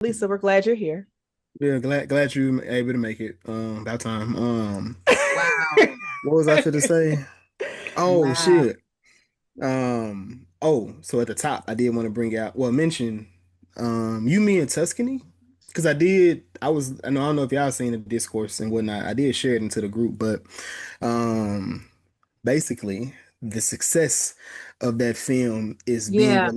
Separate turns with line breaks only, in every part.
Lisa, we're glad you're here.
Yeah, glad you were able to make it. About time.
Wow.
What was I finna say? Oh
Wow.
shit. So at the top, I did want to bring out, well, mention, you, me, and Tuscany, because I don't know if y'all seen the discourse and whatnot. I did share it into the group, but um, basically, the success of that film
Yeah.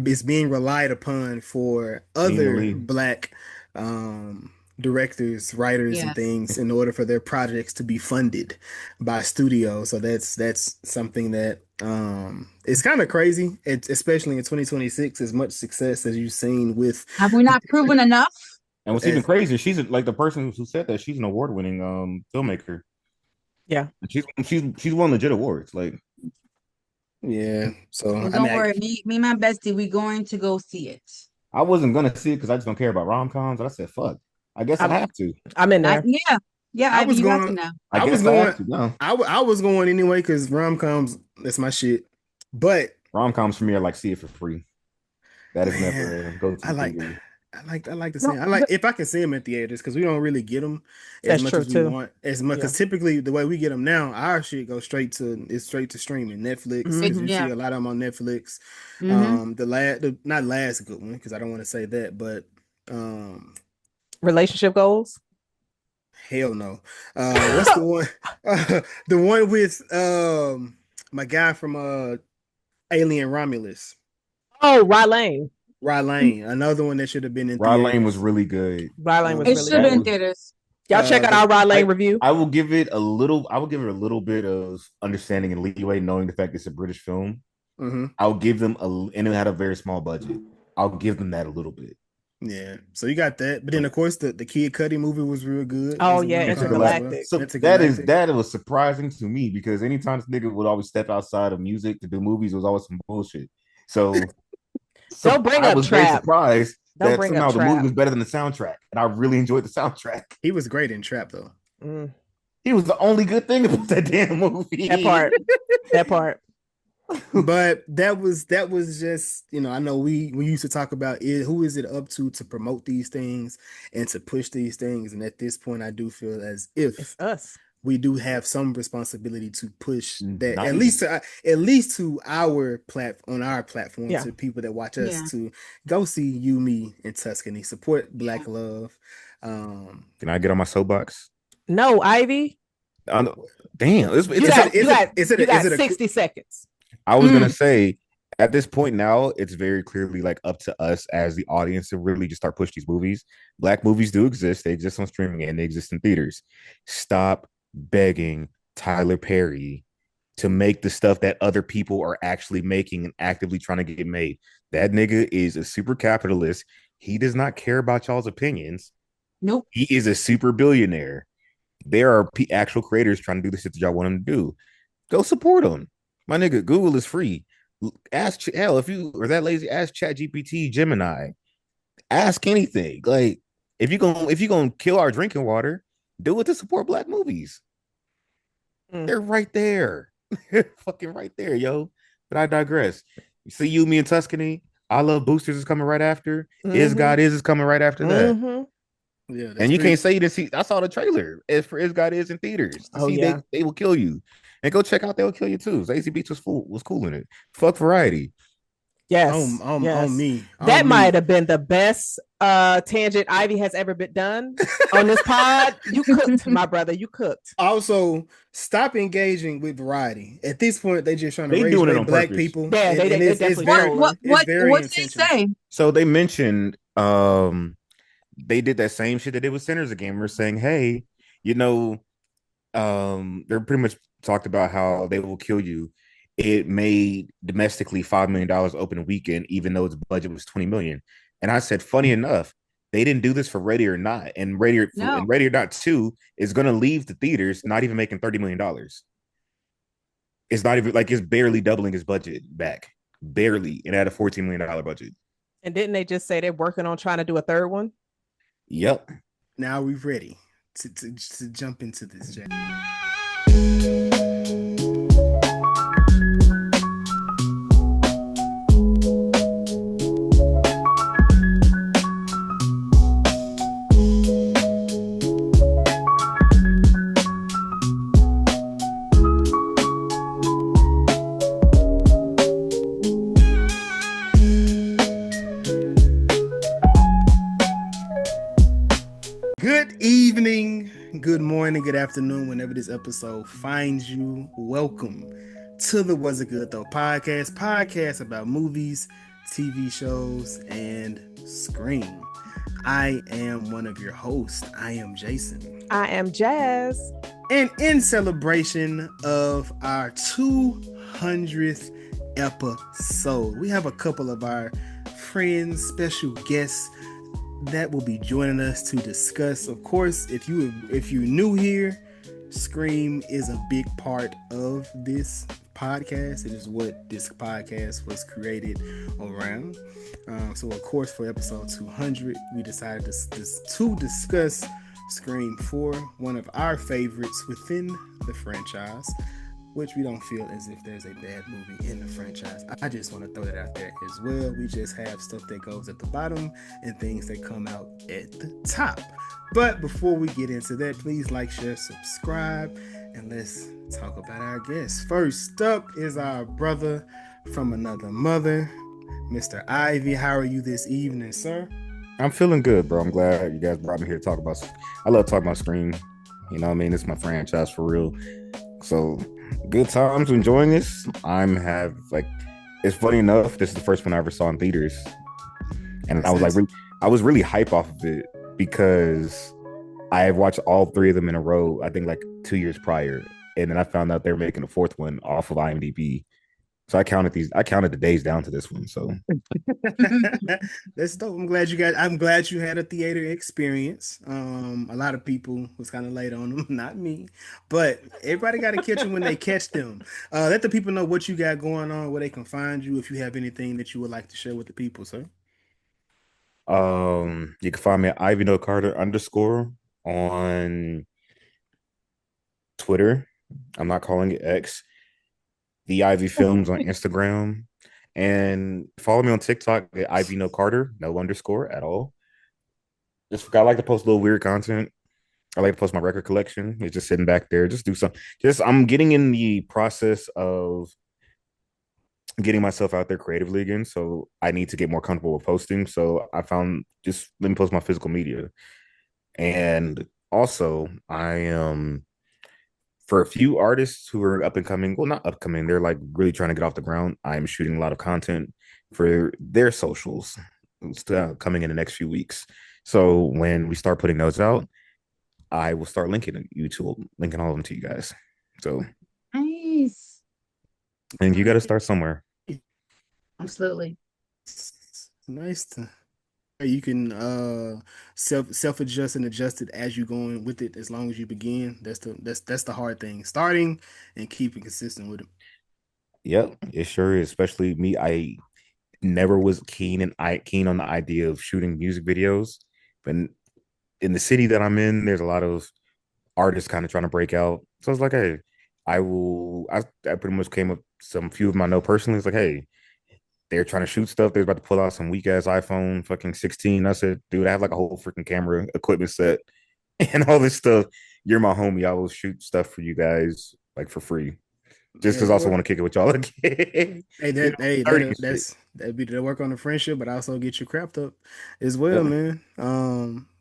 is being relied upon for
Being the
other
lead.
black um directors, writers, and
Yes.
things in order for their projects to be funded by studios. So that's something that it's kind of crazy, especially in 2026, as much success as you've seen with
Have we not proven enough?
And what's even
as
crazier, like the person who said that, she's an award-winning filmmaker.
Yeah.
She's won legit awards. Like
yeah. So
And
I mean,
don't worry, me and my bestie, we going to go see it.
I wasn't gonna see it because I just don't care about rom-coms. But I said, fuck. I guess I
I'm
have to.
I'm in there.
Yeah. Yeah,
I
Ivy,
was
you have to
going
now.
I
I was
guess I have
going
to. No.
I was going anyway because rom-coms, that's my shit. But
Rom-coms for me are like see it for free. That is
man,
never go to
I
the
like
theater.
I like to see
No,
'em. I like if I can see them in theaters because we don't really get them as
that's
much
true
as we
too.
want. As much
Yeah.
because typically the way we get them now, our shit goes straight to streaming, Netflix. Because you see
Yeah.
a lot of them on Netflix.
Mm-hmm.
The not last good one because I don't want to say that, but um,
Relationship goals.
hell no. What's the one? The one with my guy from Alien Romulus,
Oh, Rylane.
Rylane. Another one that should have been in
Rod Lane was
theaters.
really good.
Rylane was
It
really
should be
That
in
good.
was
theaters.
Y'all check out
The
our Rylane
I
review.
I will give it a little. I will give it a little bit of understanding and leeway, knowing the fact it's a British film.
mhm.
I'll give them and it had a very small budget. I'll give them that a little bit.
Yeah, so you got that, but then
So
of course the Kid Cudi movie was real good
Oh
as a
yeah,
rom com as well.
Intergalactic.
So
Intergalactic.
that was surprising to me because anytime this nigga would always step outside of music to do movies, it was always some bullshit. So
Don't bring
I
up
was very
Trap.
surprised
Don't
that
bring up
somehow the movie
Trap.
was better than the soundtrack, and I really enjoyed the soundtrack.
He was great in Trap though.
Mm,
He was the only good thing about that damn
that
movie.
part. That part.
But that was just, I know we used to talk about who is it up to promote these things and to push these things, and at this point I do feel as
It's
if
us.
we do have some responsibility to push that
Not even.
at least to our platform,
Yeah.
to people that watch us,
Yeah.
to go see you, me, and Tuscany, support
Yeah.
Black love.
Can I get on my soapbox?
No, Ivy.
I know- Damn,
You got you got
is it
you
a, is
got
it a
60 seconds.
I was gonna say at this point now, it's very clearly like up to us as the audience to really just start push these movies. Black movies do exist; they exist on streaming and they exist in theaters. Stop begging Tyler Perry to make the stuff that other people are actually making and actively trying to get made. That nigga is a super capitalist. He does not care about y'all's opinions.
Nope.
He is a super billionaire. There are actual creators trying to do the shit that y'all want him to do. Go support them. My nigga, Google is free. Ask hell if you are that lazy, ask Chat GPT, Gemini. Ask anything. Like if you gonna kill our drinking water, do it to support black movies.
Mm.
They're right there. They're fucking right there, yo. But I digress. You see you, me, and Tuscany. I Love Boosters is coming right after. Is
Mhm.
God is coming right after that.
Mhm.
Yeah,
And
that's
you
pretty.
can't say you didn't see. I saw the trailer. As for Is God Is in theaters. To
Oh
see
yeah.
they will kill you. And go check out They Will Kill You Too. Zazie Beats was cool in it. Fuck Variety.
Yes.
On
Yes.
me,
That
on
might
me.
have been the best tangent Ivy has ever been done on this pod. You cooked, my brother. You cooked.
Also, stop engaging with Variety. At this point, they just trying to
They
rage
doing it
bait
on
black
purpose.
people,
Yeah,
and,
they
it's
definitely
very
trolling.
it's very
What did they
intentional.
say?
So they mentioned they did that same shit that they did with Sinners Again. We're saying, hey, you know, they're pretty much talked about how They Will Kill You. It made domestically $5 million opening weekend, even though its budget was 20 million. And I said, funny enough, they didn't do this for Ready or Not, and
No.
Ready or Not 2 is going to leave the theaters not even making $30 million. It's not even like it's barely doubling his budget back, barely, and at a $14 million budget.
And didn't they just say they're working on trying to do a third one?
Yep.
Now we're ready to jump into this, Jack. Good evening, good morning, good afternoon, whenever this episode finds you. Welcome to the Was It Good Though podcast about movies, TV shows, and Scream. I am one of your hosts. I am Jason.
I am Jazz.
And in celebration of our 200th episode, we have a couple of our friends, special guests that will be joining us to discuss. Of course, if you're new here, Scream is a big part of this podcast. It is what this podcast was created around. So of course, for episode 200, we decided to discuss Scream 4, one of our favorites within the franchise, which we don't feel as if there's a bad movie in the franchise. I just want to throw that out there as well. We just have stuff that goes at the bottom and things that come out at the top. But before we get into that, please like, share, subscribe, and let's talk about our guests. First up is our brother from another mother, Mr. Ivy. How are you this evening, sir?
I'm feeling good, bro. I'm glad you guys brought me here to talk about. I love talking about Scream. You know what I mean? It's my franchise for real. So good times enjoying this. It's funny enough, this is the first one I ever saw in theaters. And I was really hype off of it because I have watched all three of them in a row, I think like 2 years prior. And then I found out they were making a fourth one off of IMDb. So I counted the days down to this one. So
that's dope. I'm glad you had a theater experience. A lot of people was kind of late on them, not me, but everybody got to catch them when they catch them. Let the people know what you got going on, where they can find you, if you have anything that you would like to share with the people, sir.
You can find me at @IvyNoCarter_ on Twitter. I'm not calling it X. The Ivy Films on Instagram, and follow me on TikTok at Ivy No Carter, no underscore at all. I like to post a little weird content. I like to post my record collection. It's just sitting back there. Just do something. I'm getting in the process of getting myself out there creatively again. So I need to get more comfortable with posting. So I found just let me post my physical media. And also I am for a few artists who are up and coming, well, not upcoming, they're like really trying to get off the ground. I'm shooting a lot of content for their socials coming in the next few weeks. So when we start putting those out, I will start linking all of them to you guys. So
Nice.
and you got to start somewhere.
Absolutely.
Nice to. You can self adjust and adjust it as you going with it. As long as you begin, that's the hard thing. Starting and keeping consistent with it.
Yep, it sure is. Especially me, I never was keen on the idea of shooting music videos. But in the city that I'm in, there's a lot of artists kind of trying to break out. So I was like, hey, I pretty much came up some few of them I know personally. It's like, hey, they're trying to shoot stuff. They're about to pull out some weak ass iPhone fucking 16. I said, dude, I have like a whole freaking camera equipment set and all this stuff. You're my homie. I will shoot stuff for you guys like for free. Just because I also want to kick it with y'all again.
That'd be to work on the friendship, but also get you crapped up as well, man.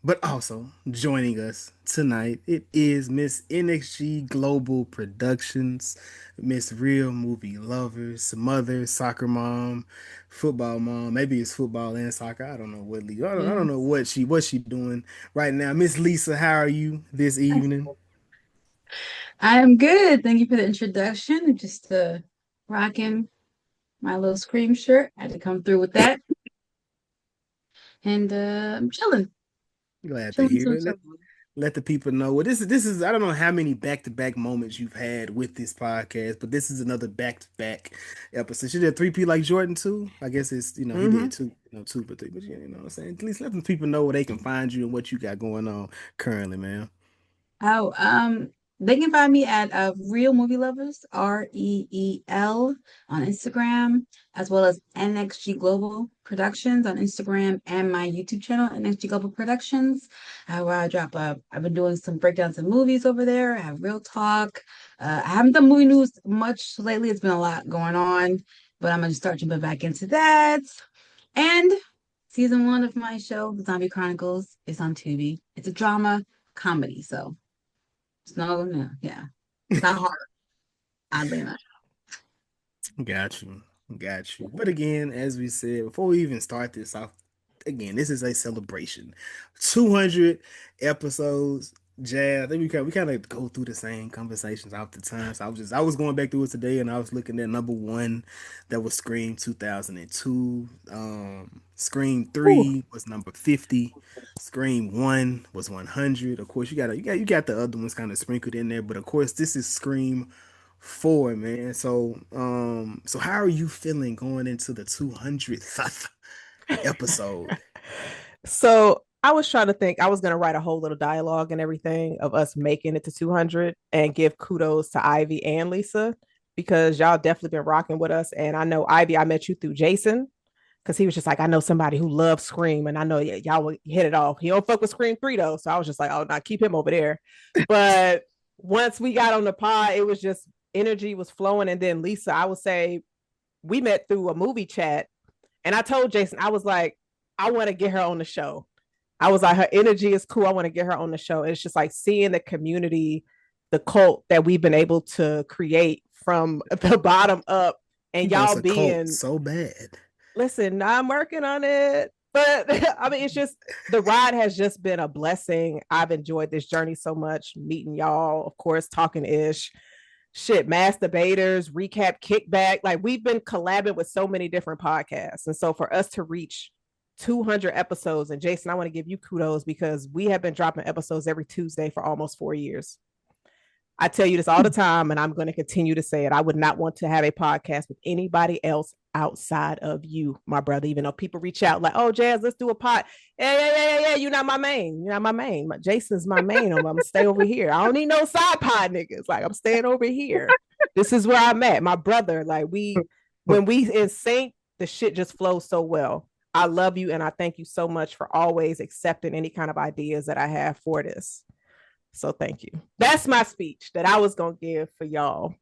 But also joining us tonight, it is Miss NXG Global Productions, Miss Real Movie Lovers, mother, soccer mom, football mom. Maybe it's football and soccer. I don't know what league. I don't know what she doing right now. Miss Lisa, how are you this evening?
I am good. Thank you for the introduction. I'm just rocking my little Scream shirt. I had to come through with that. And I'm chilling.
Glad to hear it. Let the people know. Well, this is I don't know how many back-to-back moments you've had with this podcast, but this is another back-to-back episode. You did 3P like Jordan too. I guess it's he did two, two for three, but you know what I'm saying. At least let the people know where they can find you and what you got going on currently, man.
Oh, they can find me at Real Movie Lovers, REEL on Instagram, as well as NXG Global Productions on Instagram and my YouTube channel, NXG Global Productions, where I drop I've been doing some breakdowns of movies over there. I have real talk. I haven't done movie news much lately. It's been a lot going on, but I'm gonna start jumping back into that. And Season 1 of my show, The Zombie Chronicles, is on Tubi. It's a drama comedy, so it's yeah. It's not hard, oddly enough.
Got you. Got you. But again, as we said, before we even start this off, again, this is a celebration. 200 episodes. Jazz. I think we kind of go through the same conversations all the time. So I was going back through it today and I was looking at number one that was Scream 2002. Scream
Ooh.
3 was number 50. Scream 1 was 100. Of course, you got the other ones kind of sprinkled in there, but of course this is Scream 4, man. So how are you feeling going into the 200th episode?
So I was trying to think, I was going to write a whole little dialogue and everything of us making it to 200 and give kudos to Ivy and Lisa because y'all definitely been rocking with us. And I know, Ivy, I met you through Jason because he was just like, I know somebody who loves Scream and I know y'all will hit it off. He don't fuck with Scream 3 though. So I was just like, oh, no, keep him over there. But once we got on the pod, it was just energy was flowing. And then Lisa, I would say we met through a movie chat. And I told Jason, I was like, I want to get her on the show. I was like, her energy is cool. I want to get her on the show. And it's just like seeing the community, the cult that we've been able to create from the bottom up, and
You want
y'all
a cult
being,
so bad.
listen, I'm working on it. But I mean, it's just the ride has just been a blessing. I've enjoyed this journey so much, meeting y'all, of course, talking ish. Shit, masturbators, recap, kickback. Like we've been collabing with so many different podcasts. And so for us to reach 200 episodes, and Jason, I want to give you kudos because we have been dropping episodes every Tuesday for almost 4 years. I tell you this all the time, and I'm going to continue to say it. I would not want to have a podcast with anybody else outside of you, my brother. Even though people reach out like, "Oh, Jazz, let's do a pod." Yeah. You're not my main. You're not my main. Jason's my main. I'm gonna stay over here. I don't need no side pod niggas. Like I'm staying over here. This is where I'm at, my brother. Like when we in sync, the shit just flows so well. I love you, and I thank you so much for always accepting any kind of ideas that I have for this. So thank you. That's my speech that I was gonna give for y'all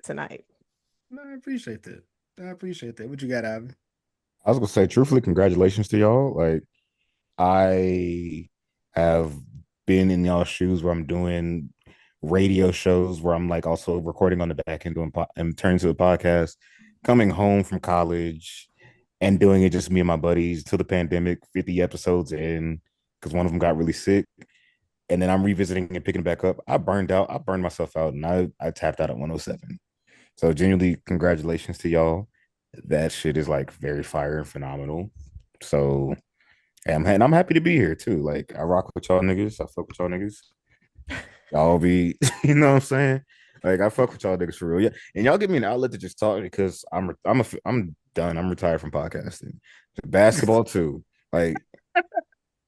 tonight.
No, I appreciate that. I appreciate that. What you got, Ivan?
I was gonna say, truthfully, congratulations to y'all. Like, I have been in y'all's shoes where I'm doing radio shows where I'm like also recording on the back end doing and turning to a podcast, coming home from college and doing it just me and my buddies till the pandemic, 50 episodes in, because one of them got really sick. And then I'm revisiting and picking it back up. I burned out. I burned myself out and I tapped out at 107. So genuinely, congratulations to y'all. That shit is like very fire and phenomenal. So and I'm happy to be here too. Like I rock with y'all niggas. I fuck with y'all niggas. Y'all be, you know what I'm saying? Like I fuck with y'all niggas for real. Yeah. And y'all give me an outlet to just talk because I'm done. I'm retired from podcasting. Basketball too. Like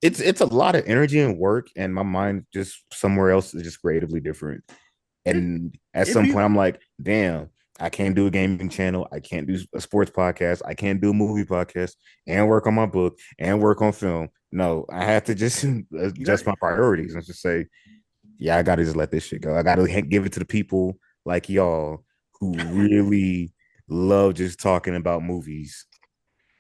it's a lot of energy and work, and my mind just somewhere else is just creatively different. And at some point, I'm like, damn, I can't do a gaming channel. I can't do a sports podcast. I can't do a movie podcast and work on my book and work on film. No, I have to just adjust my priorities and just say, yeah, I got to just let this shit go. I got to give it to the people like y'all who really love just talking about movies.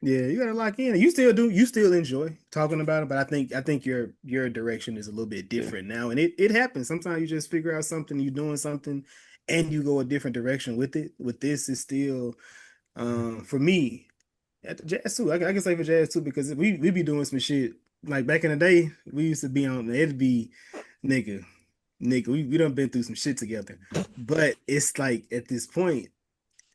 Yeah, you gotta lock in. You still enjoy talking about it, but I think your direction is a little bit different now. And it happens. Sometimes you just figure out something, you're doing something, and you go a different direction with it. With this, it's still for me, at the jazz too. I can say for jazz too, because we be doing some shit. Like back in the day, we used to be on it'd be nigga, we done been through some shit together. But it's like at this point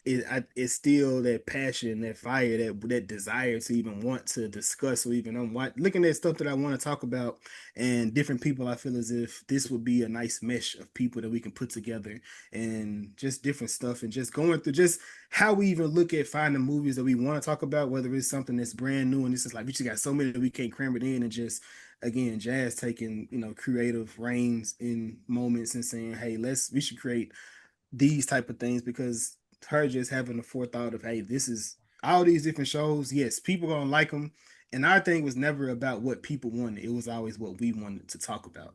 it's still that passion, that fire, that desire to even want to discuss or even looking at stuff that I want to talk about and different people. I feel as if this would be a nice mesh of people that we can put together and just different stuff and just going through just how we even look at finding movies that we want to talk about, whether it's something that's brand new and this is like we just got so many that we can't cram it in and just again jazz taking creative reins in moments and saying hey we should create these type of things because her just having the forethought of, hey, this is all these different shows. Yes, people gonna like them, and our thing was never about what people wanted. It was always what we wanted to talk about.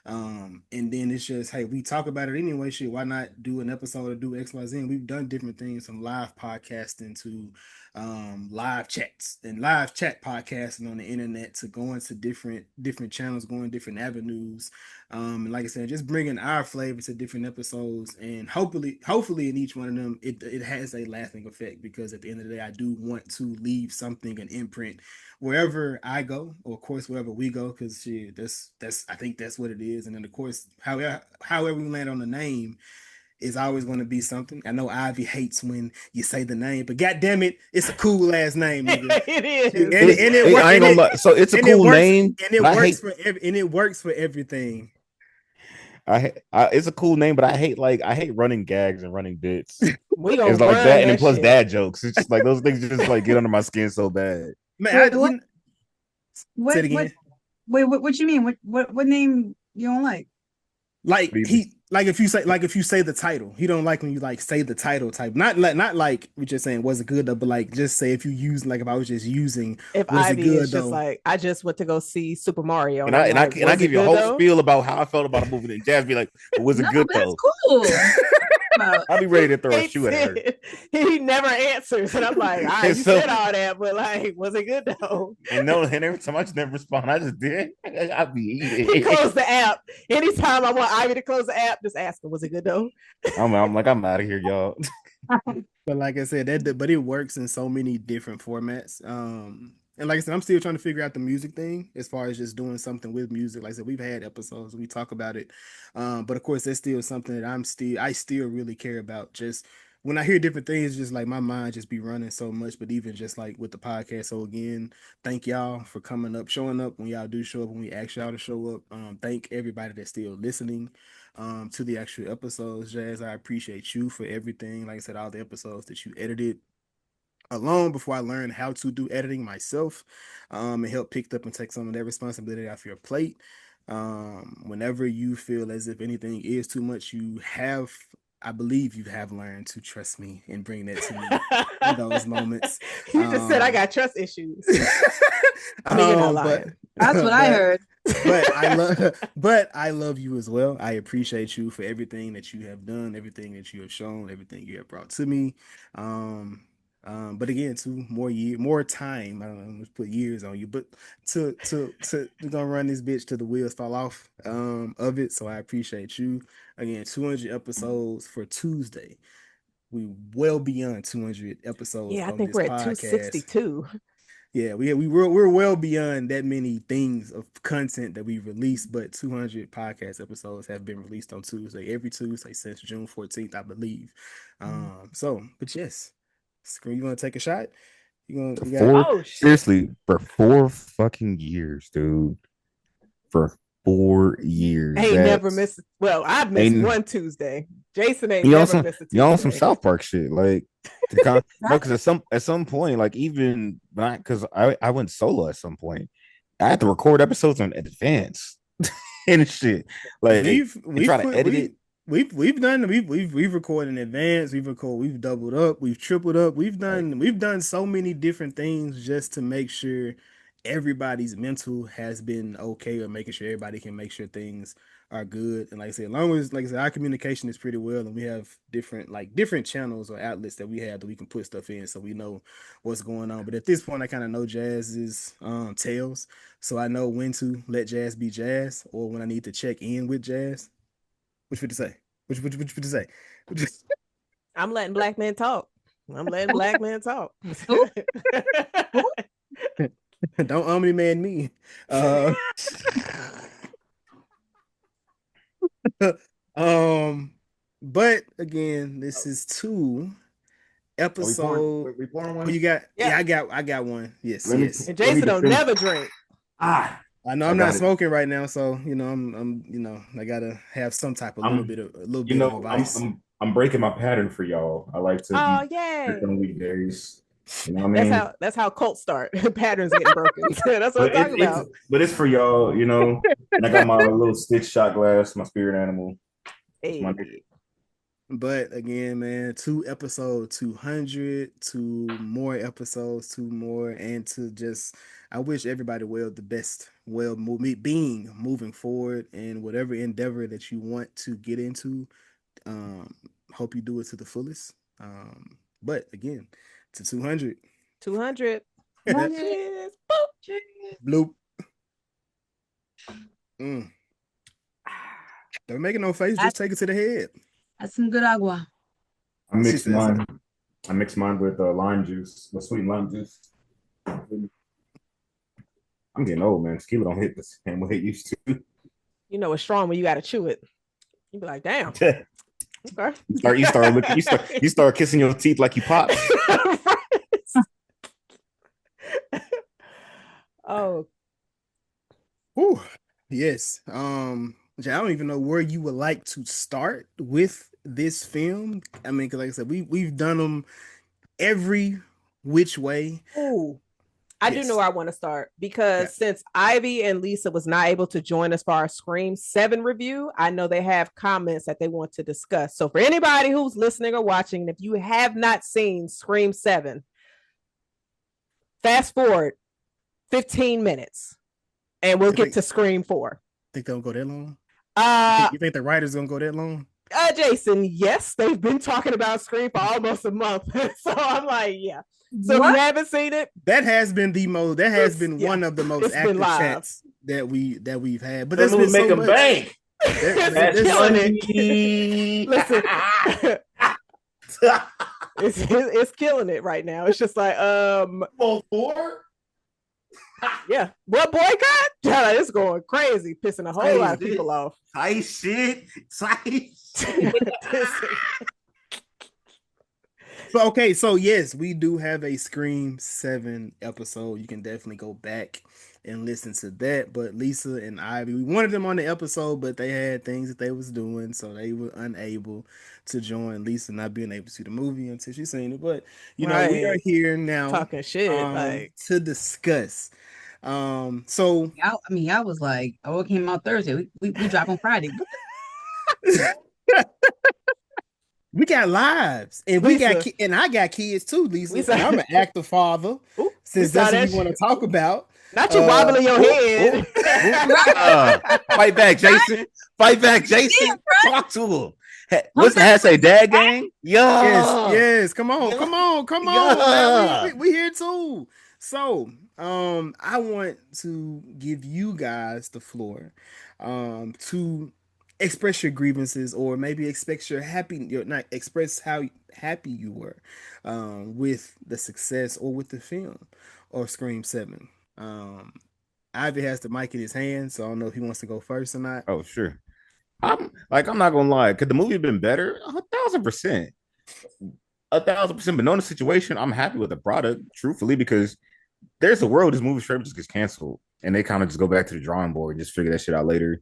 And then it's just, hey, we talk about it anyway. Shit, why not do an episode or do X, Y, Z? And we've done different things from live podcasting to live chats and live chat podcasting on the internet, to go into different channels, going different avenues. And like I said, just bringing our flavor to different episodes, and hopefully in each one of them, it has a lasting effect, because at the end of the day, I do want to leave something, an imprint, wherever I go, or of course wherever we go, because that's I think that's what it is. And then of course, however we land on the name is always going to be something. I know Ivy hates when you say the name, but god damn it, it's a cool ass name, nigga.
It is.
I ain't gonna lie. So it's a cool name,
and it works and it works for everything.
It's a cool name, but I hate running gags and running bits.
We gonna
It's like
run
that, and then plus
shit.
dad jokes. It's just like those things just like get under my skin so bad.
Man,
What?
say it again.
What you mean? What name you don't like?
Like if you say the title, he don't like when you like say the title type. Not like we're just saying was it good though, but like just say if you use, like if I was just using
If
was
Ivy
it good
is just
though.
like, I just went to go see Super Mario,
And I give you a whole spiel about how I felt about a movie, and Jazz be like, "Was it good though?"
Cool.
I'll be ready to throw a shoe at her.
He never answers, and I'm like, all right, you said all that, but like, was it good though?
And every time I just never respond, I just did. I be eating.
He closed the app. Anytime I want Ivy to close the app, just ask him, was it good though?
I'm like, I'm out of here, y'all.
But like I said, but it works in so many different formats. And like I said, I'm still trying to figure out the music thing, as far as just doing something with music. Like I said, we've had episodes, we talk about it. But of course, that's still something that I still really care about. Just when I hear different things, just like my mind just be running so much. But even just like with the podcast. So again, thank y'all for coming up, showing up when y'all do show up, when we ask y'all to show up. Thank everybody that's still listening to the actual episodes. Jazz, I appreciate you for everything. Like I said, all the episodes that you edited alone before I learned how to do editing myself, and help pick up and take some of that responsibility off your plate. Whenever you feel as if anything is too much, I believe you have learned to trust me and bring that to me in those moments.
You just said I got trust issues. I mean, you're not lying.
That's what I heard.
But I love you as well. I appreciate you for everything that you have done, everything that you have shown, everything you have brought to me. But again, more time. I don't know, let's put years on you, but we're gonna run this bitch till the wheels fall off of it. So I appreciate you. Again, 200 episodes for Tuesday. We well beyond 200 episodes.
Yeah, I think we're at 262.
Yeah, we're well beyond that many things of content that we released, but 200 podcast episodes have been released on Tuesday, every Tuesday since June 14th, I believe. But yes, Screw, you want to take a shot?
Seriously, for 4 fucking years, dude. For 4 years.
I ain't never missed. Well, I've missed one Tuesday. Jason ain't never missed a Tuesday.
You on some South Park shit, like no, because at some point, like even because I went solo at some point, I had to record episodes in advance and shit. Like we've try to edit it.
We've recorded in advance. We've doubled up. We've tripled up. We've done so many different things just to make sure everybody's mental has been okay, or making sure everybody can make sure things are good. And like I said, as long as, like I said, our communication is pretty well, and we have different channels or outlets that we have that we can put stuff in, so we know what's going on. But at this point, I kind of know Jazz's tails, so I know when to let Jazz be Jazz, or when I need to check in with Jazz. Which would you say? Which would you say?
I'm letting black men talk.
Don't omni-man me. But again, this is 2 episode.
We pouring one?
Oh, you got? Yeah, I got one. Yes.
And Jason don't never drink.
I know I'm not smoking right now, so I'm I gotta have some type of little bit of advice.
I'm breaking my pattern for y'all. I like to on weekdays. You know what I mean?
That's how cults start. Patterns getting broken. That's what I'm talking about.
But it's for y'all, And I got my little Stitch shot glass, my spirit animal.
Hey.
But again, man, 200, 2 more episodes, 2 more, and I wish everybody the best, moving forward, and whatever endeavor that you want to get into. Hope you do it to the fullest. But again, to 200,
200. Cheers.
Bloop. Don't make it no face. Just take it to the head.
That's some good agua.
I mixed mine with lime juice, the sweet lime juice. I'm getting old, man. Tequila don't hit the same way it used to.
You know it's strong when you got to chew it. You be like, damn. Okay.
You start kissing your teeth like you pop.
Oh.
Ooh, yes. I don't even know where you would like to start with this film. I mean, because like I said, we've done them every which way.
Ooh. I do know where I want to start because since Ivy and Lisa was not able to join us for our Scream 7 review, I know they have comments that they want to discuss. So for anybody who's listening or watching, if you have not seen Scream 7, fast forward 15 minutes and we'll get to Scream 4.
Think they'll go that long? You think the writer's gonna go that long?
Jason, yes, they've been talking about Scream for almost a month. So I'm like, yeah. So if you haven't seen it,
that has been one of the most active chats that we've had. But that's been so much. Bank. That's
killing it. Listen, it's killing it right now. It's just like
four.
Yeah, what boycott? Yeah, it's going crazy, pissing a whole lot of people off.
Tight shit.
But okay, so yes, we do have a Scream 7 episode. You can definitely go back and listen to that. But Lisa and Ivy, we wanted them on the episode, but they had things that they was doing, so they were unable to join. Lisa not being able to see the movie until she's seen it. But you know, we are here now
talking shit
to discuss. So
I was like, it came out Thursday. We drop on Friday.
We got lives, and and I got kids too, Lisa. I'm an active father. Since that's what we want to talk about.
Not you wobbling your head.
Fight back, Jason. Fight back, Jason. Talk to him. What's the hashtag? Dad gang?
Yes. Come on. Man, we here too. So, I want to give you guys the floor, to express your grievances, or maybe express how happy you were with the success or with the film or Scream 7. Ivy has the mic in his hand, so I don't know if he wants to go first or not.
Oh, sure. I'm not gonna lie. Could the movie have been better? 1,000%. 1,000%. But knowing the situation, I'm happy with the product, truthfully, because there's a world this movie straight just gets canceled and they kind of just go back to the drawing board and just figure that shit out later.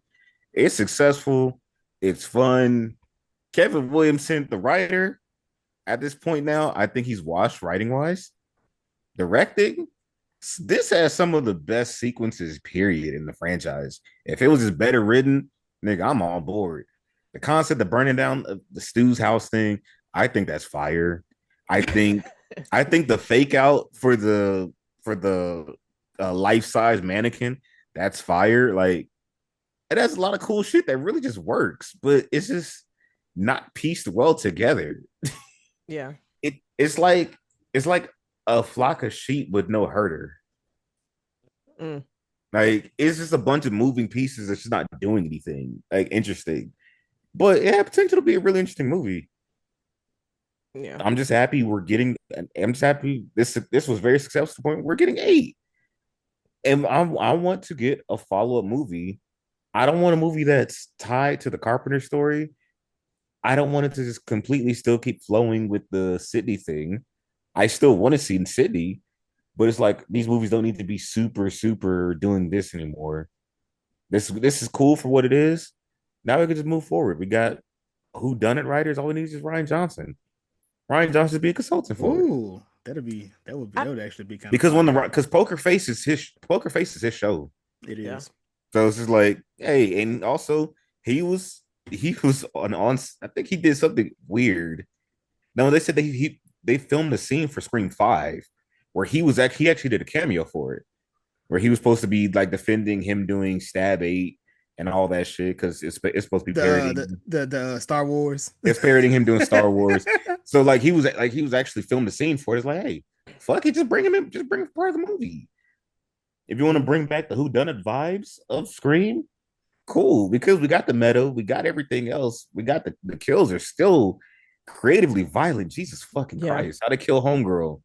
It's successful. It's fun. Kevin Williamson, the writer, at this point now, I think he's washed writing wise. Directing, this has some of the best sequences, period, in the franchise. If it was just better written, nigga, I'm on board. The concept of burning down the Stu's house thing, I think that's fire. I think the fake out for the life-size mannequin, that's fire. Like, it has a lot of cool shit that really just works, but it's just not pieced well together.
Yeah.
It's like a flock of sheep with no herder. Like, it's just a bunch of moving pieces that's just not doing anything like interesting. But it had potential to be a really interesting movie.
Yeah.
I'm just happy this was very successful to the point we're getting 8. And I want to get a follow-up movie. I don't want a movie that's tied to the Carpenter story. I don't want it to just completely still keep flowing with the Sydney thing. I still want to see Sydney, but it's like these movies don't need to be super, super doing this anymore. This is cool for what it is. Now we can just move forward. We got whodunit writers. All we need is just Ryan Johnson. Ryan Johnson to be a consultant for
it. That would actually be kind
because because Poker Face is his show.
It is.
So it's just like, hey, and also he was on I think he did something weird. No, they said they filmed a scene for Scream 5 where he actually did a cameo for it, where he was supposed to be like defending him doing Stab 8 and all that shit, because it's supposed to be parodying
the Star Wars.
It's parodying him doing Star Wars. So he was actually filmed a scene for it. It's like, hey, Fuck it, just bring him in. Just bring him part of the movie. If you want to bring back the whodunit vibes of Scream, cool. Because we got the meta, we got everything else. We got the kills are still creatively violent. Jesus fucking
Yeah,
Christ. How to kill homegirl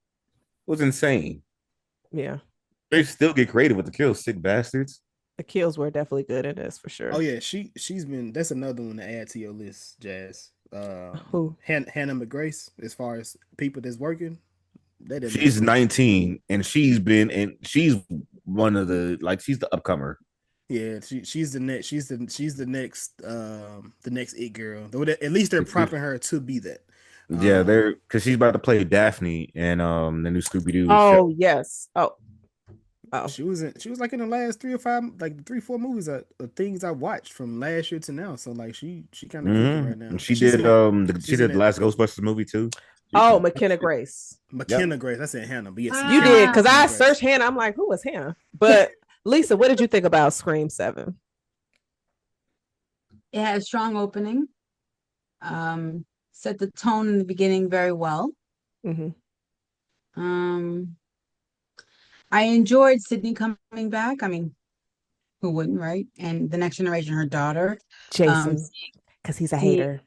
was insane.
yeah.
They still get creative with the kills, sick bastards.
The kills were definitely good in this for
Oh
sure.
yeah, she's been. That's another one to add to your list, Jazz.
Who?
Hannah McGrace. As far as people that's working, they didn't make
She's
some.
19 and she's one of the like she's the upcomer.
Yeah, she's the next. The next it girl. At least they're propping her to be that.
Yeah, they're because she's about to play Daphne and the new Scooby Doo show.
Oh yes. Oh, oh.
She was like in the last 3 or 5, like 3, 4 movies of things I watched from last year to now. So like she kind of cooking right now.
She
She's
did
in that.
She
She's in
did the
that.
last Ghostbusters movie too.
Oh, McKenna Grace.
McKenna
Yep.
Grace. I said Hannah, but yes,
You did because
McKenna
I
Grace.
searched Hannah. I'm like, who was Hannah? But Lisa, what did you think about Scream 7?
It had a strong opening. Set the tone in the beginning very well.
Mm-hmm.
I enjoyed Sydney coming back. I mean, who wouldn't, right? And the next generation, her daughter.
Jason, because he's a
see,
hater.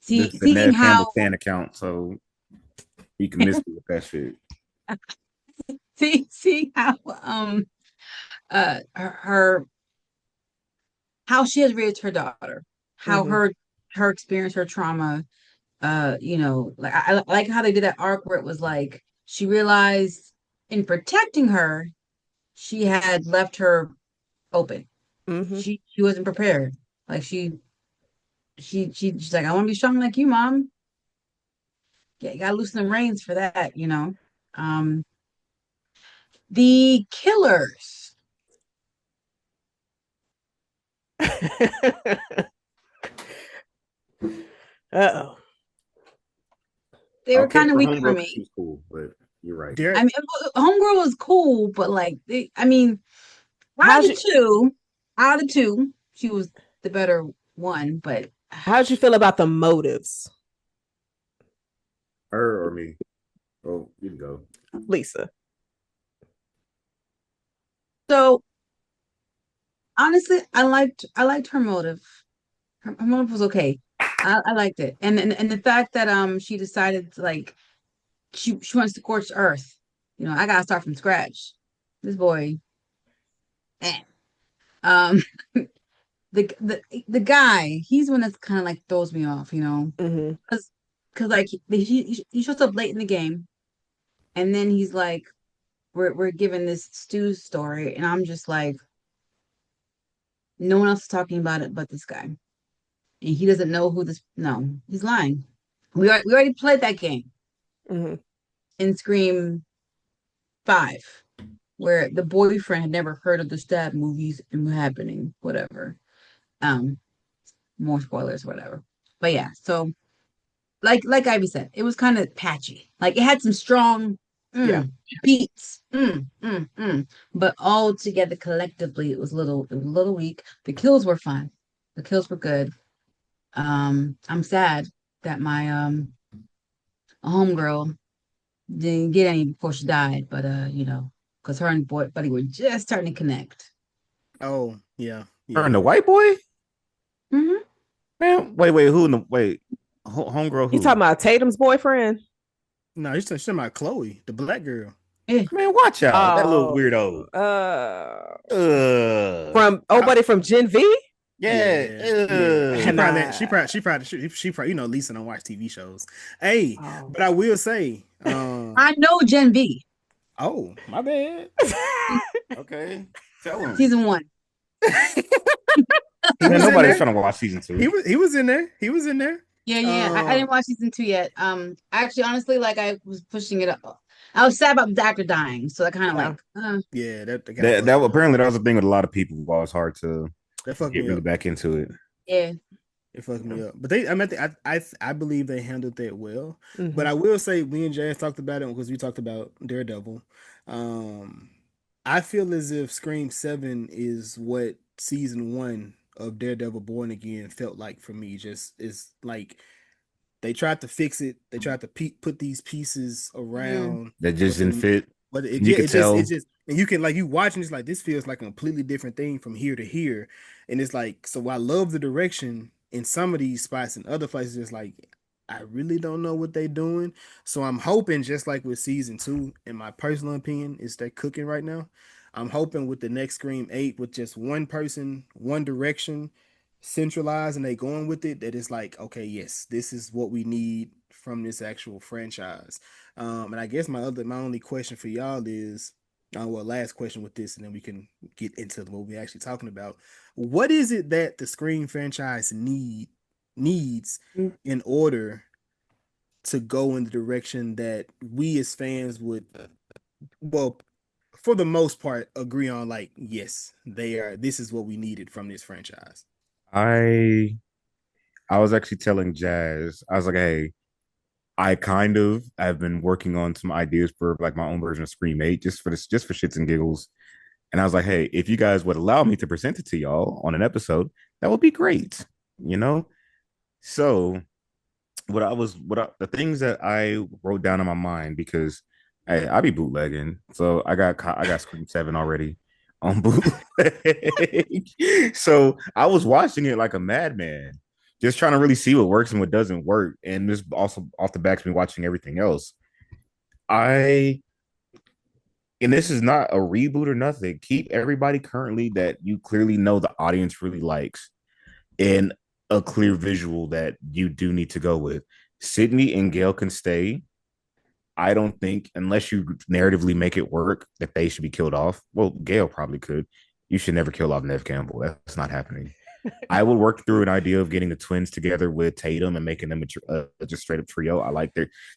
This is the
Seeing
Ned
how
Campbell fan account, so you can miss me with that shit.
see how her how she has raised her daughter, how her experience, her trauma, like I like how they did that arc where it was like she realized in protecting her, she had left her open.
Mm-hmm.
She wasn't prepared. Like she's like, I want to be strong like you, mom. Yeah, you gotta loosen the reins for that, you know. The killers,
Uh-oh.
they were
Okay,
kind of
for
weak for
homegirl,
me.
she's cool, but you're right.
I
Derek,
mean, Homegirl was cool, but like, I mean,
How'd you
out of two, she was the better one. But
how'd you feel about the motives,
Her or me? Oh, you can go.
Lisa?
so honestly, I liked her motive. Her motive was okay. I liked it, and the fact that she decided to, like, she wants to scorch the earth. You know, I gotta start from scratch. This boy, eh. Um, the guy, he's one that's kind of like throws me off, you know,
Mm-hmm.
because like he shows up late in the game, and then he's like, we're given this Stu story, and I'm just like, no one else is talking about it but this guy, and he doesn't know who this. No, he's lying. We already played that game
Mm-hmm.
in Scream 5, where the boyfriend had never heard of the stab movies and what happening, whatever. Um, More spoilers, whatever. But yeah, so like Ivy said, it was kind of patchy. Like it had some strong
Yeah.
beats, but all together collectively, it was a little weak. The kills were fun. The kills were good. I'm sad that my homegirl didn't get any before she died, but because her and buddy were just starting to connect.
oh yeah,
Her and
yeah.
the white boy?
Hmm.
Man, wait, who in the wait? Homegirl
You
who?
talking about Tatum's boyfriend?
No, you're talking about Chloe, the black girl.
Yeah.
Man, watch out. That little
Oh,
weirdo.
from
I,
buddy from Gen V?
Yeah.
yeah, yeah. She probably, she
Nah.
probably, she probably, she probably, Lisa don't watch TV shows. Hey,
Oh.
but I will say,
I know Gen V.
oh, my bad.
Okay. Tell him.
Season 1.
He
Man,
was in
nobody's
there.
trying to watch season 2.
He was in there. He was in there.
Yeah. I didn't watch season 2 yet. Actually, honestly, like I was pushing it up. I was sad about the doctor dying, so I kind of
Yeah.
like,
Yeah, that
That apparently that was a thing with a lot of people. Why it's hard to
that fucked
get
me
really
up.
back into it.
yeah.
It fucked me up. But they, I mean, I believe they handled that well.
Mhm.
But I will say, me and Jazz talked about it because we talked about Daredevil. I feel as if Scream 7 is what season 1 of Daredevil Born Again felt like for me. Just is like they tried to fix it. They tried to put these pieces around
that just didn't
within,
fit.
but
You could tell.
it just, and you can like you watching this like this feels like a completely different thing from here to here, and it's like so I love the direction in some of these spots and other places. It's like I really don't know what they're doing, so I'm hoping just like with season 2, in my personal opinion, is they're cooking right now. I'm hoping with the next Scream 8 with just one person, one direction centralized and they going with it, that it's like, okay, yes, this is what we need from this actual franchise. And I guess my only question for y'all is, well, last question with this, and then we can get into what we're actually talking about. What is it that the Scream franchise needs in order to go in the direction that we as fans would, well, for the most part, agree on? Like, yes, this is what we needed from this franchise.
I was actually telling Jazz, I was like, hey, I've been working on some ideas for like my own version of Scream 8 just for shits and giggles. And I was like, hey, if you guys would allow me to present it to y'all on an episode, that would be great, you know? So the things that I wrote down in my mind, because hey, I be bootlegging. So I got Scream 7 already on bootleg. So I was watching it like a madman, just trying to really see what works and what doesn't work. And this also off the back of me watching everything else. And this is not a reboot or nothing. Keep everybody currently that you clearly know the audience really likes in a clear visual that you do need to go with. Sydney and Gail can stay. I don't think, unless you narratively make it work, that they should be killed off. Well, Gail probably could. You should never kill off Nev Campbell. That's not happening. I would work through an idea of getting the twins together with Tatum and making them just straight up trio.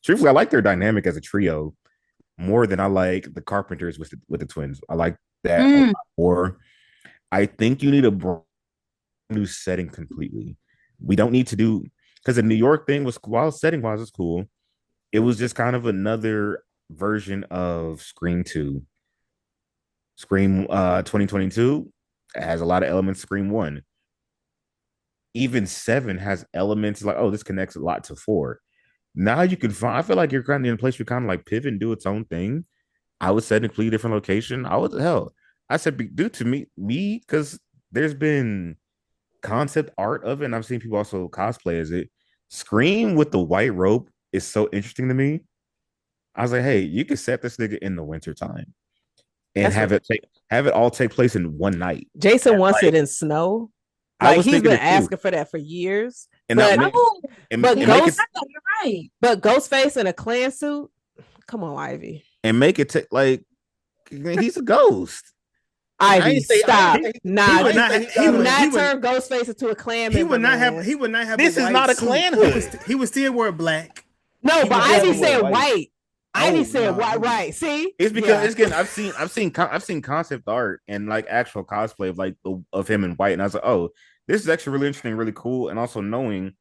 Truthfully, I like their dynamic as a trio more than I like the Carpenters with the twins. I like that a lot more. I think you need a brand new setting completely. We don't need to do, because the New York thing was, while setting wise was cool, it was just kind of another version of Scream 2. Scream 2022 has a lot of elements of Scream 1. Even 7 has elements like, oh, this connects a lot to 4. Now you can find, I feel like you're kind of in a place where kind of like pivot and do its own thing. I would set a completely different location. I said, due to me, because there's been concept art of it, and I've seen people also cosplay as it. Scream with the white rope is so interesting to me. I was like, hey, you could set this nigga in the wintertime and have it all take place in one night.
Jason wants it in snow. Like, he's been asking for that for years.
And
Ghostface in a clan suit. Come on, Ivy.
And make it like he's a ghost.
Ivy, stop. He would not turn Ghostface into a clan member.
He would not have.
This is not a clan hood.
He would still wear black.
No, but Ivy said white. Ivy said white. Right? See,
it's because I've seen concept art and like actual cosplay of like of him in white, and I was like, oh, this is actually really interesting, really cool, and also knowing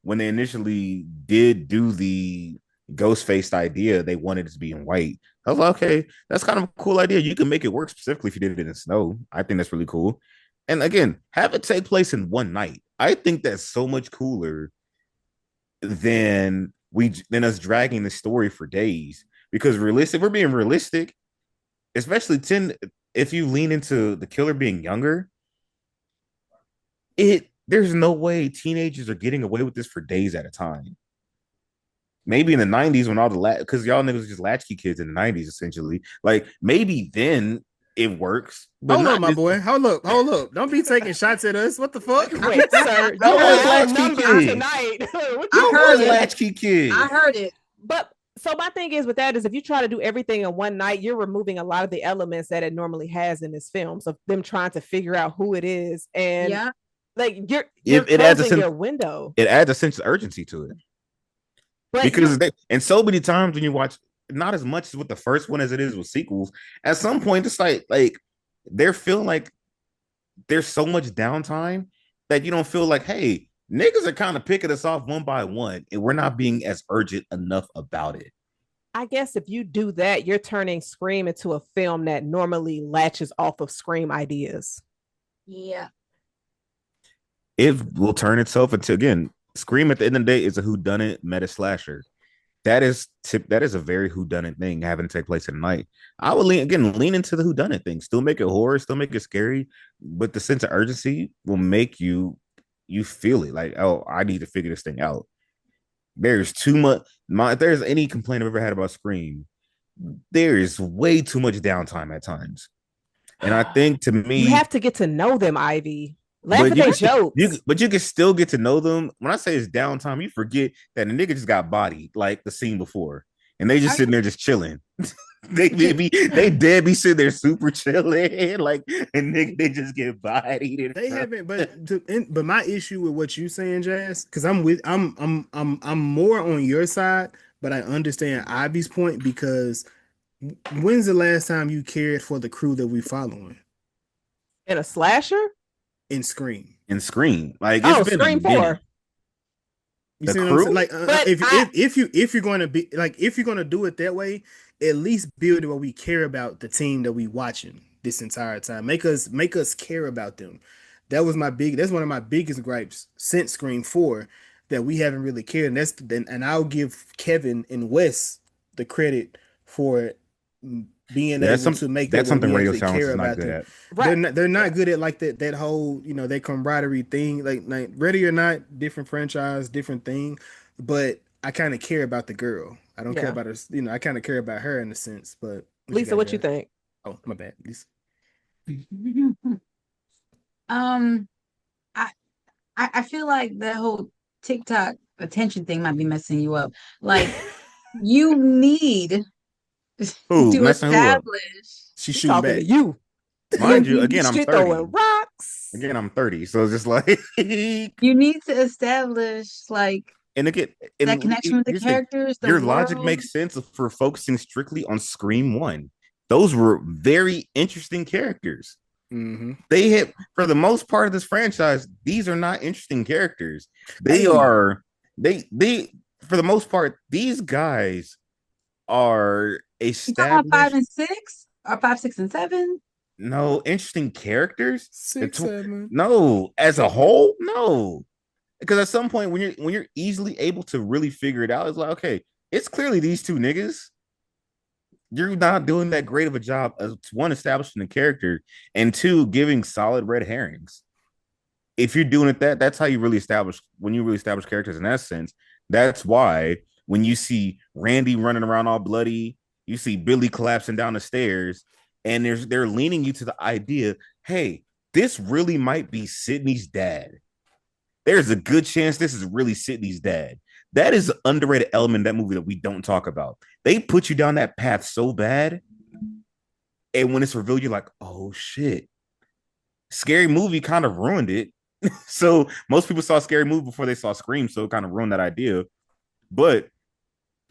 when they initially did do the Ghostface idea, they wanted it to be in white. I was like, okay, that's kind of a cool idea. You can make it work specifically if you did it in snow. I think that's really cool. And again, have it take place in one night. I think that's so much cooler than us dragging the story for days. Because we're being realistic, especially if you lean into the killer being younger, there's no way teenagers are getting away with this for days at a time. Maybe in the 90s when all because y'all niggas was just latchkey kids in the 90s, essentially. Like, maybe then it works.
Hold up, my boy. Hold up. Don't be taking shots at us. What the fuck?
Wait, sir.
I was latchkey kid.
Tonight.
I heard it.
Latchkey kid.
I heard it.
But so my thing is with that is if you try to do everything in one night, you're removing a lot of the elements that it normally has in this film. So them trying to figure out who it is, and like you're
it adds
your window.
It adds a sense of urgency to it. But because and so many times when you watch, not as much as with the first one as it is with sequels, at some point it's like they're feeling like there's so much downtime that you don't feel like, hey, niggas are kind of picking us off one by one and we're not being as urgent enough about it.
I guess if you do that, you're turning Scream into a film that normally latches off of Scream ideas.
Yeah.
It will turn itself into, again, Scream at the end of the day is a whodunit meta slasher. That is a very whodunit thing having to take place at night. I would lean into the whodunit thing. Still make it horror, still make it scary, but the sense of urgency will make you feel it. Like, oh, I need to figure this thing out. There's too much. If there's any complaint I've ever had about Scream, there is way too much downtime at times. And I think to me,
you have to get to know them, Ivy. Laugh
but
at
you
their
can still,
jokes.
but you can still get to know them. When I say it's downtime, you forget that the nigga just got bodied like the scene before, and they just sitting there just chilling. they dead be sitting there super chilling, like, and they just get bodied.
They haven't, but my issue with what you saying, Jazz, because I'm more on your side, but I understand Ivy's point because when's the last time you cared for the crew that we following
In a slasher?
in Scream?
In Scream, like it's been
Scream 4.
You
the
see what
crew?
I'm saying? Like, if you're going to be like, if you're going to do it that way, at least build it where we care about the team that we watching this entire time. Make us care about them. That's one of my biggest gripes since Scream 4 that we haven't really cared. And I'll give Kevin and Wes the credit for being able to make
that's
it where
something
we
radio
actually
silence
care
is not
about
good
them.
at.
Right.
They're not good at like that whole, that camaraderie thing. Like Ready or Not, different franchise, different thing. But I kind of care about the girl. I don't care about her. I kind of care about her in a sense. But
Lisa, what you think?
Oh, my bad, Lisa.
I feel like that whole TikTok attention thing might be messing you up. Like, you need
Who
to
messing who up?
establish.
She's
She's
shooting
talking
back.
to you.
Mind you, again, I'm
She
30.
throwing rocks.
Again, I'm 30. So it's just like
You need to establish like
and again,
that connection with the
here's the thing.
characters, the
Your logic
world.
makes sense for focusing strictly on Scream 1. Those were very interesting characters.
Mm-hmm.
They hit for the most part of this franchise. These are not interesting characters. They are they for the most part. These guys are established.
5 and 6 or 5, 6, and 7.
No interesting characters.
6, 7.
No, as a whole, no. Because at some point, when you're easily able to really figure it out, it's like, okay, it's clearly these two niggas. You're not doing that great of a job of one, establishing the character, and two, giving solid red herrings. If you're doing it that's how you really establish characters in that sense. That's why when you see Randy running around all bloody, you see Billy collapsing down the stairs, and they're leaning you to the idea, hey, this really might be Sydney's dad. There's a good chance this is really Sydney's dad. That is an underrated element in that movie that we don't talk about. They put you down that path so bad, and when it's revealed, you're like, oh shit. Scary Movie kind of ruined it. So most people saw Scary Movie before they saw Scream, so it kind of ruined that idea. But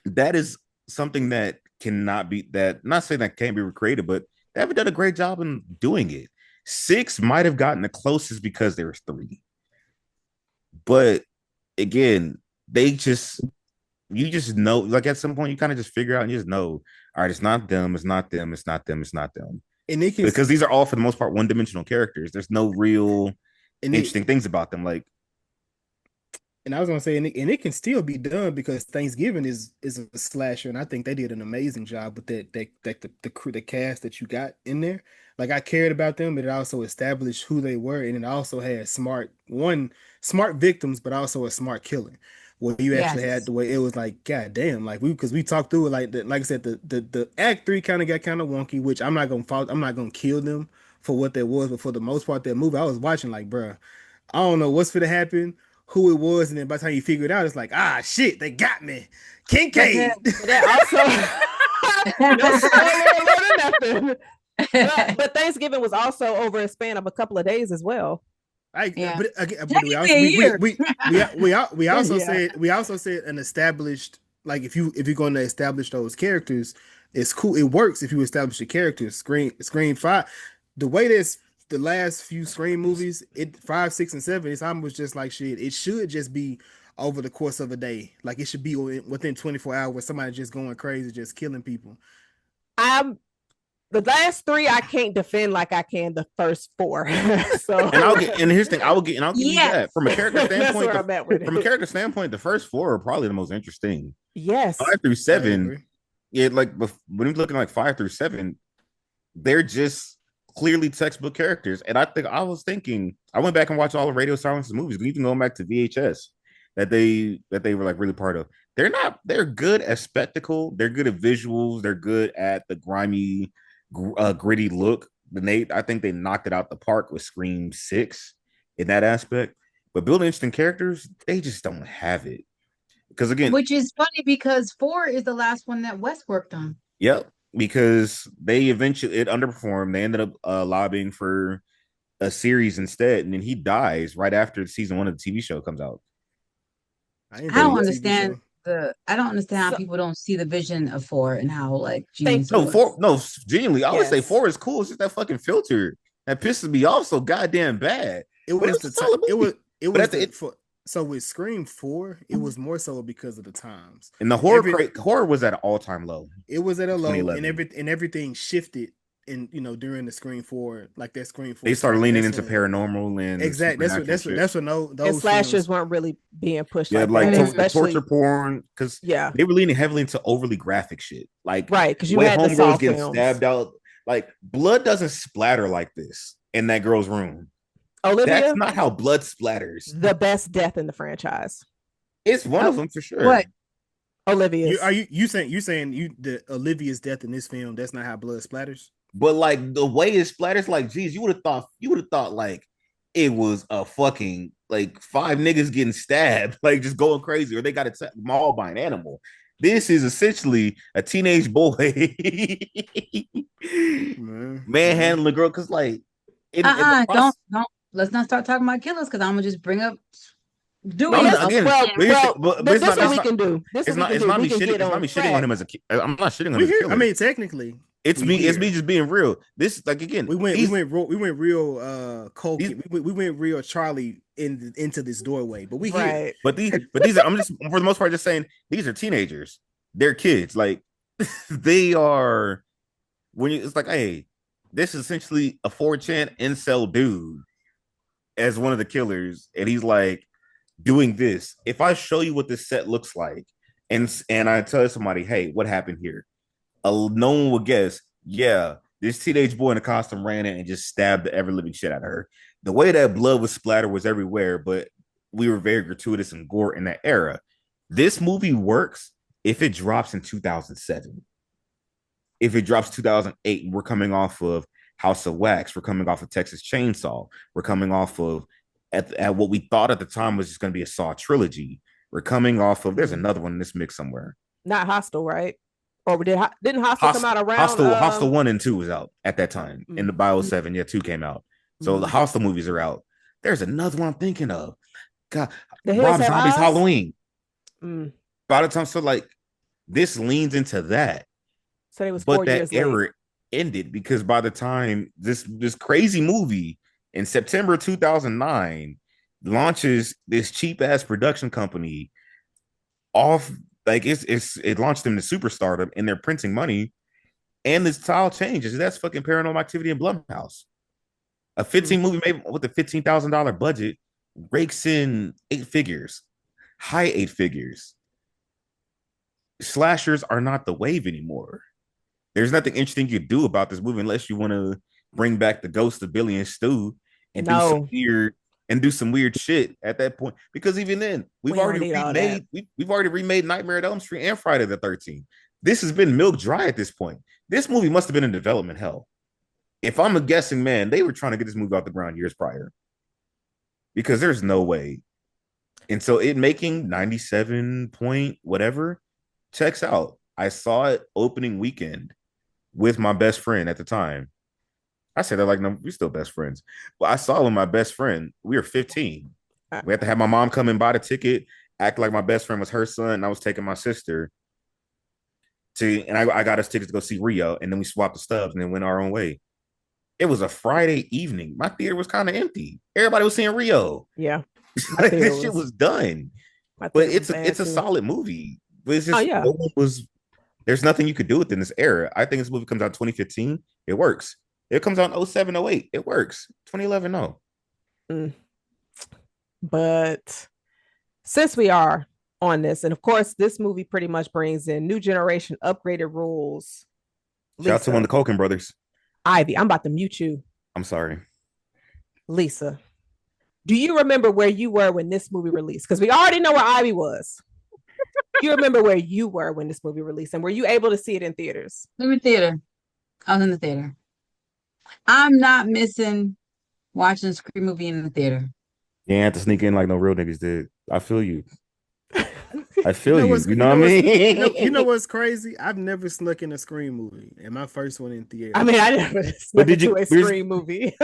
that is something that cannot be that. Not saying that can't be recreated, but they haven't done a great job in doing it. 6 might have gotten the closest because there was 3. But again, you just know, like at some point you kind of just figure out and you just know, all right, it's not them, it's not them, it's not them, it's not them. And because these are all for the most part one-dimensional characters. There's no real interesting things about them. Like,
and I was gonna say, and it can still be done because Thanksgiving is a slasher, and I think they did an amazing job with the crew, the cast that you got in there. Like, I cared about them, but it also established who they were, and it also had smart victims, but also a smart killer. Where you actually had the way it was like, god damn, like because we talked through it like I said, the act 3 kind of got kind of wonky, which I'm not gonna kill them for what that was, but for the most part, that movie I was watching like, bruh, I don't know what's gonna happen, who it was, and then by the time you figure it out, it's like, ah shit, they got me. Kincaid.
That also no spoiler alert or nothing. But Thanksgiving was also over a span of a couple of days as well.
But we also said an established, like if you're going to establish those characters, it's cool. It works if you establish the characters. Scream 5, the way this the last few Scream movies, 5, 6, and 7, it's almost just like shit. It should just be over the course of a day. Like it should be within 24 hours. Somebody just going crazy, just killing people.
The last three I can't defend like I can the first four. So
and here's the thing, I'll give you
Yes.
that. From a character
that's
standpoint,
where I'm at with
from a
it.
character standpoint, the first four are probably the most interesting.
Yes.
5 through 7, yeah, like when you're looking like 5 through 7, they're just clearly textbook characters. And I was thinking, I went back and watched all the Radio Silences movies, even going back to VHS that they were like really part of. They're good at spectacle, they're good at visuals, they're good at the grimy, gritty look. I think they knocked it out the park with Scream 6 in that aspect. But building interesting characters, they just don't have it. Because again,
which is funny because 4 is the last one that Wes worked on.
Yep, because they eventually it underperformed. They ended up lobbying for a series instead, and then he dies right after season 1 of the TV show comes out.
I don't understand how people don't see the vision of 4 and how like genius.
Genuinely, I would say 4 is cool. It's just that fucking filter that pisses me off so goddamn bad.
It was so with Scream 4, it was more so because of the times.
And the horror was at an all-time low.
It was at a low, and everything shifted in during the Scream 4, like that Scream 4.
They started leaning into paranormal and
exactly. That's what those
slashers weren't really being pushed.
Yeah,
like
torture porn, because they were leaning heavily into overly graphic shit. Like
because you had homegirls
getting stabbed out. Like blood doesn't splatter like this in that girl's room.
Olivia,
that's not how blood splatters.
The best death in the franchise.
It's one of them for sure.
What?
Olivia.
You saying the Olivia's death in this film? That's not how blood splatters.
But like the way it splatters, like geez, you would have thought like it was a fucking like 5 niggas getting stabbed, like just going crazy, or they got mauled by an animal. This is essentially a teenage boy manhandling a girl because like
don't. Let's not start talking about killers because I'm gonna just bring up.
This is what we can do.
It's not me shitting on him as a kid. I'm not shitting on him as a killer.
I mean, technically,
it's me just being real. This like again,
we went real Coke. We went real Charlie into this doorway, but we here.
But these are, I'm just for the most part just saying these are teenagers. They're kids. Like they are. It's like, hey, this is essentially a 4chan incel dude as one of the killers, and he's like doing this. If I show you what this set looks like, and I tell somebody, hey, what happened here? No one will guess. Yeah, this teenage boy in a costume ran in and just stabbed the ever living shit out of her. The way that blood was splattered was everywhere, but we were very gratuitous and gore in that era. This movie works if it drops in 2007. If it drops 2008, and we're coming off of House of Wax, we're coming off of Texas Chainsaw, we're coming off of at what we thought at the time was just going to be a Saw trilogy. We're coming off of there's another one in this mix somewhere.
Not Hostel, right? Or didn't Hostel come out around?
Hostel 1 and 2 was out at that time. In the Bio 7, 2 came out. So the Hostel movies are out. There's another one I'm thinking of. God, Rob Zombie's Halloween. By the time, so like this leans into that.
So it was 4 years late.
Era ended because by the time this crazy movie in September 2009 launches this cheap ass production company off, like it launched them to superstardom and they're printing money, and this style changes. That's fucking Paranormal Activity in Blumhouse. A 15 movie made with a $15,000 budget rakes in 8 figures, high 8 figures. Slashers are not the wave anymore. There's nothing interesting you do about this movie unless you want to bring back the ghost of Billy and Stu and do some weird shit at that point. Because even then, we've already remade Nightmare at Elm Street and Friday the 13th. This has been milk dry at this point. This movie must have been in development hell. If I'm a guessing man, they were trying to get this movie off the ground years prior. Because there's no way. And so it making 97 point whatever checks out. I saw it opening weekend with my best friend at the time. I said that like, no, we're still best friends. But I saw it with my best friend. We were 15. We had to have my mom come and buy the ticket, act like my best friend was her son, and I was taking my sister and I got us tickets to go see Rio, and then we swapped the stubs and then went our own way. It was a Friday evening. My theater was kind of empty. Everybody was seeing Rio.
Yeah.
This shit was done. But it's a solid movie. But it's just no one was There's nothing you could do within this era. I think this movie comes out 2015. It works. It comes out in 07, 08. It works. 2011, no.
Mm. But since we are on this, and of course, this movie pretty much brings in new generation upgraded rules.
Shout out to one of the Culkin brothers.
Ivy, I'm about to mute you.
I'm sorry.
Lisa, do you remember where you were when this movie released? Because we already know where Ivy was. You remember where you were when this movie released, and were you able to see it in theaters?
Movie theater. I was in the theater. I'm not missing watching a Scream movie in the theater.
You ain't have to sneak in like no real niggas did. I feel you. I feel you.
You
know what I mean?
You know what's crazy? I've never snuck in a Scream movie, and my first one in theater.
I mean, I never snuck into a Scream movie.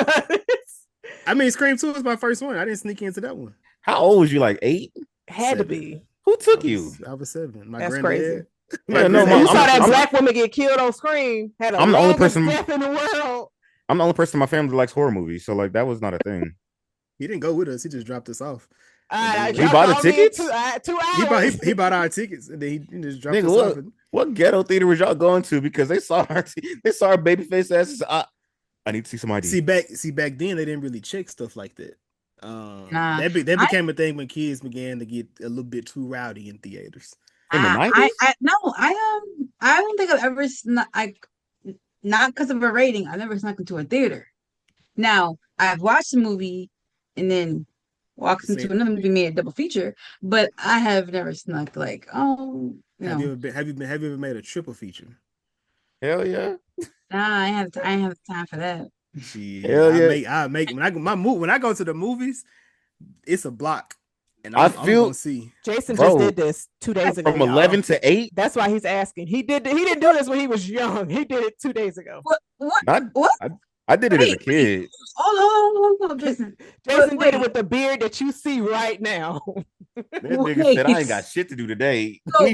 I mean, Scream 2 was my first one. I didn't sneak into that one.
How old was you? Like 8?
Had 7. To be.
Who took you?
I was 7. My
That's
granddad.
Crazy. Yeah, no, you saw that black woman get killed on Scream. Had a
I'm the only person
death in the world.
I'm the only person in my family that likes horror movies, so like that was not a thing.
He didn't go with us. He just dropped us off.
He bought the tickets.
2 hours.
He bought our tickets, and then he just dropped us off.
What ghetto theater was y'all going to? Because they saw our baby face asses. I need to see somebody.
See back then they didn't really check stuff like that. That became a thing when kids began to get a little bit too rowdy in theaters.
In the 90s?
I don't think I've ever not because of a rating. I've never snuck into a theater. Now I've watched a movie and then walked into another movie, made a double feature, but I have never snuck like, oh, you know.
Have you ever made a triple feature?
Hell yeah.
Nah, I ain't have time for that.
Hell yeah. When I go to the movies, it's a block. And I'm gonna see.
Jason just did this 2 days ago.
From 11 to 8.
That's why he's asking. He didn't do this when he was young. He did it 2 days ago.
What?
I did it as a kid.
Hold on, Jason.
Jason did it with the beard that you see right now.
That nigga said I ain't got shit to do today.
So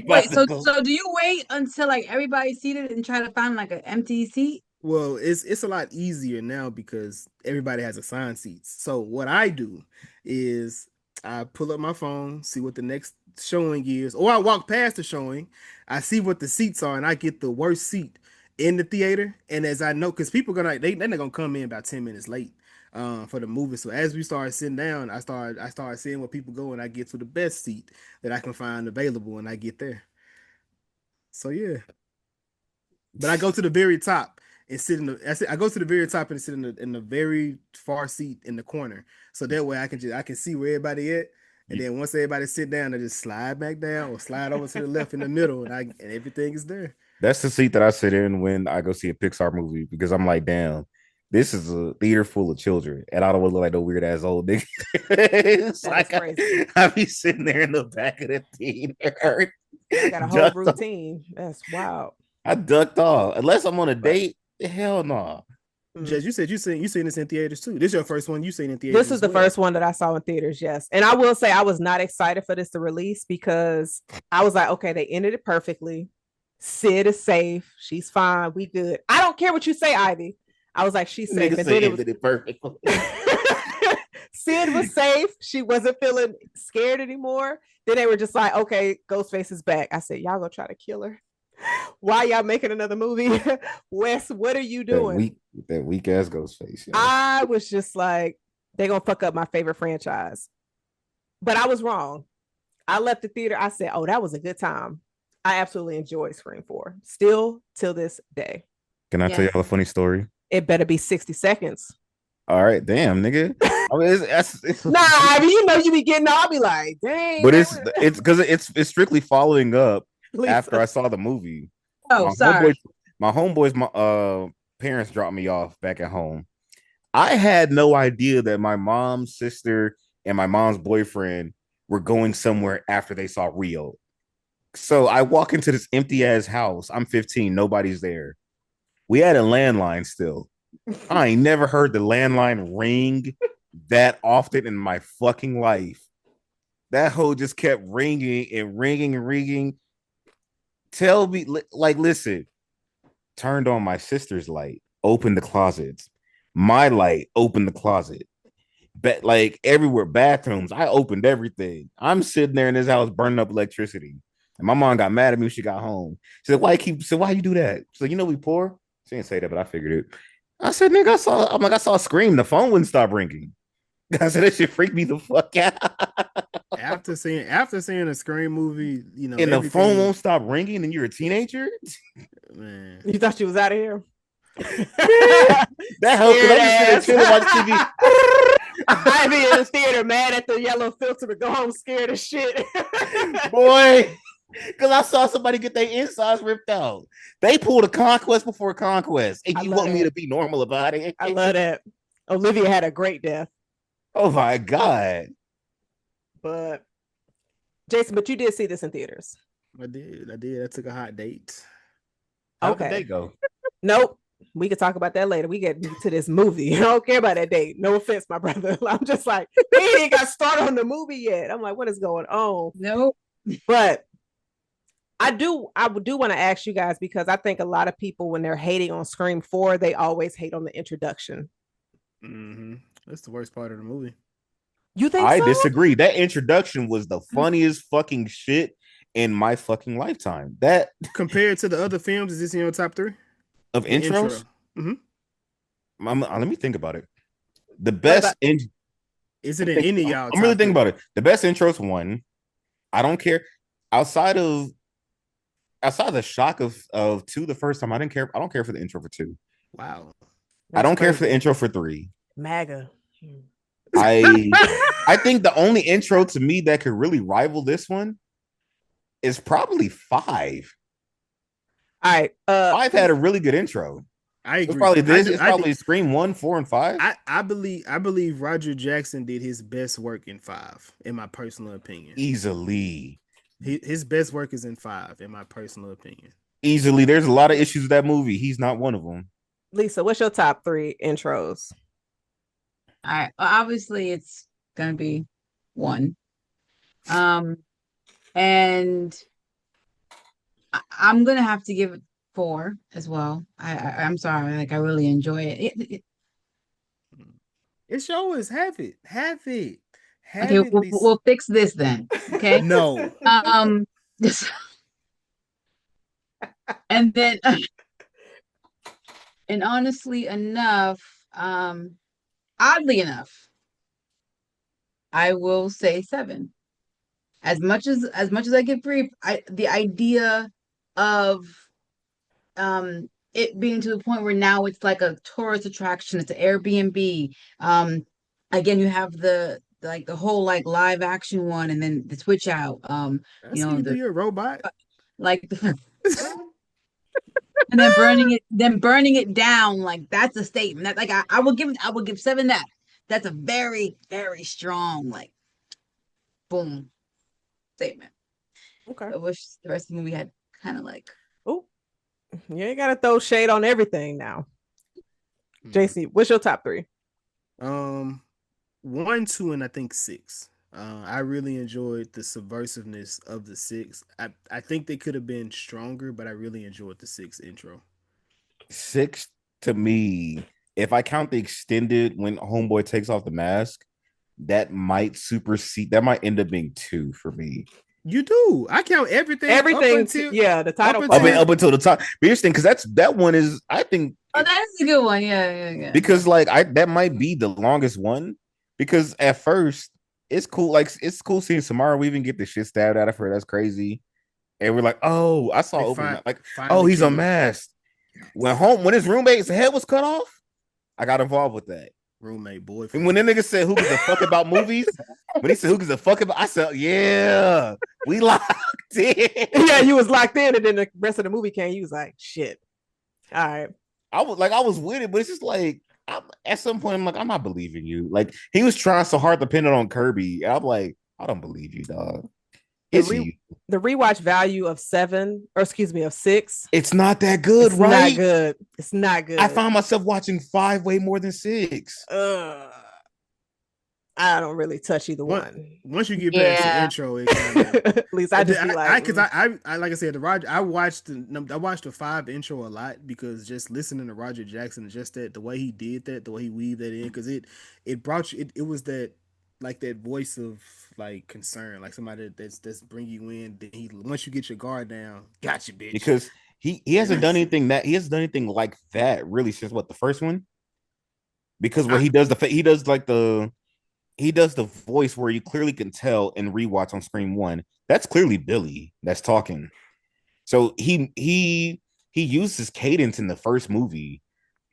do you wait until like everybody's seated and try to find like an empty seat?
Well, it's a lot easier now because everybody has assigned seats. So what I do is I pull up my phone, see what the next showing is, or I walk past the showing, I see what the seats are, and I get the worst seat in the theater. And as I know, because people they're not gonna come in about 10 minutes late for the movie. So as we start sitting down, I start seeing where people go, and I get to the best seat that I can find available, and I get there. So yeah. But I go to the very top and sit I go to the very top and sit in the very far seat in the corner. So that way I can see where everybody at. And then once everybody sit down, I just slide back down or slide over to the left in the middle, and everything is there.
That's the seat that I sit in when I go see a Pixar movie because I'm like, damn, this is a theater full of children, and I don't want to look like no weird ass old nigga. It's like I be sitting there in the back of the theater.
I got a whole routine. That's wild.
I ducked off unless I'm on a date. Hell no.
Jess, you said you seen this in theaters too. This is your first one you seen in theaters.
This is the first one that I saw in theaters, yes. And I will say I was not excited for this to release because I was like, okay, they ended it perfectly. Sid is safe. She's fine. We good. I don't care what you say, Ivy. I was like, she's safe. And then ended it perfectly. Sid was safe. She wasn't feeling scared anymore. Then they were just like, okay, Ghostface is back. I said, y'all gonna try to kill her. Why y'all making another movie? Wes, what are you doing?
That weak ass Ghostface. Yeah.
I was just like, they gonna fuck up my favorite franchise. But I was wrong. I left the theater. I said, oh, that was a good time. I absolutely enjoyed Scream 4. Still till this day.
Can I tell y'all a funny story?
It better be 60 seconds.
All right, damn, nigga. I mean, it's
nah, I mean, you know, you be getting, I'll be like, dang.
But it's because it's strictly following up. Lisa. After I saw the movie.
Oh, sorry.
My homeboys, parents dropped me off back at home. I had no idea that my mom's sister and my mom's boyfriend were going somewhere after they saw Rio. So I walk into this empty ass house. I'm 15. Nobody's there. We had a landline still. I ain't never heard the landline ring that often in my fucking life. That hoe just kept ringing and ringing and ringing. Tell me, like, listen, turned on my sister's light, opened the closets, my light, opened the closet, but like everywhere, bathrooms, I opened everything. I'm sitting there in this house burning up electricity. And my mom got mad at me when she got home. She said, why you do that? She's like, we poor? She didn't say that, but I figured it. I said, nigga, I saw a scream. The phone wouldn't stop ringing. I said, that shit freaked me the fuck out.
After seeing a Scream movie,
And the phone won't stop ringing and you're a teenager?
Man.
You thought she was out of here?
That helped because I'm just sitting there chilling watching TV.
I be in the theater mad at the yellow filter to go home scared as shit.
Boy, because I saw somebody get their insides ripped out. They pulled a Conquest before Conquest, and you want me to be normal about it?
I love that. Olivia had a great death.
Oh my God.
But Jason, you did see this in theaters.
I did. I took a hot date.
How did they go?
Nope. We could talk about that later. We get to this movie. I don't care about that date. No offense, my brother. I'm just like, he ain't got started on the movie yet. I'm like, what is going on?
Nope.
But I do want to ask you guys, because I think a lot of people, when they're hating on Scream 4, they always hate on the introduction.
Mm-hmm. That's the worst part of the movie.
You think
I
so?
disagree. That introduction was the funniest fucking shit in my fucking lifetime. That
compared to the other films, is this in your top 3
of intros?
Mm-hmm.
Let me think about it. The best
is it in any of y'all?
I'm really thinking about it. The best intros one. I don't care. Outside of the shock of 2 the first time, I didn't care. I don't care for the intro for 2.
Wow.
I don't care for the intro for 3.
MAGA.
I think the only intro to me that could really rival this one is probably 5.
All right.
5 had a really good intro.
I agree.
It's probably Scream 1, 4, and 5.
I believe Roger Jackson did his best work in 5, in my personal opinion.
Easily.
His best work is in 5, in my personal opinion.
Easily. There's a lot of issues with that movie. He's not one of them.
Lisa, what's your top 3 intros?
All right. Well, obviously, it's gonna be 1. And I'm gonna have to give it 4 as well. I'm sorry, like I really enjoy it.
It's yours. Have it.
Okay, we'll fix this then. Okay.
No.
And then, and honestly enough, oddly enough, I will say 7. As much as I get brief, the idea of it being to the point where now it's like a tourist attraction, it's an Airbnb. Again, you have the whole like live action one, and then the switch out.
You're a robot.
Like and then burning it down, like that's a statement. That like I will give 7 that. That's a very, very strong, like, boom statement.
Okay.
I wish the rest of the movie had kind of like,
oh, you ain't gotta throw shade on everything now. JC, what's your top 3?
1, 2, and I think 6. I really enjoyed the subversiveness of the 6. I think they could have been stronger, but I really enjoyed the 6 intro.
6 to me, if I count the extended when Homeboy takes off the mask, that might end up being 2 for me.
You do. I count everything.
The title
up until the top. But interesting, because that one is, I think.
Oh, that's a good one. Yeah.
Because that might be the longest one. Because at first it's cool. Like it's cool seeing Samara Weaving get the shit stabbed out of her. That's crazy. And we're like, oh, I saw he's unmasked. When his roommate's head was cut off, I got involved with that.
Roommate boyfriend.
And when the nigga said who gives a fuck about movies, when he said who gives a fuck about, I said, yeah, we locked in.
Yeah, you was locked in, and then the rest of the movie came. You was like, shit. All right.
I was with it, but it's just like at some point I'm like, I'm not believing you. Like he was trying so hard to pin it on Kirby. I'm like, I don't believe you, dog.
The rewatch value of 6.
It's not that good, right?
It's not good.
I found myself watching 5 way more than 6.
I don't really touch either one.
Once you get past the intro, it kind of,
at least I just be like,
because I like I said, I watched the 5 intro a lot, because just listening to Roger Jackson, just the way he did that, the way he weaved that in, because it brought you. It was that like that voice of like concern, like somebody that's bring you in. Then he once you get your guard down, gotcha, bitch.
because he
And
hasn't done
that's
anything that he hasn't done anything like that really since what the first one. Because where
I
he does the voice where you clearly can tell in rewatch on Scream One that's clearly Billy that's talking. So he used his cadence in the first movie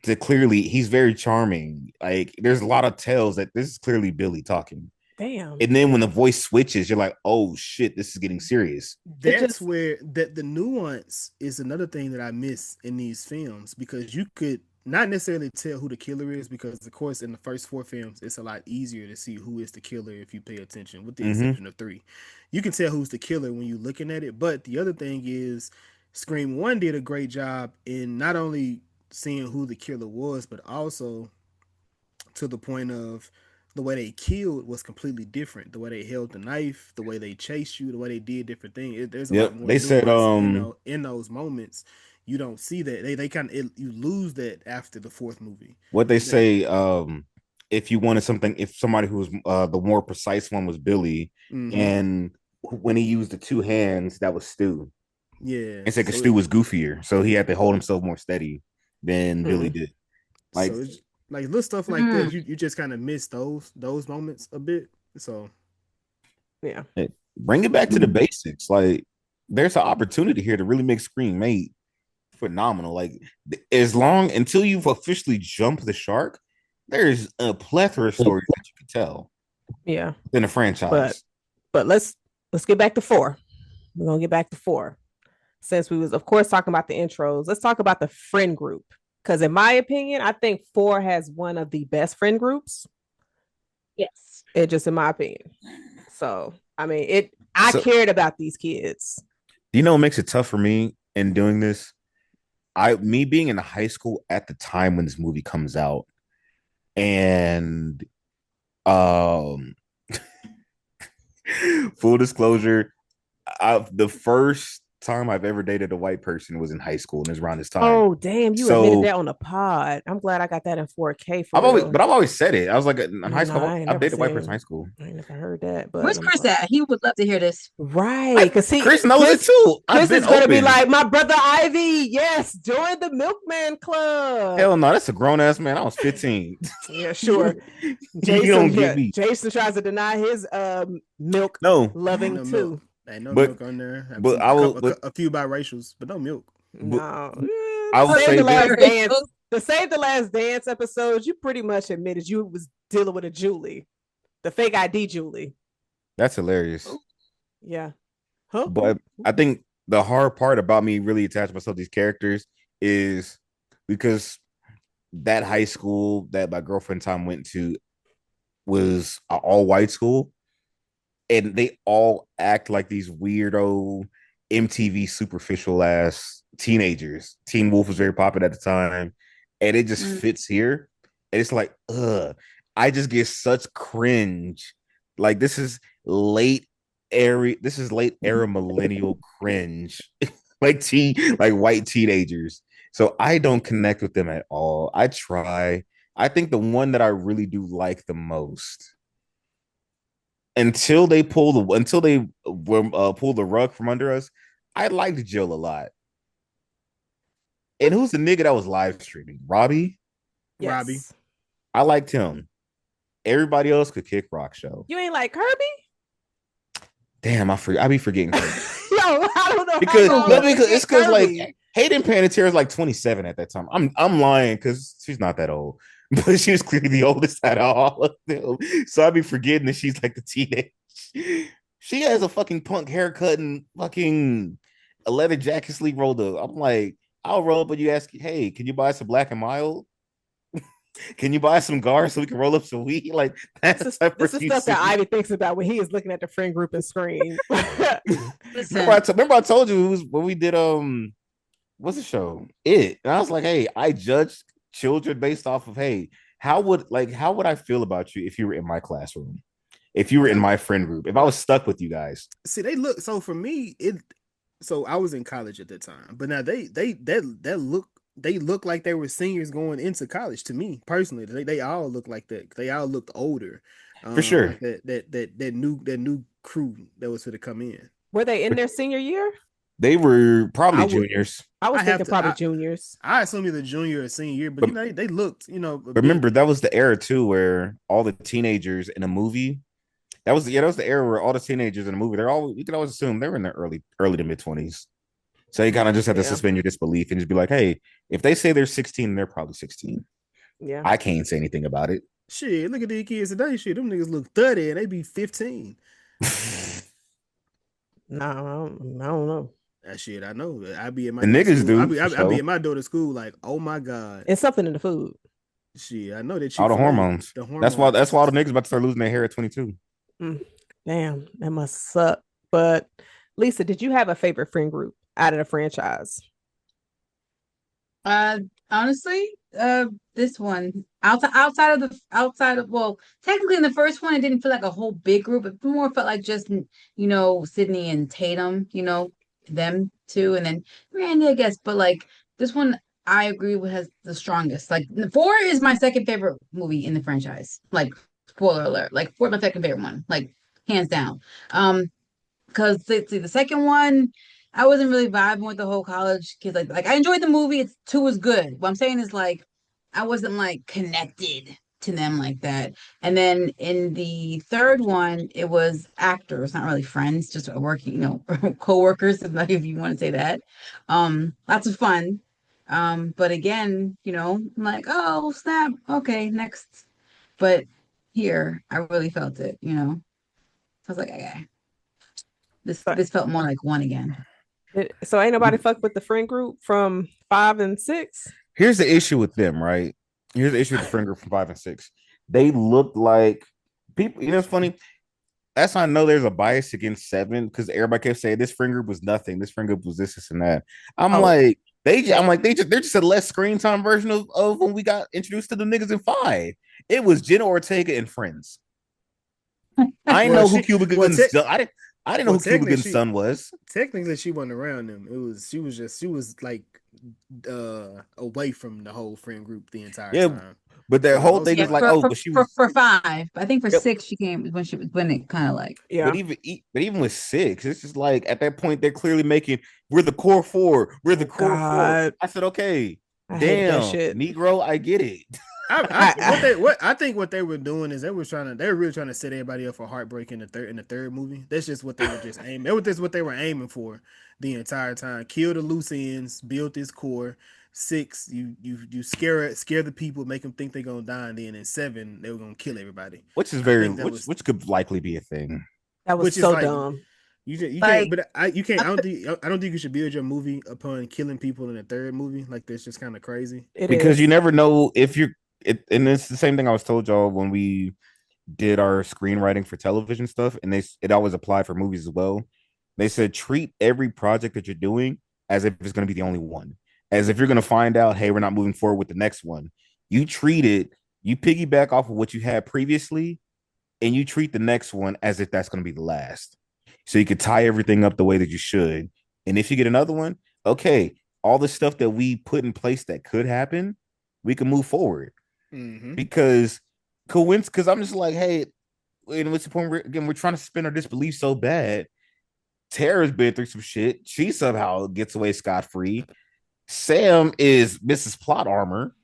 to clearly he's very charming. Like there's a lot of tells that this is clearly Billy talking.
Damn.
And then when the voice switches, you're like, oh shit, this is getting serious.
It
that's
just
where the nuance is another thing that I miss in these films because you could not necessarily tell who the killer is because of course in the first four films it's a lot easier to see who is the killer if you pay attention with the
Mm-hmm.
exception of three. You can tell who's the killer when you're looking at it, but the other thing is Scream 1 did a great job in not only seeing who the killer was but also to the point of the way they killed was completely different. The way they held the knife, the way they chased you, the way they did different things. There's a lot
Yep.
more
They said
nuance in those moments. You don't see that. They kind of you lose that after the fourth movie.
what they
That,
say if you wanted something if somebody who was the more precise one was Billy
mm-hmm.
and when he used the two hands that was Stu.
Yeah.
It's like Stu was goofier, so he had to hold himself more steady than Billy did. Like
so it's like little stuff like that. You just kind of miss those moments a bit. So
yeah.
Bring it back to the basics. Like there's an opportunity here to really make Scream 8 phenomenal. Like as long until you've officially jumped the shark, there's a plethora of stories that you can tell.
Yeah.
In a franchise.
But let's get back to 4. We're gonna get back to 4. Since we was of course talking about the intros, let's talk about the friend group. Because in my opinion, I think 4 has one of the best friend groups.
Yes.
It just in my opinion. So I mean I cared about these kids.
Do you know what makes it tough for me in doing this? Me being in high school at the time when this movie comes out, and full disclosure, the first time I've ever dated a white person was in high school, and it's around this time.
Oh, damn! You admitted that on the pod. I'm glad I got that in 4K.
I've always said it. I was like in high school. I've dated a white person in high school.
I ain't never heard that. But
where's Chris at? He would love to hear this.
Right, because
Chris knows it too.
Chris is gonna be like, my brother Ivy. Yes, join the Milkman Club.
Hell no, that's a grown ass man. I was 15.
Yeah, sure. Jason tries to deny his milk loving too.
Ain't no milk on there.
But
a few biracials, but no milk.
No.
I would say
the Save the Last Dance episodes, you pretty much admitted you was dealing with a Julie, the fake ID Julie.
That's hilarious.
Yeah. Huh?
But I think the hard part about me really attaching myself to these characters is because that high school that my girlfriend time went to was an all-white school. And they all act like these weirdo MTV superficial ass teenagers. Teen Wolf was very popular at the time, and it just fits here. And it's like, I just get such cringe. Like this is late era millennial cringe, like white teenagers. So I don't connect with them at all. I try. I think the one that I really do like the most. Until they pull the rug from under us, I liked Jill a lot. And who's the nigga that was live streaming? Robbie?
Yes.
Robbie.
I liked him. Everybody else could kick rock show.
You ain't like Kirby?
Damn, I be forgetting Kirby.
Yo, I don't know.
Because it's because like Hayden Panettiere is like 27 at that time. I'm lying because she's not that old. But she was clearly the oldest out of all of them. So I'd be forgetting that she's like the teenage. She has a fucking punk haircut and fucking a leather jacket sleeve rolled up. I'm like, I'll roll up and you ask, hey, can you buy some Black and Mild? Can you buy some Gar so we can roll up some weed? Like that's
this is stuff that Ivy thinks about when he is looking at the friend group and screen.
remember I told you when we did what's the show? And I was like, hey, I judged children based off of how would I feel about you if you were in my classroom, if you were in my friend group, if I was stuck with you guys.
See, they look so for me so I was in college at that time, but now that look they look like they were seniors going into college. To me personally, they all look like that. They all looked older,
For sure.
like that new crew that was going to come in.
Were they in their senior year?
They were probably
I would-
juniors.
I was
I have
thinking
to.
probably juniors.
I assume either junior or senior year, but
But
you know they looked, a bit.
remember, that was the era too where all the teenagers in a movie. That was the era where all the teenagers in a movie, you could always assume they were in their early to mid-20s. So you kind of just have to
Yeah.
suspend your disbelief and just be like, hey, if they say they're 16, they're probably 16.
Yeah.
I can't say anything about it.
Shit, look at these kids today. Shit, them niggas look 30 and they be 15.
No, I don't know.
That shit, I know. I be at my
The niggas
school.
do,
I
for
be
sure.
at my daughter's school like, oh my god.
It's something in the food.
Shit, I know that
All the
Chick-fil-A,
hormones.
The
That's why all the niggas about to start losing their hair at 22.
Damn, that must suck. But Lisa, did you have a favorite friend group out of the franchise?
Honestly, this one outside of well, technically in the first one, it didn't feel like a whole big group. It more felt like just Sydney and Tatum, them two, and then Randy, I guess. But like this one, I agree with has the strongest. Like 4 is my second favorite movie in the franchise. Like spoiler alert, like 4 is my second favorite one, like hands down. Because the second one, I wasn't really vibing with the whole college kids. Like I enjoyed the movie. 2 was good. What I'm saying is like I wasn't like connected to them like that. And then in the third one, it was actors, not really friends, just working, co-workers, if you want to say that. Lots of fun. But again, I'm like, oh snap, okay, next. But here, I really felt it. I was like, okay. This felt more like 1 again.
So ain't nobody fuck with the friend group from 5 and 6?
Here's the issue with them, right? Here's the issue with the friend group from 5 and 6. They look like people. It's funny. That's how I know there's a bias against 7 because everybody kept saying this friend group was nothing. This friend group was this, and that. They're just a less screen time version of when we got introduced to the niggas in 5. It was Jenna Ortega and friends. I didn't know who Cuba Gooding's I didn't know who Cuba Gooding's son was.
Technically, she wasn't around them. She was like away from the whole friend group the entire time.
But their whole thing is like, but she was
for 5. I think for 6 she came when it kind of like
But even with 6, it's just like at that point they're clearly making we're the core 4. We're the core 4. I said, okay, damn, Negro, I get it.
I think what they were doing is they were really trying to set everybody up for heartbreak in the third movie. That's just what they were just aiming. That's what they were aiming for the entire time. Kill the loose ends, build this core. 6, you scare the people, make them think they're gonna die, and then in 7 they were gonna kill everybody.
Which is which could likely be a thing.
That was so dumb.
You can't, but you can't. I don't think you should build your movie upon killing people in the third movie. Like that's just kind of crazy.
Because you never know if you're. And it's the same thing I was told y'all when we did our screenwriting for television stuff, and it always applied for movies as well. They said treat every project that you're doing as if it's going to be the only one. As if you're going to find out, hey, we're not moving forward with the next one. You piggyback off of what you had previously, and you treat the next one as if that's going to be the last. So you could tie everything up the way that you should. And if you get another one, okay, all the stuff that we put in place that could happen, we can move forward. Mm-hmm. Because I'm just like, hey, and what's the point? We're trying to suspend our disbelief so bad. Tara's been through some shit. She somehow gets away scot-free. Sam is Mrs. Plot Armor.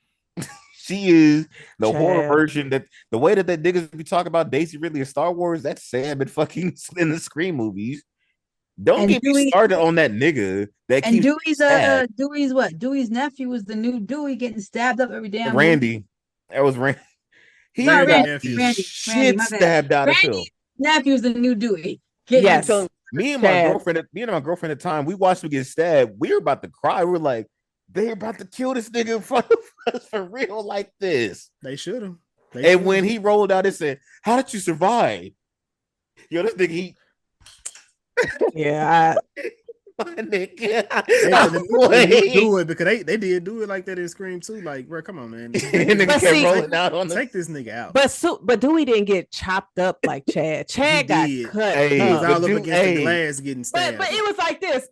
She is the horror version that the way that niggas be talking about Daisy Ridley in Star Wars, that's Sam and fucking in the Scream movies. Don't get me started on that nigga. That
and Dewey's what? Dewey's nephew was the new Dewey getting stabbed up every damn
Randy.
movie.
That was Randy. He
got
shit stabbed out of him.
Nephew's the new Dewey.
Yes.
Me and my girlfriend at the time, we watched him get stabbed. We were about to cry. We were like, they're about to kill this nigga in front of us for real like this.
They should have.
And when he rolled out and said, how did you survive? Yo, this nigga,
yeah.
My nigga. Do it because they did do it like that in Scream too. Like, bro, come on, man.
rolling
out take this nigga out.
But Dewey didn't get chopped up like Chad. Chad got cut.
He was all up against the glass getting stabbed.
But it was like this.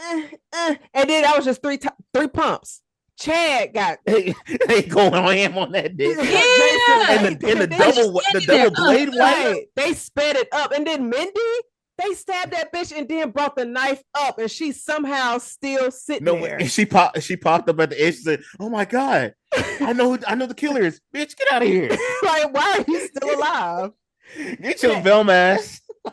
And then that was just three pumps. Chad got
They going on ham on that dick.
Yeah.
And the
they
there.
double blade white.
right. They sped it up, and then Mindy, they stabbed that bitch and then brought the knife up, and she's somehow still sitting there.
And she popped up at the edge and said, "Oh my god, I know the killer is. Bitch, get out of here.
Like, why are you still alive?
Get your film ass."
I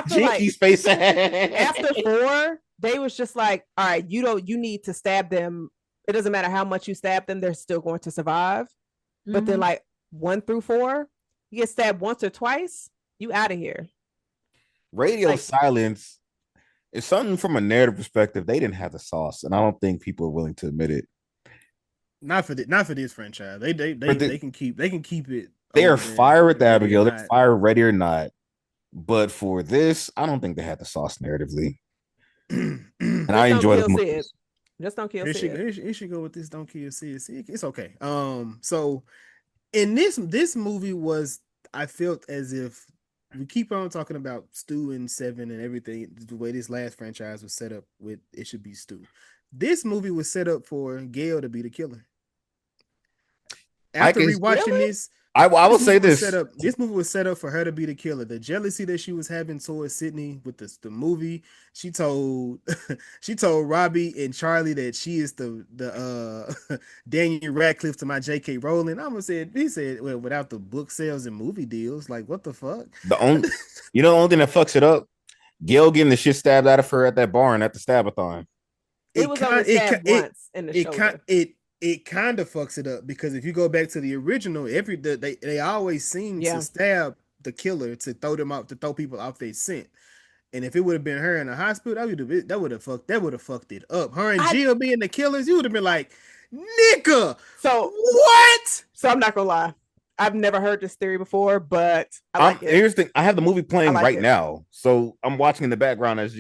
feel
Jinky's face ass.
After 4, they was just like, all right, you need to stab them. It doesn't matter how much you stab them, they're still going to survive. Mm-hmm. But then like 1 through 4, you get stabbed once or twice, you out of here.
Radio silence is something from a narrative perspective. They didn't have the sauce, and I don't think people are willing to admit it.
Not for this franchise. They can keep it.
They are fire with Abigail. They're fire ready or not. But for this, I don't think they had the sauce narratively. And I enjoy the movie.
Just don't kill Sid.
It should go with this. Don't kill Sid. It's okay. So in this movie was, I felt as if we keep on talking about Stu and Seven and everything. The way this last franchise was set up with, it should be Stu. This movie was set up for Gail to be the killer. After rewatching this,
I will say this.
This movie was set up for her to be the killer. The jealousy that she was having towards Sydney with the movie, she told Robbie and Charlie that she is the Daniel Radcliffe to my J.K. Rowling. He said, well, without the book sales and movie deals, like what the fuck?
The only thing that fucks it up, Gail getting the shit stabbed out of her at that barn at the Stabathon.
It was only stabbed once in the shoulder.
It kind of fucks it up because if you go back to the original, they always seem to stab the killer to throw people off their scent. And if it would have been her in the hospital, that would have fucked it up. Her and Jill being the killers, you would have been like, nigga.
So
what?
So I'm not gonna lie, I've never heard this theory before, but I like it.
Here's the thing: I have the movie playing right now, so I'm watching in the background as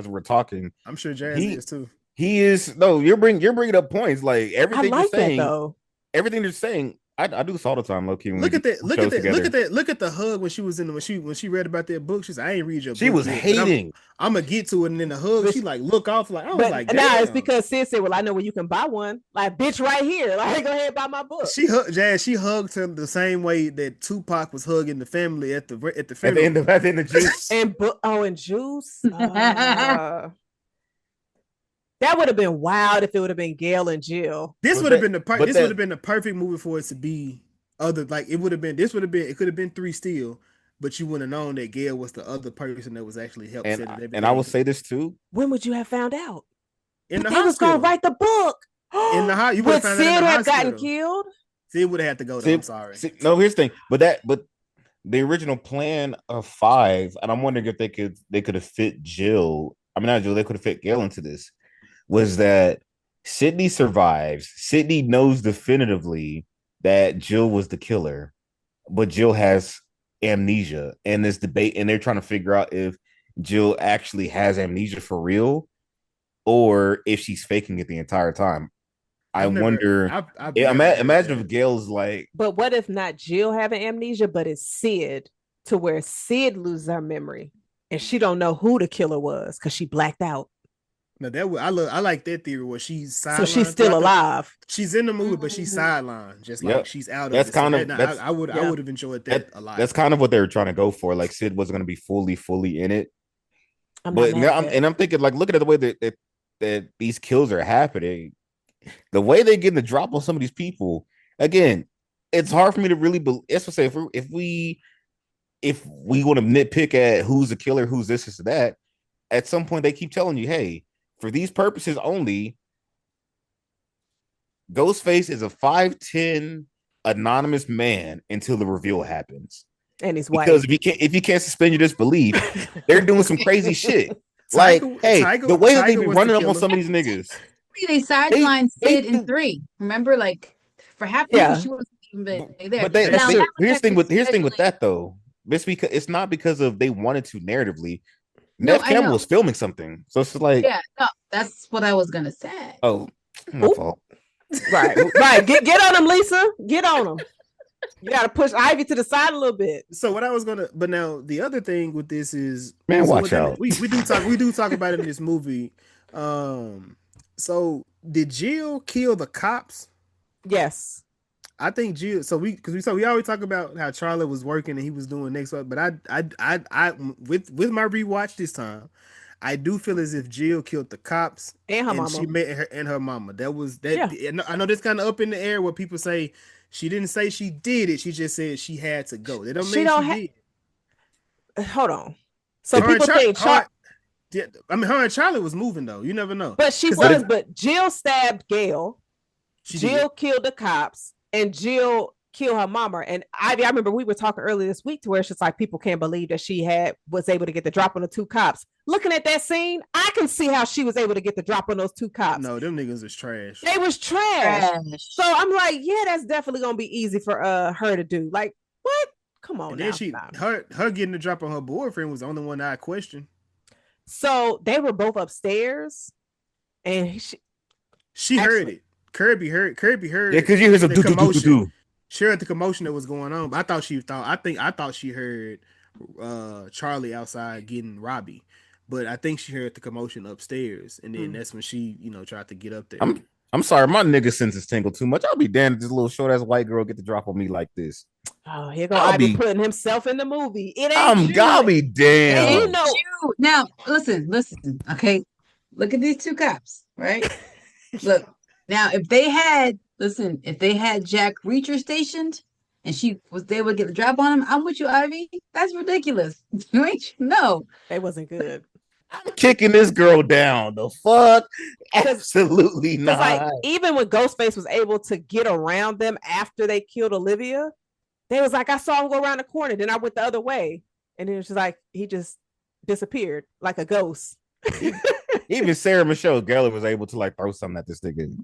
we're talking.
I'm sure Jazz is too.
He is you're bringing up points like everything
I like
you're saying.
That, though.
Everything you're saying, I do this all the time. Low key.
Look at the hug when she was when she read about that book. She's I ain't read your book.
She was hating.
I'm gonna get to it, and then the hug. She like look off like I was like.
Nah, it's because Sid said, "Well, I know where you can buy one." Like, bitch, right here. Like, go ahead and buy my book.
She hugged him the same way that Tupac was hugging the family at the funeral.
At the end of Juice.
and Juice. That would have been wild if it would have been Gail and Jill.
This would have been the perfect movie for it to be it could have been 3 still, but you wouldn't have known that Gail was the other person that was actually helping.
And I will say this too.
When would you have found out?
In the
hospital. They was gonna write the book.
In the hospital. You would have found out in the
hospital. Sid had gotten killed.
Sid would have had to go there. I'm sorry.
No, here's the thing. But the original plan of 5, and I'm wondering if they could have fit Jill. I mean, not Jill, they could have fit Gail into this. Was that Sydney survives. Sydney knows definitively that Jill was the killer, but Jill has amnesia. And this debate, and they're trying to figure out if Jill actually has amnesia for real or if she's faking it the entire time. Imagine if Gail's like.
But what if not Jill having amnesia, but it's Sid, to where Sid loses her memory and she don't know who the killer was because she blacked out.
Now I like that theory where she's sidelined.
So she's still alive.
She's in the movie, but she's sidelined, just like she's out of it.
That's kind of.
I would have enjoyed that a lot.
That's kind of what they were trying to go for. Like Sid wasn't going to be fully in it. I'm thinking, like, look at the way that these kills are happening. The way they get the drop on some of these people. Again, it's hard for me to really believe. Let's say if we want to nitpick at who's the killer, who's this, is that. At some point, they keep telling you, hey. For these purposes only, Ghostface is a 5'10" anonymous man until the reveal happens.
And he's white.
Because if you can't suspend your disbelief, they're doing some crazy shit. The way that they be running up on some of these niggas.
They sidelined Sid in 3. Remember, like for half the movie, she wasn't even there.
But here's the thing with that though. It's not because of they wanted to narratively. Nev Campbell was filming something, so it's like
that's what I was gonna say.
Oh, my fault.
Right. Get on him, Lisa. Get on him. You gotta push Ivy to the side a little bit.
So what I was gonna, but now the other thing with this is,
man, watch out.
We do talk about it in this movie. So Did Jill kill the cops?
Yes.
I think Jill. So we always talk about how Charlie was working and he was doing next up. But I with my rewatch this time, I do feel as if Jill killed the cops
And her
and
mama.
she met her and her mama. That was that.
Yeah.
I know that's kind of up in the air where people say she didn't say she did it. She just said she had to go. They don't
She
mean
don't
she did.
hold on. So
Her and
people think
yeah, I mean, her and Charlie was moving though. You never know.
but she
'Cause
was, but Jill stabbed Gail.
she
Jill
did.
killed the cops, and Jill killed her mama. And Ivy, I remember we were talking earlier this week to where it's just like people can't believe that she was able to get the drop on the two cops. Looking at that scene, I can see how she was able to get the drop on those two cops.
No, them niggas is trash.
They was trash. So I'm like, yeah, that's definitely gonna be easy for her to do. Like, what? Come on.
And then her getting the drop on her boyfriend was the only one that I questioned.
So they were both upstairs, and
she heard it. Kirby heard.
Yeah, because you hear some
commotion. She heard the commotion that was going on. But I thought she heard Charlie outside getting Robbie. But I think she heard the commotion upstairs, and then that's when she, tried to get up there.
I'm sorry, my nigga senses tingle too much. I'll be damned if this little short ass white girl get the drop on me like this.
Oh, here go Ivy putting himself in the movie. It ain't
I'll be damned.
Now, listen. Okay, look at these two cops, right? Look, now if they had Jack Reacher stationed and she was able to get the drop on him, I'm with you, Ivy. That's ridiculous. No,
it wasn't good.
I'm kicking this girl down. The fuck? Absolutely not.
Like, even when Ghostface was able to get around them after they killed Olivia, they was like, I saw him go around the corner, then I went the other way. And it was just like, he just disappeared like a ghost.
Even Sarah Michelle Gellar was able to like throw something at this nigga.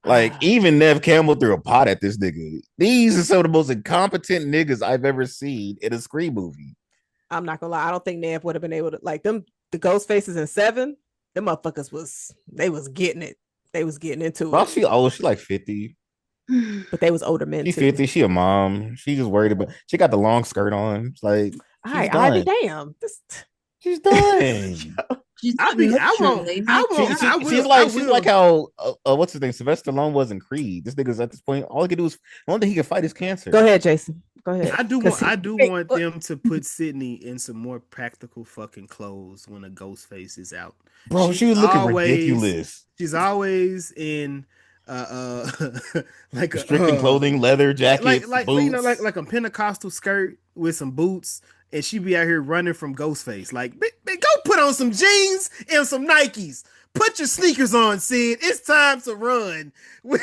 Like, even Nev Campbell threw a pot at this nigga. These are some of the most incompetent niggas I've ever seen in a Scream movie.
I'm not gonna lie. I don't think Nev would have been able to, like, them, the ghost faces in 7, them motherfuckers was getting it. They was getting into it.
Well, she like 50.
But they was older men.
She's 50. She a mom. She just worried about, she got the long skirt on. It's like,
all right, Ivy, damn.
She's done.
She's
like how what's his name? Sylvester Stallone wasn't Creed. This nigga's at this point. All he can do is, the only thing he can fight is cancer.
Go ahead, Jason. Go ahead.
I do want them to put Sydney in some more practical fucking clothes when a ghost face is out.
Bro, she was looking ridiculous.
She's always in like
restricting clothing, leather jackets,
like
boots.
like a Pentecostal skirt with some boots, and she be out here running from Ghostface. Like, go put on some jeans and some Nikes. Put your sneakers on, Sid. It's time to run. We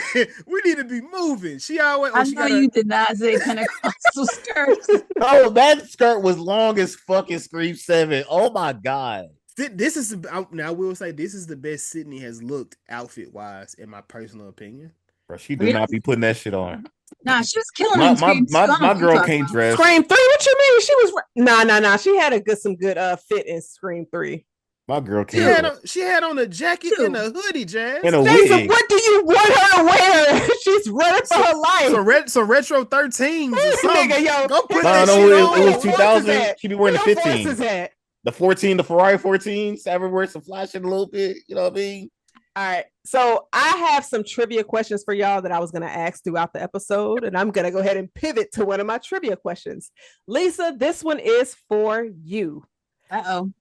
need to be moving. She always.
You did not say Pentecostal skirts.
Oh, that skirt was long as fucking Scream 7. Oh my god.
This is now. I will say this is the best Sydney has looked outfit wise, in my personal opinion.
Bro, she did not be putting that shit on.
Nah, she was killing it.
My girl can't dress.
Scream 3. What you mean? She was nah. She had some good fit in Scream 3.
My girl can't.
She had on a jacket and a hoodie, Jazz.
And a
Jason,
wig.
what do you want her to wear? She's running for her life.
So retro 13s or something.
Nigga, yo,
go put
that
shit on.
It was 2000. She be wearing the 15.
The
14, the Ferrari 14. Savage wear some flashing a little bit. You know what I mean?
All right. So I have some trivia questions for y'all that I was going to ask throughout the episode. And I'm going to go ahead and pivot to one of my trivia questions. Lisa, this one is for you.
Uh-oh.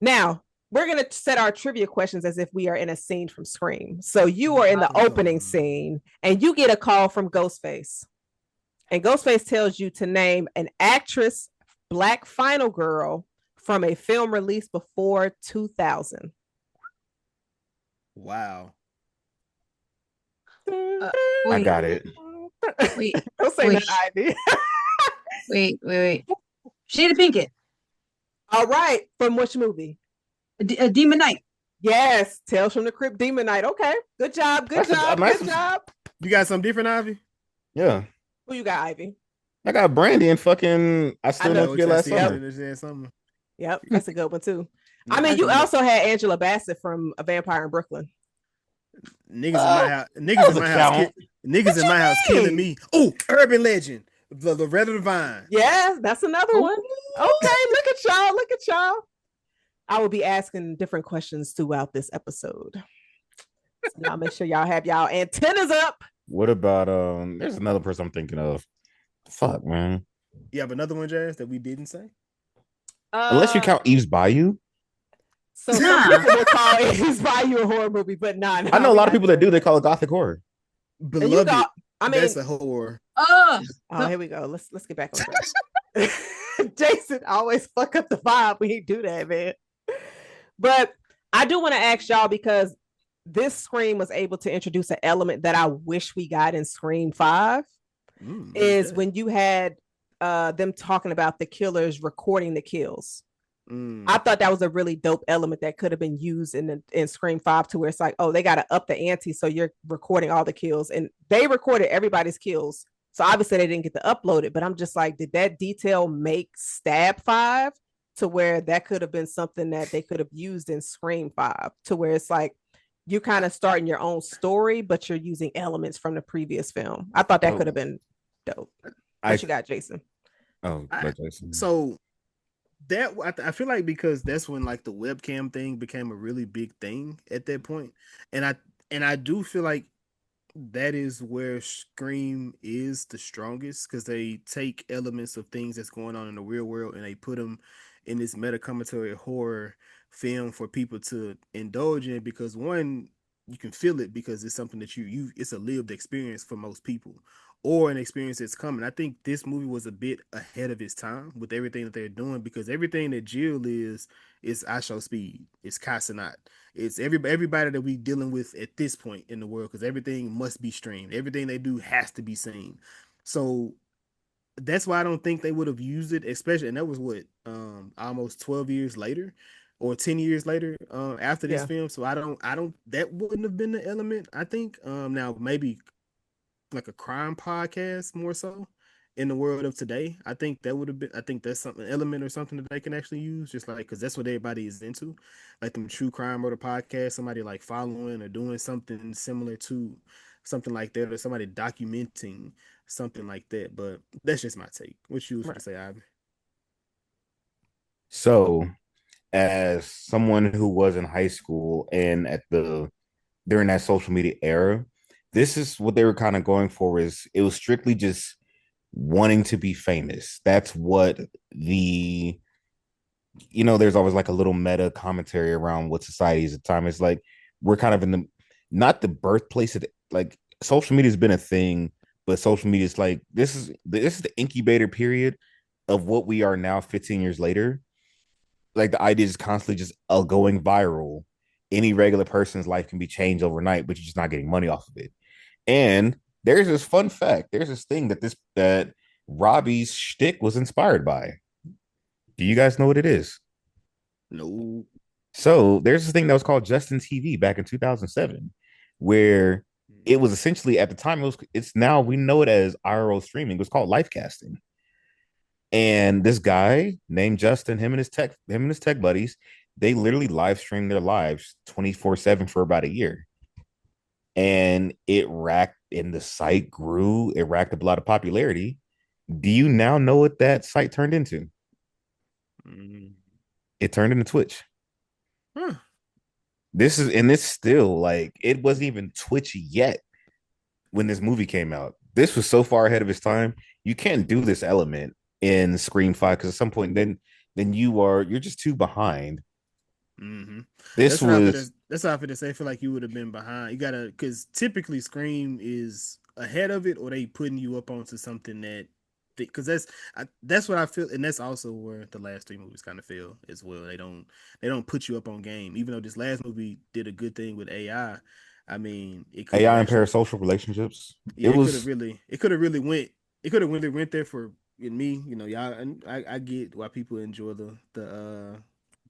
Now, we're going to set our trivia questions as if we are in a scene from Scream. So you are in the opening scene and you get a call from Ghostface. And Ghostface tells you to name an actress, Black final girl, from a film released before 2000.
Wow.
I got it.
Wait.
Don't say that, Ivy.
Wait. Shada Pinkett.
All right. From which movie?
A Demon Knight.
Yes. Tales from the Crypt, Demon Knight. Okay. Good job. Good job.
You got something different, Ivy?
Yeah.
Who you got, Ivy?
I got Brandy and fucking I Still Know What You Last Summer.
Yep, that's a good one too. I mean, you also had Angela Bassett from A Vampire in Brooklyn.
Niggas in my house killing me. Oh, Urban Legend, the Loretta Devine.
Yeah, that's another one. Okay, look at y'all. I will be asking different questions throughout this episode. So y'all make sure y'all have y'all antennas up.
What about there's another person I'm thinking of. Fuck, man.
You have another one, Jazz, that we didn't say?
Unless you count Eve's Bayou.
So some
Nah.
people will call Eve's Bayou a horror movie, but nah,
I know a
we
lot of
not
people that
doing
do. They call it gothic horror.
And you
Beloved.
got, I mean,
That's a horror.
Oh,
here we go. Let's get back on track. Jason always fuck up the vibe when he do that, man. But I do want to ask y'all because this Scream was able to introduce an element that I wish we got in Scream 5 is when you had them talking about the killers recording the kills. I thought that was a really dope element that could have been used in Scream 5 to where it's like, oh, they got to up the ante. So you're recording all the kills, and they recorded everybody's kills. So obviously they didn't get to upload it, but I'm just like, did that detail make Stab 5 to where that could have been something that they could have used in Scream 5 to where it's like, you kind of starting your own story, but you're using elements from the previous film. I thought that could have been dope. What you got, Jason?
Jason.
So that I feel like because that's when like the webcam thing became a really big thing at that point, and I do feel like that is where Scream is the strongest because they take elements of things that's going on in the real world and they put them in this meta commentary horror film for people to indulge in because one, you can feel it because it's something that you it's a lived experience for most people or an experience that's coming. I think this movie was a bit ahead of its time with everything that they're doing because everything that Jill is I Show Speed, it's Casanat, it's everybody that we dealing with at this point in the world because everything must be streamed. Everything they do has to be seen. So that's why I don't think they would have used it, especially, and that was what almost 12 years later or 10 years later after this film. So I don't that wouldn't have been the element, I think. Now maybe like a crime podcast more so in the world of today. I think that would have been, I think that's something element or something that they can actually use just like because that's what everybody is into, like them true crime or the podcast, somebody like following or doing something similar to something like that or somebody documenting something like that. But that's just my take. What you was to say, Ivan?
So as someone who was in high school and during that social media era, this is what they were kind of going for. Is it was strictly just wanting to be famous. That's what there's always like a little meta commentary around what society is at the time. It's like we're kind of in the not the birthplace of like social media has been a thing, but social media is like this is the incubator period of what we are now 15 years later. Like the idea is constantly just going viral. Any regular person's life can be changed overnight, but you're just not getting money off of it. And there's this fun fact. There's this thing that Robbie's shtick was inspired by. Do you guys know what it is?
No.
So there's this thing that was called Justin TV back in 2007, where it was essentially at the time it's now we know it as IRL streaming. It was called live casting. And this guy named Justin, him and his tech buddies, they literally live streamed their lives 24/7 for about a year. And the site grew, it racked up a lot of popularity. Do you now know what that site turned into? It turned into Twitch.
Huh.
This still like it wasn't even Twitch yet when this movie came out. This was so far ahead of its time. You can't do this element in Scream 5 because at some point then you're just too behind.
Mm-hmm.
That's
how I feel to say. I feel like you would have been behind. You gotta, because typically Scream is ahead of it, or they putting you up onto something that, because that's what I feel, and that's also where the last 3 movies kind of fail as well. They don't put you up on game, even though this last movie did a good thing with AI. I mean, it could
AI and parasocial relationships.
Yeah, it could have really went there for me. You know, y'all, and I get why people enjoy the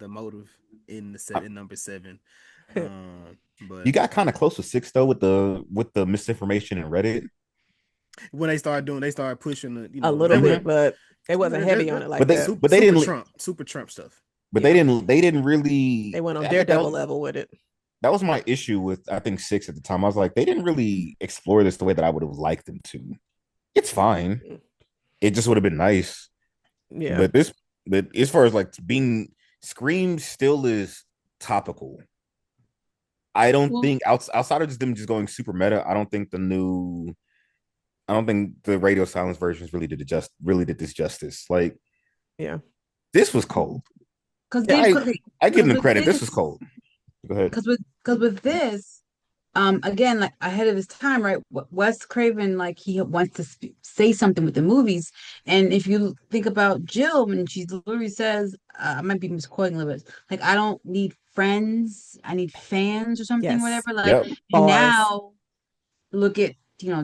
motive in number 7. But
you got kind of close to 6 though with the misinformation in Reddit.
When they started pushing
a little bit, but it wasn't heavy on it like that.
But they didn't super Trump stuff.
But they didn't really.
They went on Daredevil level with it.
That was my issue with I think 6 at the time. I was like, they didn't really explore this the way that I would have liked them to. It's fine. It just would have been nice.
Yeah.
But as far as like being Scream still is topical. I don't
Well,
think outside of just them just going super meta, I don't think the radio silence versions really did this justice. Like
Yeah.
this was cold.
because
Yeah,
they
I give
because
them
with
credit. This was
this
cold. Go ahead.
because with this, again, like ahead of his time, right? Wes Craven, like he wants to say something with the movies, and if you think about Jill, when she literally says, I might be misquoting a little bit, like I don't need friends, I need fans or something,
Yes.
whatever. Like,
Yep.
and
Bars.
now look at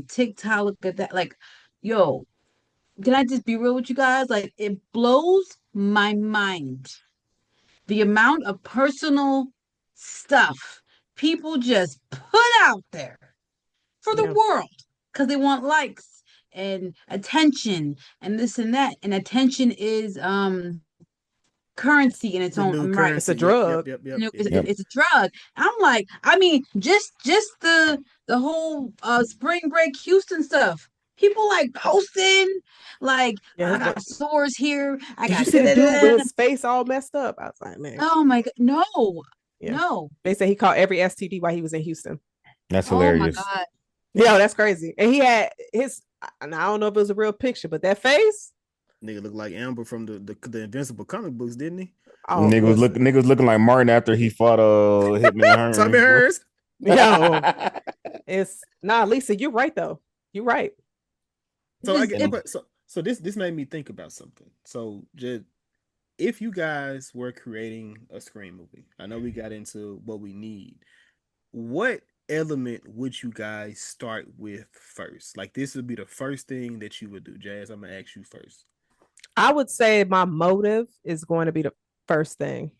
TikTok, look at that, like, yo, can I just be real with you guys? Like, it blows my mind the amount of personal stuff people just put out there for the
Yeah.
world because they want likes and attention and this and that. And attention is currency in its
The
own
new
right.
It's a
currency. Yep, yep,
drug.
yep, yep.
You know,
It
Yep.
it's
is.
a drug. I'm like, I mean, just the whole spring break Houston stuff. People like posting, like
Yeah.
I got sores here. I
Did you
got
see
da
the
da
dude with
da.
his face all messed up? I was like, man.
Oh my God, no,
Yeah.
no.
They said he caught every STD while he was in Houston.
That's
Oh my
hilarious.
God.
Yeah, that's crazy. And he had his, and I don't know if it was a real picture, but that face.
Nigga looked like Amber from the Invincible comic books, didn't he?
Oh, listen.
Nigga was looking like Martin after he fought Hitman
Tommy
Hearns, boy.
Hearns.
Yo, it's nah, Lisa, you're right though. You're right.
So I
Just
get
it,
so this made me think about something. So just if you guys were creating a Scream movie, I know we got into what we need. What element would you guys start with first? Like this would be the first thing that you would do. Jazz, I'm gonna ask you first.
I would say my motive is going to be the first thing.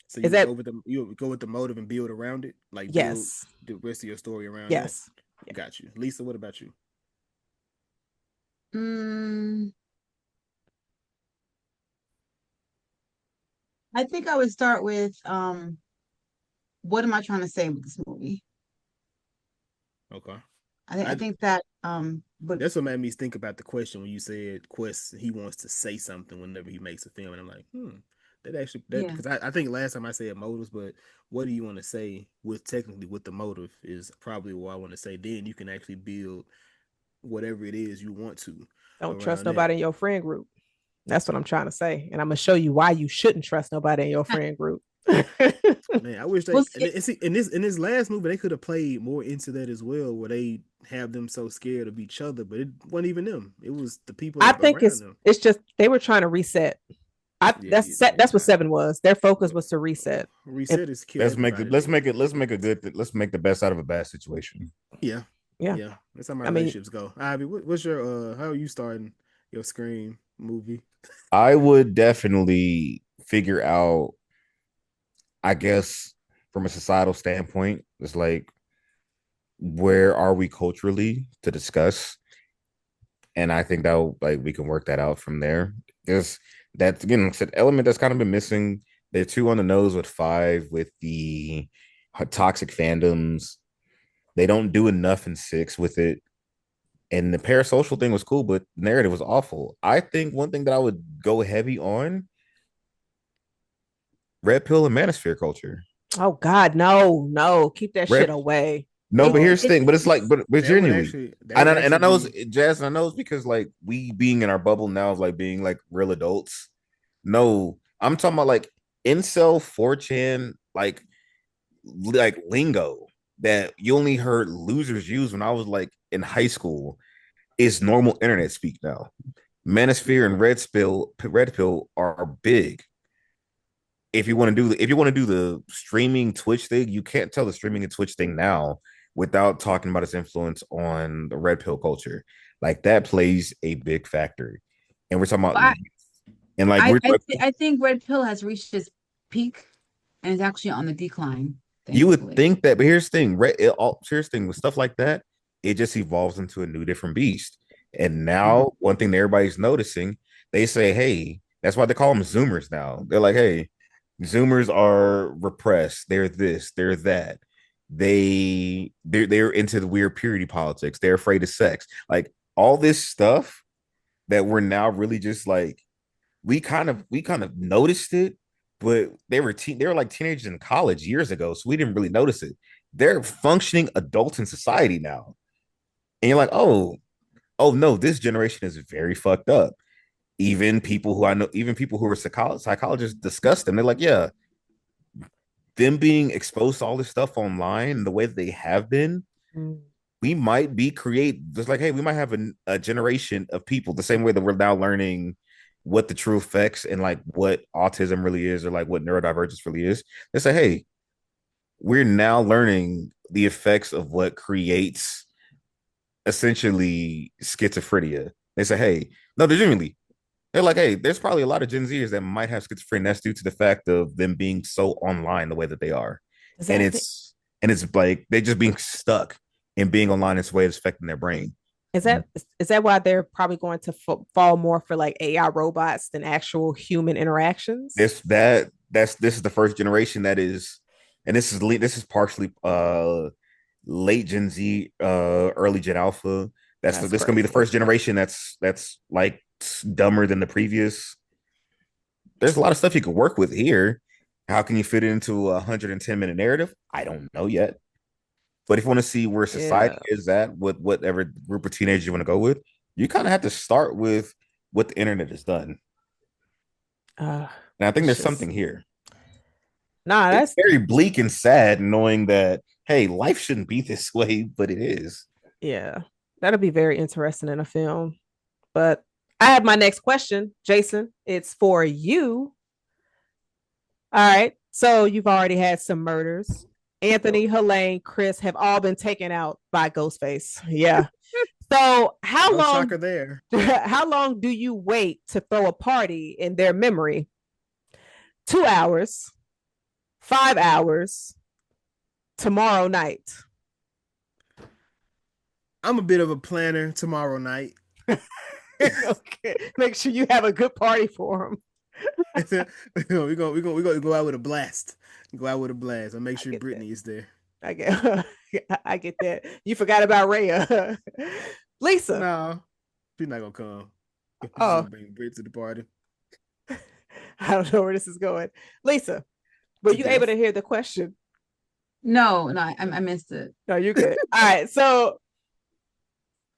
So
Is that
you would go with the motive and build around it, like build
yes.
the rest of your story around that.
Yes. Yeah.
Got you, Lisa. What about you?
mm, I think I would start with what am I trying to say with this movie?
Okay,
I
I
think that but
that's what made me think about the question when you said Quest he wants to say something whenever he makes a film, and I'm like, that actually that
yeah.
because I think last time I said motives, but what do you want to say with technically with the motive is probably what I want to say. Then you can actually build whatever it is you want to
Don't trust
around that.
nobody in your friend group. That's what I'm trying to say. And I'm gonna show you why you shouldn't trust nobody in your friend group.
Man, I wish
Well,
they and see, in this last movie they could have played more into that as well, where they have them so scared of each other, but it wasn't even them. It was the people
I think
around them.
it's just they were trying to reset.
Yeah, yeah,
That's what
nah.
7 was. Their focus was to reset. And
Reset is kill everybody.
Let's make the best out of a bad situation.
Yeah,
yeah,
yeah. That's how my
I mean,
relationships go. Ivy, what's your how are you starting your Scream movie?
I would definitely figure out, I guess, from a societal standpoint, it's like where are we culturally to discuss? And I think that like we can work that out from there. Because that's again it's an element that's kind of been missing. They're too on the nose with 5 with the toxic fandoms. They don't do enough in 6 with it. And the parasocial thing was cool, but the narrative was awful. I think one thing that I would go heavy on, red pill and manosphere culture.
oh God, no, no, keep that shit
Red
away.
No, but
it's
here's the thing. But it's like, but
That would
genuinely,
actually that
and
would
I
actually
know it's
be
Jazz, and I know it's because like we being in our bubble now of like being like real adults. No, I'm talking about like incel 4chan like lingo that you only heard losers use when I was like in high school is normal internet speak now. Manosphere and red pill are big. If you want to do the streaming Twitch thing, you can't tell the streaming and Twitch thing now without talking about its influence on the red pill culture. Like that plays a big factor. And we're talking about
I
and like
I
we're
I, th- I think Red Pill has reached its peak and is actually on the decline,
you would
thankfully.
think that, but here's the thing, here's the thing with stuff like that, it just evolves into a new different beast. And
Mhm.
now one thing that everybody's noticing, they say, hey, that's why they call them Zoomers now. They're like, hey, Zoomers are repressed. They're this, they're that. They're into the weird purity politics. They're afraid of sex. Like all this stuff that we're now really just like we kind of noticed it, but they were like teenagers in college years ago, so we didn't really notice it. they're functioning adults in society now. And you're like, oh no, this generation is very fucked up. Even people who I know, even people who are psychologists discuss them. They're like, yeah, them being exposed to all this stuff online, the way that they have been, we might be just like, hey, we might have a generation of people the same way that we're now learning what the true effects and like what autism really is or like what neurodivergence really is. They say, hey, we're now learning the effects of what creates essentially schizophrenia. They say, hey, no, legitimately, they're like, hey, there's probably a lot of Gen Zers that might have schizophrenia. That's due to the fact of them being so online the way that they are. And it's like they just being stuck and being online in this way that's affecting their brain.
Is that why they're probably going to fall more for like AI robots than actual human interactions?
This is the first generation that is, and this is partially late Gen Z, early Gen Alpha. This gonna be the first generation that's like dumber than the previous. There's a lot of stuff you could work with here. How can you fit it into a 110-minute narrative? I don't know yet. But if you want to see where society is at with whatever group of teenagers you want to go with, you kind of have to start with what the internet has done. And I think there's something here.
Nah, that's
very bleak and sad knowing that, hey, life shouldn't be this way, but it is.
Yeah, that'll be very interesting in a film. But I have my next question, Jason. It's for you. All right. So you've already had some murders. Anthony, Helene, Chris have all been taken out by Ghostface. Yeah. So how long
there?
How long do you wait to throw a party in their memory? 2 hours, 5 hours, tomorrow night.
I'm a bit of a planner tomorrow night.
Okay. Make sure you have a good party for them.
We're gonna go out with a blast. Go out with a blast. I'll make sure Brittany is there.
I get that. You forgot about Rhea. Lisa.
No, she's not gonna come.
Oh,
bring Britt to the party.
I don't know where this is going. Lisa, were you able to hear the question?
No, I missed it.
No, you're good. All right, so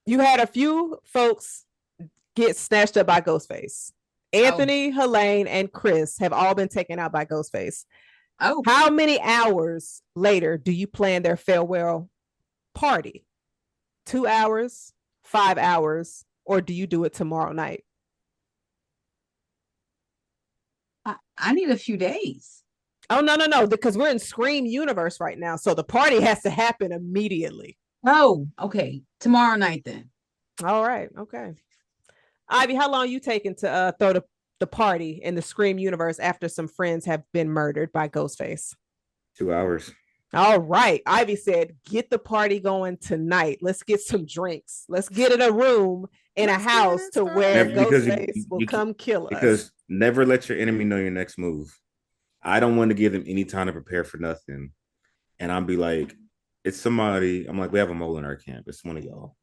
you had a few folks get snatched up by Ghostface. Anthony, Helene, and Chris have all been taken out by Ghostface.
Oh,
how many hours later do you plan their farewell party? 2 hours, 5 hours, or do you do it tomorrow night?
I need a few days.
Oh, no, because we're in Scream universe right now. So the party has to happen immediately.
Oh, okay. Tomorrow night then.
All right. Okay. Ivy, how long you taking to throw the party in the Scream universe after some friends have been murdered by Ghostface?
2 hours.
All right. Ivy said, get the party going tonight. Let's get some drinks. Let's get in a room in a house to where Ghostface will come kill us.
Because never let your enemy know your next move. I don't want to give them any time to prepare for nothing. And I'll be like, it's somebody. I'm like, we have a mole in our camp. It's one of y'all.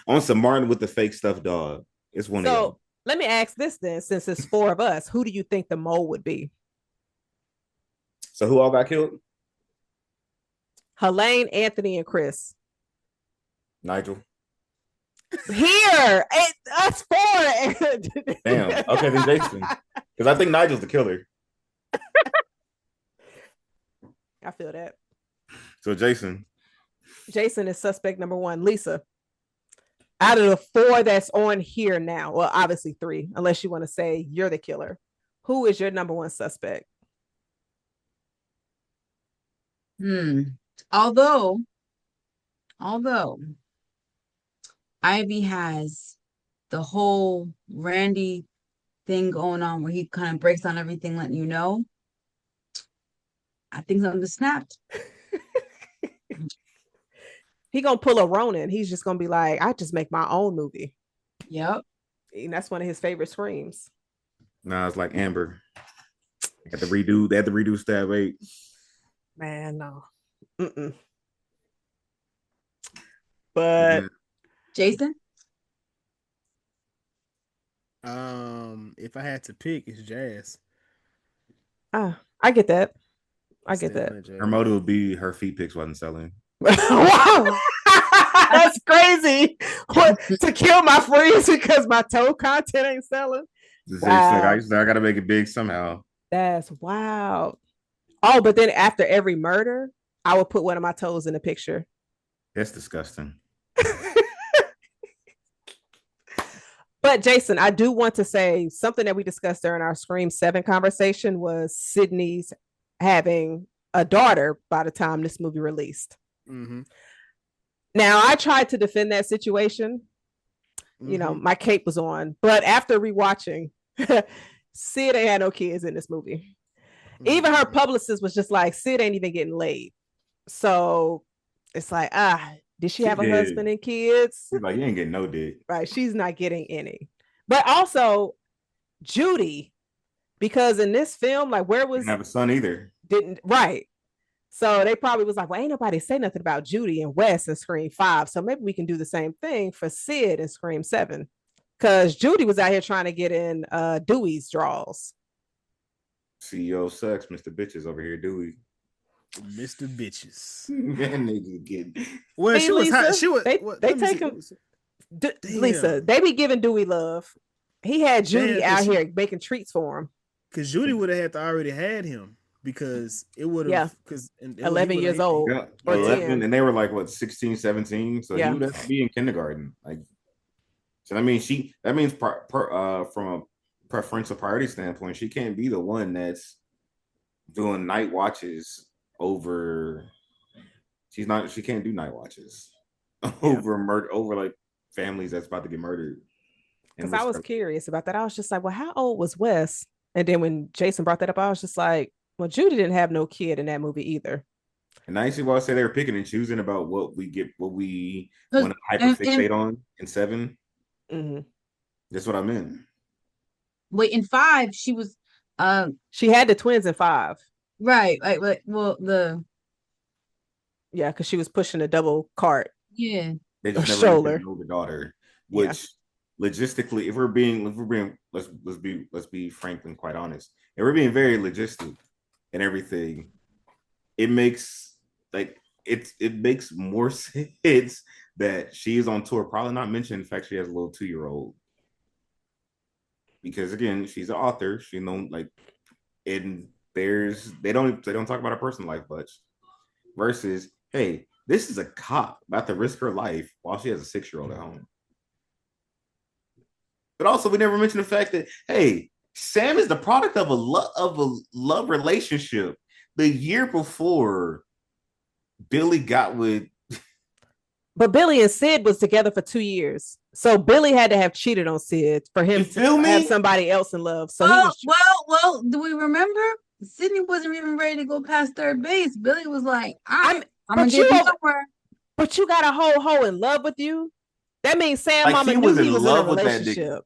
on some Martin with the fake stuffed dog. It's one of y'all.
Let me ask this then, since it's 4 of us, who do you think the mole would be?
So who all got killed?
Helene, Anthony, and Chris.
Nigel.
Here, us 4.
Damn. Okay, then Jason. Because I think Nigel's the killer.
I feel that.
So Jason
is suspect number 1. Lisa, out of the 4 that's on here now, well, obviously 3, unless you want to say you're the killer, who is your number 1 suspect?
Although Ivy has the whole Randy thing going on where he kind of breaks down everything, letting you know, I think something snapped.
He gonna pull a Ronin. He's just gonna be like, I just make my own movie.
Yep.
And that's one of his favorite screams.
Nah, it's like Amber. They had to redo Stab 8.
Man, no. Mm-mm. But
Jason?
If I had to pick, it's Jazz.
I get that. I get that.
Her motive would be her feet pics wasn't selling.
Wow. That's crazy. What, to kill my friends because my toe content ain't selling?
Wow. I gotta make it big somehow.
That's wild. Oh, but then after every murder, I would put one of my toes in the picture.
That's disgusting.
But Jason, I do want to say something that we discussed during our Scream 7 conversation was Sydney's having a daughter by the time this movie released. Mm-hmm. Now, I tried to defend that situation. You know, my cape was on. But after rewatching, Sid ain't had no kids in this movie. Even her publicist was just like, Sid ain't even getting laid. So it's like, did she have a husband and kids?
She's like, you ain't getting no dick.
Right. She's not getting any. But also, Judy, because in this film, like, where was...
Didn't have a son either.
Right. So they probably was like, well, ain't nobody say nothing about Judy and Wes in Scream 5. So maybe we can do the same thing for Sid in Scream 7. Because Judy was out here trying to get in Dewey's draws.
CEO sucks, Mr. Bitches over here, Dewey.
Mr. Bitches.
That nigga getting...
Well,
hey,
she was
Lisa,
hot. She was.
They take him... Lisa, they be giving Dewey love. He had Judy out here making treats for him.
Because Judy would have had to already had him. Because it would have... Because
11 years old.
Yeah, 11, and they were like, what, 16, 17? So he would have to be in kindergarten. Like, so that means from a preferential priority standpoint, she can't be the one that's doing night watches over... She can't do night watches over like families that's about to get murdered.
Because I was curious about that. I was just like, well, how old was Wes? And then when Jason brought that up, I was just like, well, Judy didn't have no kid in that movie either.
And I see why I say they were picking and choosing about what we want to hyperfixate on in 7. Mm-hmm. That's what I meant.
Wait, in 5, she was
she had the twins in 5.
Right. Well,
because she was pushing a double cart.
Yeah.
They just never know the daughter, which logistically, if we're being let's be frank and quite honest. If we're being very logistic and everything, it makes more sense that she is on tour. Probably not mentioning the fact she has a little 2-year-old. Because again, she's an author. She and they don't talk about her personal life much. Versus, hey, this is a cop about to risk her life while she has a 6-year-old at home. But also, we never mentioned the fact that, hey, Sam is the product of a love relationship. The year before Billy got with...
But Billy and Sid was together for 2 years. So Billy had to have cheated on Sid for him to have somebody else in love. So
well, do we remember? Sydney wasn't even ready to go past third base. Billy was like, I'm gonna get you somewhere.
But you got a whole hoe in love with you? That means Sam Mama knew he was in a relationship.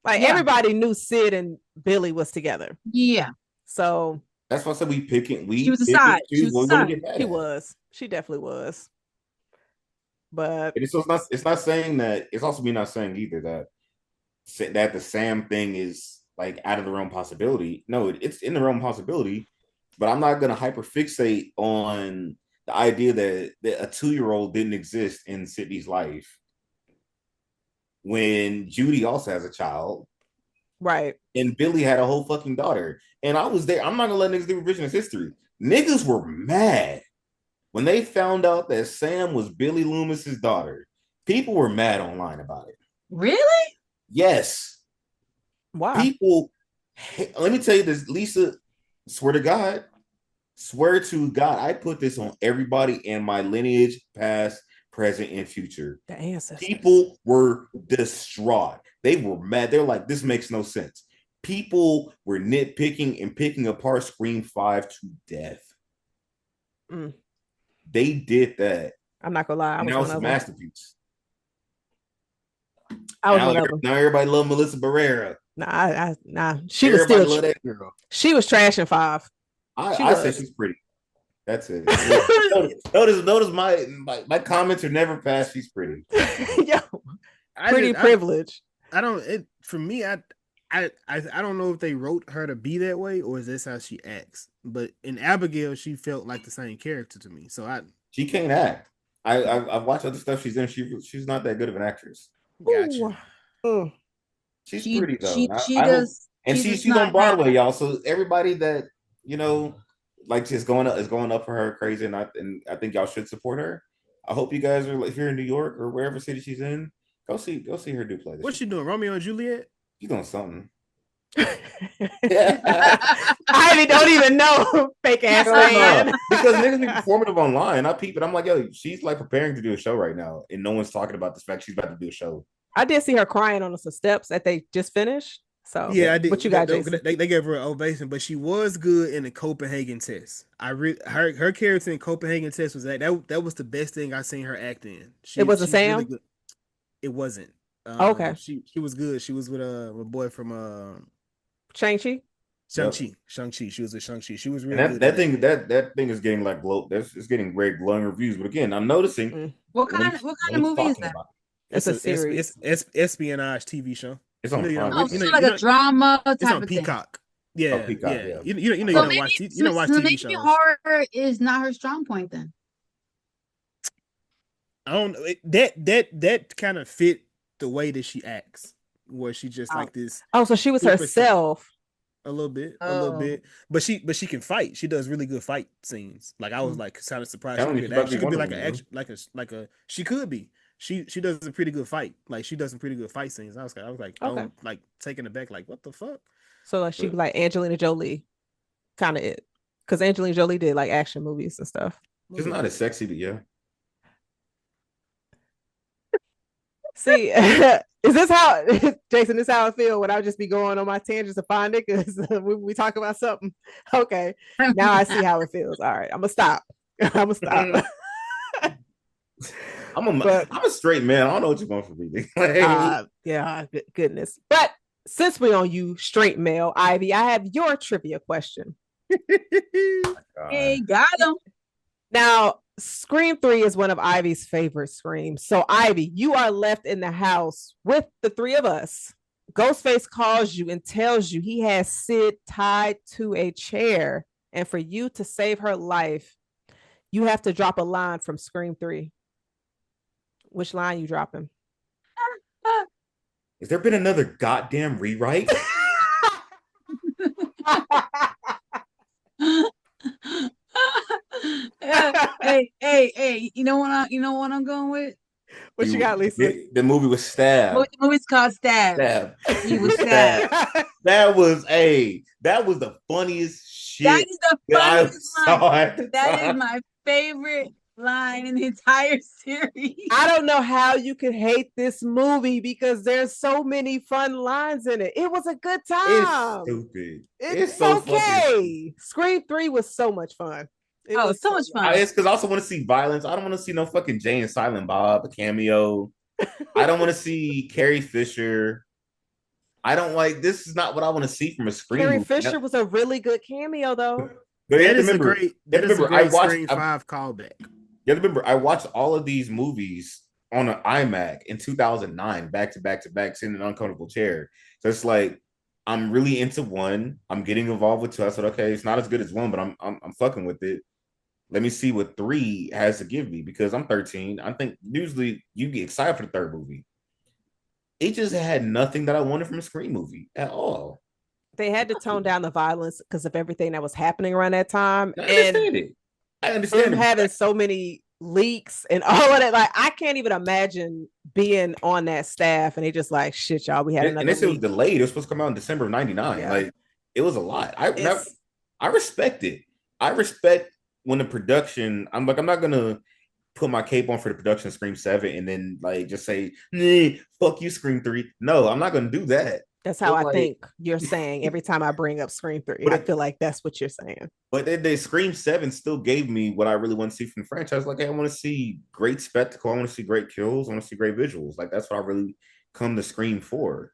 Like everybody knew Sid and Billy was together.
Yeah.
So
that's why I said
she was a side. She was a side.
She was. She definitely was. But
it's not saying that. It's also me not saying either that the Sam thing is like out of the realm possibility. No, it's in the realm possibility, but I'm not gonna hyperfixate on the idea that a 2-year-old didn't exist in Sydney's life when Judy also has a child,
right?
And Billy had a whole fucking daughter. And I was there. I'm not gonna let niggas do revisionist history. Niggas were mad when they found out that Sam was Billy Loomis's daughter. People were mad online about it.
Really?
Yes.
Wow.
People, let me tell you this, Lisa, swear to God, I put this on everybody in my lineage, past, present, and future.
The ancestors.
People were distraught. They were mad. They're like, this makes no sense. People were nitpicking and picking apart Scream 5 to death. Mm. They did that.
I'm not gonna lie.
That was a masterpiece.
Now
everybody love Melissa Barrera.
Nah. She was still love that girl. She was trash in 5.
I say she's pretty. That's it. notice my comments are never past. She's pretty.
Yo, pretty privilege.
For me, I don't know if they wrote her to be that way or is this how she acts. But in Abigail, she felt like the same character to me. So
she can't act. I've watched other stuff she's in. She's not that good of an actress.
gotcha.
Ooh.
She's
She
pretty though.
she she
I hope,
does.
and
She does
she's on
not have.
Broadway, y'all. So everybody that you know, like is going up for her crazy, and I think y'all should support her. I hope you guys are if you're in New York or wherever city she's in, go see her do play.
What's she doing? Romeo and Juliet?
She's doing something.
Ivy don't even know fake ass man.
Because niggas be performative online. I peep it. I'm like, yo, she's like preparing to do a show right now, and no one's talking about the fact she's about to do a show.
I did see her crying on some steps that they just finished. So
yeah, I did.
What you got, Jason?
They gave her an ovation, but she was good in the Copenhagen test. Her character in Copenhagen test was that was the best thing I seen her act in.
It wasn't Sam.
Really good. It wasn't.
Okay.
She was good. She was with a boy from
Shang-Chi.
Shang-Chi. She was with Shang-Chi. She was really
good. That thing is getting like it's getting great glowing reviews. But again, I'm noticing
what kind of movie is that?
It's a series.
It's espionage TV show.
It's on Prime.
Oh, so like a drama type
it's on
of
Peacock.
Thing.
Yeah,
Peacock,
yeah.
You
don't watch TV shows.
Maybe horror is not her strong point then.
I don't know. That kind of fit the way that she acts, where she just like this.
Oh, so she was herself.
A little bit, but she can fight. She does really good fight scenes. Like I was like kind of surprised. She could be like she could be. She does a pretty good fight. Like she does some pretty good fight scenes. I was like, okay. Like taken aback. Like what the fuck?
So like she like Angelina Jolie, kind of it, because Angelina Jolie did like action movies and stuff.
She's not as sexy, but yeah.
See, is this how Jason? This is how I feel when I would just be going on my tangents to find it because we talk about something. Okay, now I see how it feels. All right, I'm gonna stop. I'm
a straight man. I don't know what you're going for, me.
Yeah, goodness. But since we're on you, straight male, Ivy, I have your trivia question.
Hey, got him.
Now, Scream 3 is one of Ivy's favorite screams. So, Ivy, you are left in the house with the three of us. Ghostface calls you and tells you he has Sid tied to a chair. And for you to save her life, you have to drop a line from Scream 3. Which line you dropping?
Has there been another goddamn rewrite?
Hey! You know what I'm going with?
What you got, Lisa?
The movie was Stab.
The movie's called Stab. He was stabbed.
That was the funniest shit.
That is the funniest line. That is my favorite line in the entire series.
I don't know how you could hate this movie because there's so many fun lines in it. It was a good time.
It's stupid.
It's so okay. Scream 3 was so much fun.
It was so much fun.
It's because I also want to see violence. I don't want to see no fucking Jay and Silent Bob, a cameo. I don't want to see Carrie Fisher. I don't like, this is not what I want to see from a Scream
Carrie
movie.
Fisher was a really good cameo though.
That is a great Scream 5 callback.
You have to remember, I watched all of these movies on an iMac in 2009, back to back, sitting in an uncomfortable chair. So it's like, I'm really into one. I'm getting involved with two. I said, okay, it's not as good as one, but I'm fucking with it. Let me see what 3 has to give me because I'm 13. I think usually you get excited for the third movie. It just had nothing that I wanted from a Scream movie at all.
They had to tone down the violence because of everything that was happening around that time.
I understand
them having so many leaks and all of that. Like, I can't even imagine being on that staff and they just like, shit, y'all, we had another.
And this was delayed. It was supposed to come out in December of '99. Yeah. Like, it was a lot. I respect it. I respect when the production. I'm not gonna put my cape on for the production of Scream 7 and then like just say, fuck you, Scream 3. No, I'm not gonna do that.
That's how I think you're saying every time I bring up Scream 3. I feel like that's what you're saying.
But the Scream 7 still gave me what I really want to see from the franchise. Like, hey, I want to see great spectacle. I want to see great kills. I want to see great visuals. Like, that's what I really come to Scream for.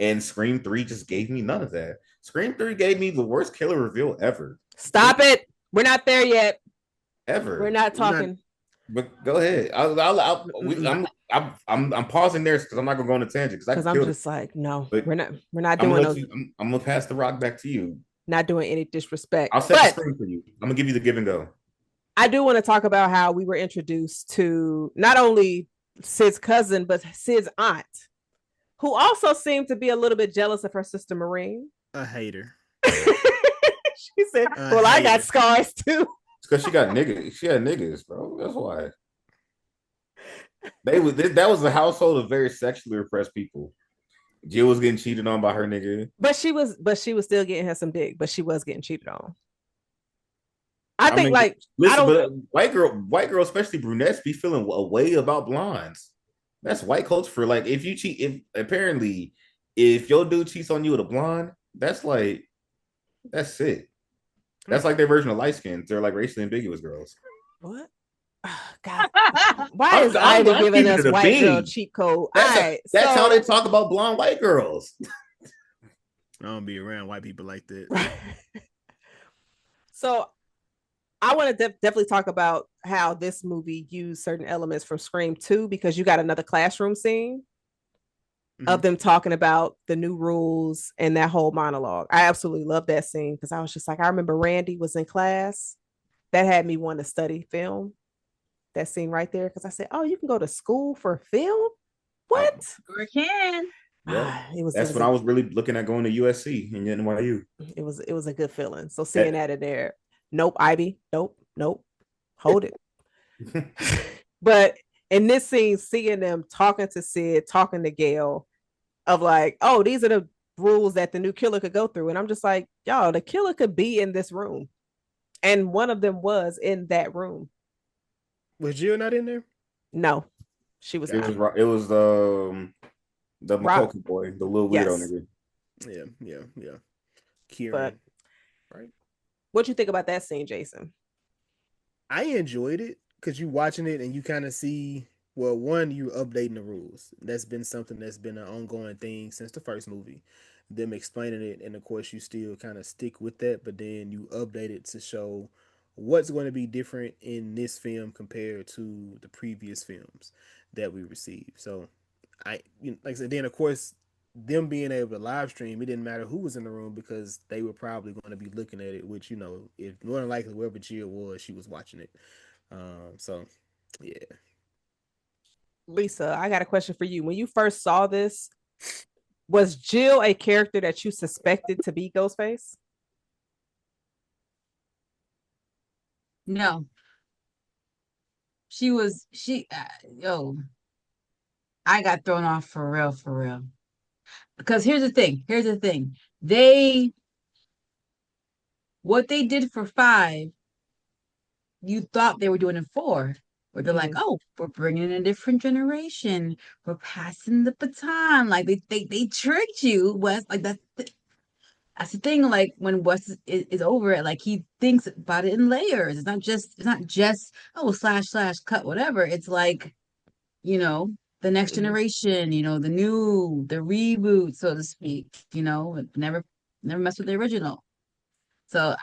And Scream 3 just gave me none of that. Scream 3 gave me the worst killer reveal ever.
Stop it. We're not there yet.
Ever.
We're not talking.
But go ahead. I'm pausing there because I'm not gonna go on a tangent because I
Because
can
I'm
kill it.
just like, no,
But
we're not
I'm
doing
gonna let
no,
you. I'm gonna pass the rock back to you.
not doing any disrespect.
I'll set the
But
screen for you. I'm gonna give you the give and go.
I do want to talk about how we were introduced to not only Sid's cousin, but Sid's aunt, who also seemed to be a little bit jealous of her sister Marine.
A hater.
She said,
A
well, I got
hater.
scars too.
It's because she got niggas. She had niggas, bro. That's why. That was a household of very sexually repressed people. Jill was getting cheated on by her nigga.
But she was still getting her some dick, but she was getting cheated on. I
I
think
mean,
like I
listen,
don't
but white girl, especially brunettes, be feeling a way about blondes. That's white culture for like if you cheat, if apparently if your dude cheats on you with a blonde, that's it. That's like their version of light skins. They're like racially ambiguous girls.
what? God, why is
I'm
Ivy giving
keeping
us
it a
white girl
bean.
cheat code? All
That's
right,
that's how
so
they talk about blonde white girls.
I don't be around white people like that.
so I want to definitely talk about how this movie used certain elements from Scream 2 because you got another classroom scene of them talking about the new rules and that whole monologue. I absolutely love that scene because I was just like, I remember Randy was in class. That had me want to study film. That scene right there because I said, "Oh, you can go to school for film? What?"
Sure can.
Yeah,
It was
that's when I was really looking at going to USC and NYU.
it was a good feeling. So seeing that in there, nope, Ivy, nope, hold it. But in this scene, seeing them talking to Sid, talking to Gail, of like, oh, these are the rules that the new killer could go through, and I'm just like, y'all, the killer could be in this room, and one of them was in that room.
Was Jill not in there?
No, she was not.
It was the
Rob,
McCulkey boy, the little weirdo
yes,
nigga.
Yeah. Kieran.
but
Right.
what you think about that scene, Jason?
I enjoyed it because you watching it and you kind of see, well, one, you updating the rules. That's been something that's been an ongoing thing since the first movie. Them explaining it, and of course, you still kind of stick with that, but then you update it to show what's going to be different in this film compared to the previous films that we received. So, like I said, then of course, them being able to live stream, it didn't matter who was in the room because they were probably going to be looking at it. Which if more than likely wherever Jill was, she was watching it. So yeah.
Lisa, I got a question for you. When you first saw this, was Jill a character that you suspected to be Ghostface?
No, I got thrown off for real. Because here's the thing. What they did for 5, you thought they were doing it 4. Where they're like, oh, we're bringing in a different generation. We're passing the baton. Like they tricked you, Wes. Like that's the thing. Like when Wes is over it, like he thinks about it in layers. It's not just slash cut whatever. It's like, you know, the next generation, the reboot, so to speak, never mess with the original. So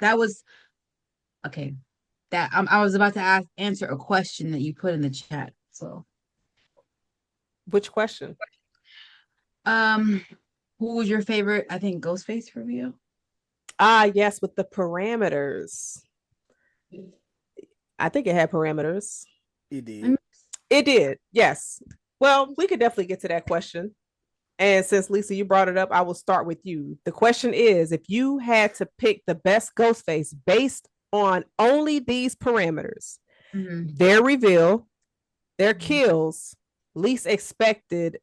that was okay. I was about to answer a question that you put in the chat. So,
Which question?
who was your favorite? I think Ghostface review.
Yes, with the parameters. I think it had parameters.
It did.
It did, yes. Well, we could definitely get to that question. And since Lisa, you brought it up, I will start with you. The question is, if you had to pick the best Ghostface based on only these parameters, their reveal, their kills, least expected,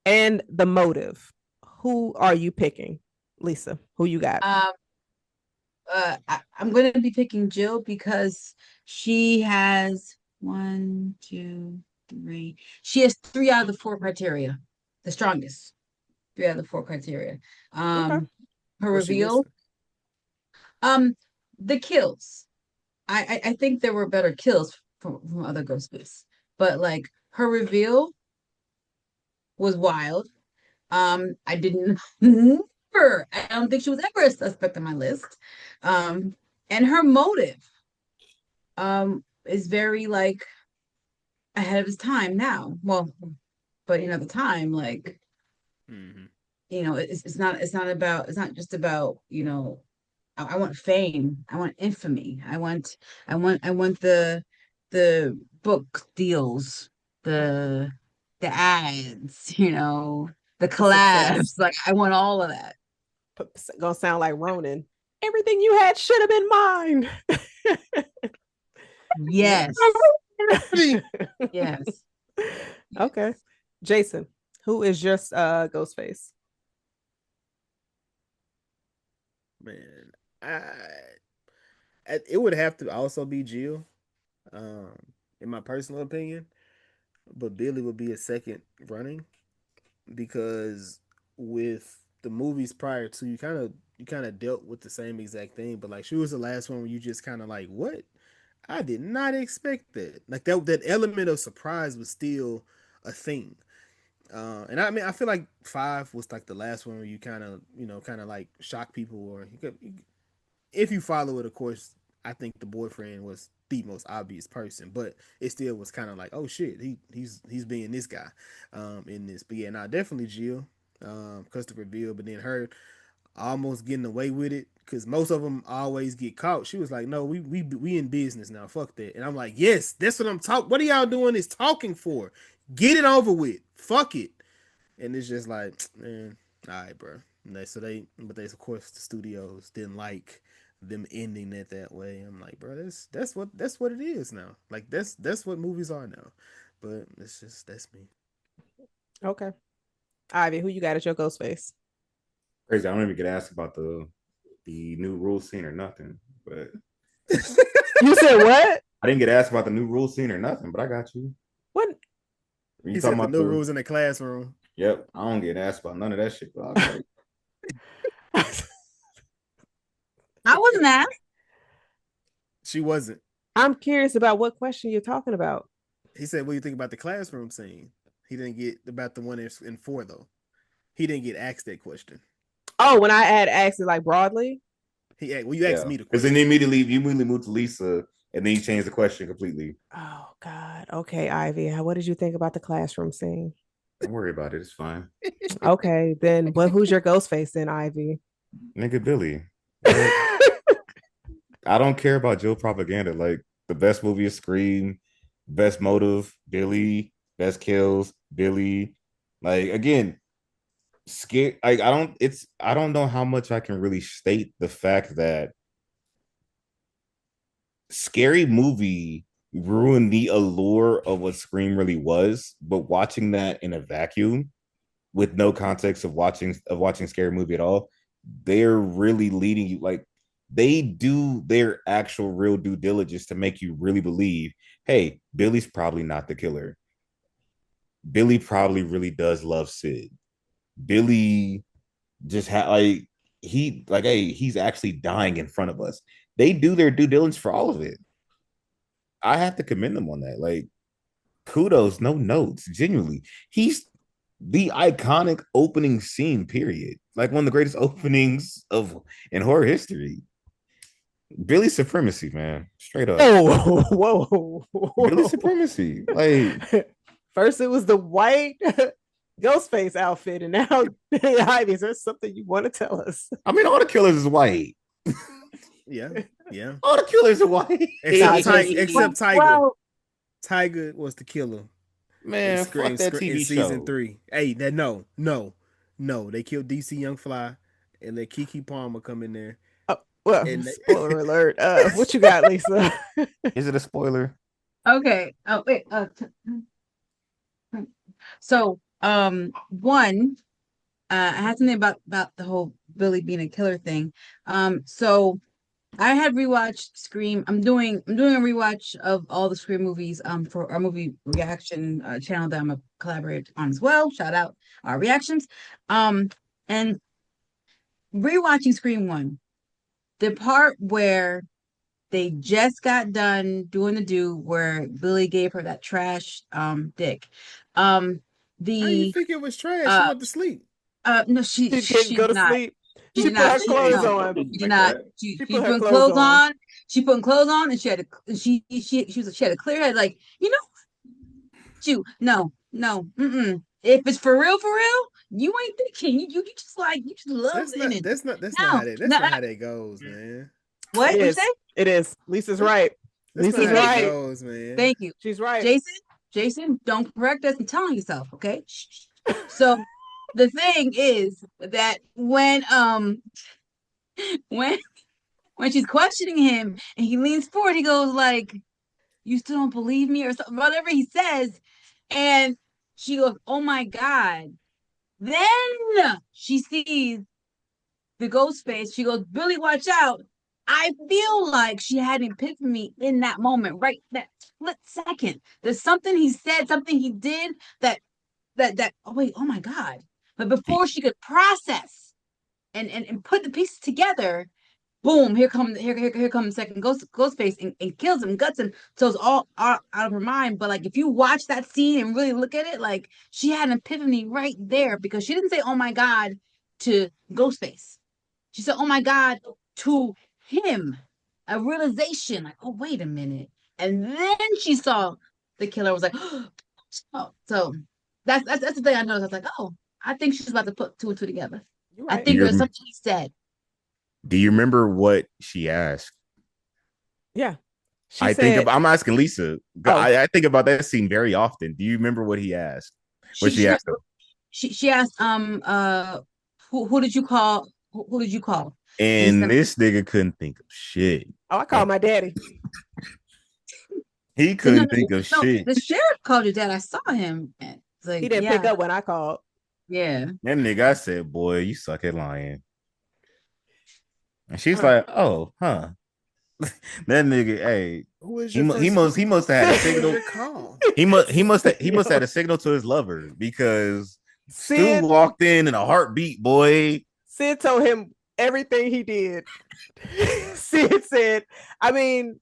and the motive, who are you picking? Lisa, who you got?
I'm going to be picking Jill because she has 1, 2, 3. She has 3 out of the 4 criteria, the strongest 3 out of the 4 criteria.
Okay.
Her reveal, the kills. I think there were better kills from other Ghostface, but like her reveal was wild. I didn't never. I don't think she was ever a suspect on my list. And her motive is very like ahead of his time now. Well, but at the time, like,
Mm-hmm.
it's not just about, I want fame. I want infamy. I want the book deals, the ads, the
The success.
collabs. Like, I want all of that.
Gonna sound like Ronan. Everything you had should have been mine.
Yes. Yes.
Okay. Jason, who is just Ghostface?
Man, it would have to also be Jill, in my personal opinion. But Billy would be a second running because with the movies prior to you kind of dealt with the same exact thing, but like she was the last one where you just kind of like, what? I did not expect that. Like that element of surprise was still a thing. And I mean, I feel like five was like the last one where you kind of like shock people, or if you follow it, of course, I think the boyfriend was the most obvious person, but it still was kind of like, oh shit, he's being this guy, in this. But yeah, nah, definitely Jill, cause the reveal, but then her almost getting away with it because most of them always get caught. She was like, no, we in business now, fuck that. And I'm like, yes, that's what I'm talking. What are y'all doing this talking for? Get it over with, fuck it. And it's just like, man, all right, bro. But of course the studios didn't like them ending it that way. I'm like, bro, that's what it is now. Like that's what movies are now. But that's me.
Okay. Ivy, who you got as your Ghostface?
Crazy. I don't even get asked about the new rule scene or nothing. But
You said what?
I didn't get asked about the new rule scene or nothing. But I got you.
What?
You
He
talking
said the
about
new rules in the classroom.
Yep. I don't get asked about none of that shit. But I was like,
I wasn't asked.
She wasn't.
I'm curious about what question you're talking about.
He said, "What do you think about the classroom scene?" He didn't get about the one in four though. He didn't get asked that question.
Oh, when I asked it like broadly.
You asked
yeah.
me the
Because
question.
then you immediately moved to Lisa, and then you changed the question completely.
Oh God. Okay, Ivy. What did you think about the classroom scene?
Don't worry about it. It's fine.
Okay, then who's your Ghostface then, Ivy?
Nigga Billy. I don't care about Joe propaganda. Like the best movie is Scream, best motive, Billy, best kills, Billy. Like again, scare like I don't know how much I can really state the fact that Scary Movie ruined the allure of what Scream really was, but watching that in a vacuum with no context of watching Scary Movie at all, they're really leading you like they do their actual real due diligence to make you really believe, hey, Billy's probably not the killer. Billy probably really does love Sid. Billy just had hey, he's actually dying in front of us. They do their due diligence for all of it. I have to commend them on that. Like, kudos, no notes. Genuinely, he's the iconic opening scene. Period. Like one of the greatest openings of in horror history. Billy supremacy, man. Straight up.
Oh, whoa.
Billy supremacy. Like
first it was the white Ghostface outfit, and now Ivy. Is there something you want to tell us?
I mean, all the killers is white.
Yeah.
All the killers are white.
Except Tiger.
Well,
Tiger was the killer.
Man, fuck that TV
in season
show.
3. Hey, no. They killed DC Young Fly and let Kiki Palmer come in there.
Well, spoiler alert. What you got, Lisa?
Is it a spoiler?
okay. Oh wait. So one, I had something about the whole Billy being a killer thing. So I had rewatched Scream. I'm doing a rewatch of all the Scream movies for our movie reaction channel that I'm a collaborator on as well. Shout out our reactions. And rewatching Scream 1, the part where they just got done doing the do where Billy gave her that trash dick.
How you think it was trash? She went to sleep.
No, she
didn't go to
not.
sleep.
She
She
did
put
not.
her clothes on.
She did not. She
put
put
her
clothes
clothes on.
on. She put clothes on, and she had a clear head. Like, you. No. If it's for real, you ain't thinking. You just love the image.
That's not
No,
how that goes, man.
What?
It
What you
is.
say?
It is. Lisa's right.
That's not
Lisa's
how that
right.
goes, man.
Thank you.
She's right.
Jason, don't correct us and telling yourself, okay? Shh. So the thing is that when when she's questioning him and he leans forward, he goes like, "You still don't believe me," or something, whatever he says, and she goes, "Oh my God." Then she sees the ghost face. She goes, "Billy, watch out." I feel like she had an epiphany in that moment, right? That split second. There's something he said, something he did that oh wait, oh my God. But before she could process and put the pieces together, boom, here comes the second Ghostface and kills him, guts him. So it's all out of her mind. But like if you watch that scene and really look at it, like she had an epiphany right there because she didn't say, "Oh my God," to Ghostface. She said, "Oh my God," to him. A realization, like, oh, wait a minute. And then she saw the killer was like, oh, so that's the thing I noticed. I was like, oh, I think she's about to put two and two together.
You're
I
right.
think there's something he said.
Do you remember what she asked?
Yeah. She said,
I'm asking Lisa.
Oh.
I think about that scene very often. Do you remember what he asked? What she asked?
She asked, who did you call? Who did you call?
And this nigga couldn't think of shit.
Oh, I called my daddy.
He couldn't think of shit.
The sheriff called your dad. I saw him. Like,
he didn't pick up when I called.
Yeah.
That nigga, I said, "Boy, you suck at lying." And she's like, "Oh, huh." That nigga, hey, he must have had a signal. He must have had a signal to his lover because Sid Stu walked in a heartbeat, boy.
Sid told him everything he did. Sid said, I mean,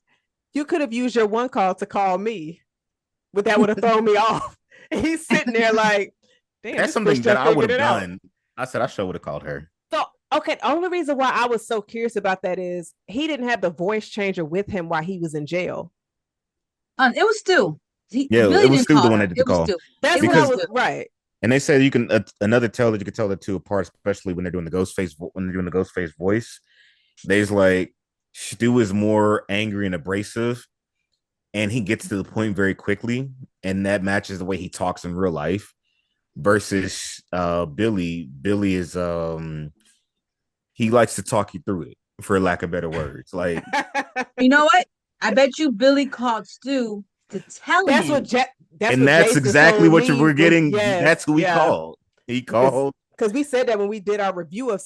you could have used your one call to call me, but that would have thrown me off. And he's sitting there like, damn,
that's something that I would have done. I said I sure would have called her.
So, okay, the only reason why I was so curious about that is he didn't have the voice changer with him while he was in jail.
It was Stu.
It was Stu the one that did the call.
That's what I was, right.
And they said you can another tell that you can tell the two apart, especially when they're doing the Ghostface voice. There's like Stu is more angry and abrasive, and he gets to the point very quickly, and that matches the way he talks in real life. Versus Billy. Billy is he likes to talk you through it, for lack of better words. Like,
you know what? I bet you Billy called Stu to tell him.
That's
exactly what you were getting. Yes, that's who he called. He called
because we said that when we did our review of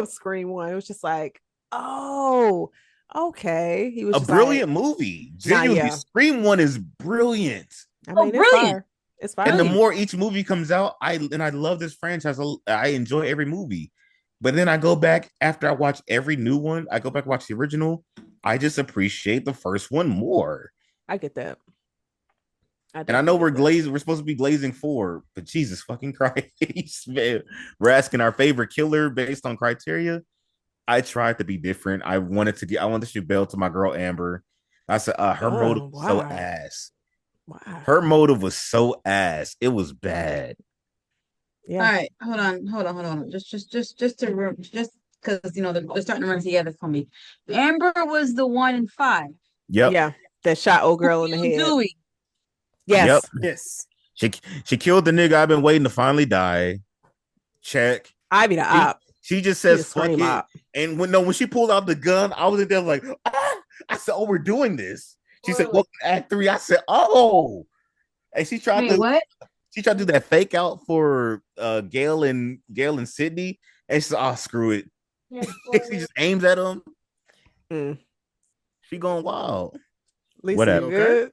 Scream 1. It was just like, oh, okay. He was
a brilliant movie. Genuinely, Scream 1 is brilliant.
I mean, brilliant. It's fine.
And the more each movie comes out, I love this franchise. I enjoy every movie. But then I go back after I watch every new one. I go back and watch the original. I just appreciate the first one more.
I get that.
And I know we're supposed to be glazing 4, but Jesus fucking Christ, man. We're asking our favorite killer based on criteria. I tried to be different. I wanted to shoot bail to my girl Amber. I said her motive was so ass. Wow. Her motive was so ass. It was bad.
Yeah. All right, hold on. Just because they're starting to run together for me. Amber was the 1 in 5.
Yep.
Yeah, that shot old girl in the head.
Dewey.
Yes.
Yep. Yes.
She killed the nigga I've been waiting to finally die. Check.
Ivy the op.
She just says fuck it. Op. And when she pulled out the gun, I was in there like, I said, oh, we're doing this. She said, welcome to Act 3. I said, oh. And she tried to do that fake out for Gail and Sydney. And she said, oh, screw it. Yeah, she just aims at him. She going wild.
Lisa, whatever. Good?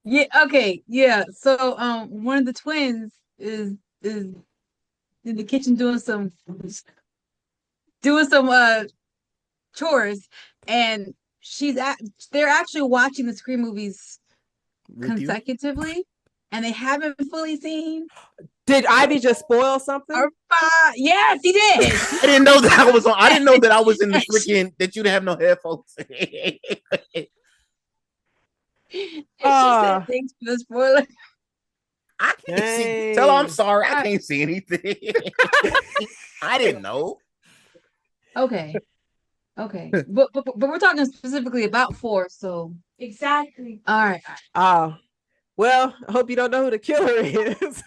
Yeah, okay. Yeah. So one of the twins is in the kitchen doing some chores, and they're actually watching the Scream movies consecutively, and they haven't fully seen.
Did Ivy just spoil something?
Yes, he did.
I didn't know that I was on. I didn't know that I was in the freaking that you didn't have no headphones.
She said, thanks for the spoiler.
I can't see. Tell her I'm sorry. I
I-
can't see anything. I didn't know.
Okay. But we're talking specifically about 4, so
Exactly.
all right.
Oh, well, I hope you don't know who the killer is.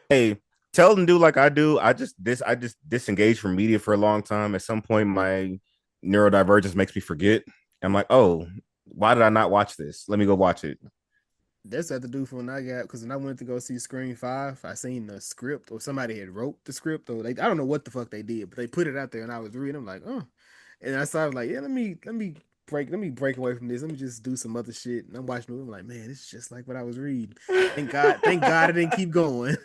Hey, tell them do like I do. I just disengaged from media for a long time. At some point, my neurodivergence makes me forget. I'm like, oh, why did I not watch this? Let me go watch it.
That's what to do for when I got, because when I went to go see Scream 5, I seen the script, or somebody had wrote the script, or I don't know what the fuck they did, but they put it out there and I was reading. I'm like, oh, and I started like, yeah, let me break away from this. Let me just do some other shit. And I'm watching the movie. I'm like, man, it's just like what I was reading. Thank God it didn't keep going.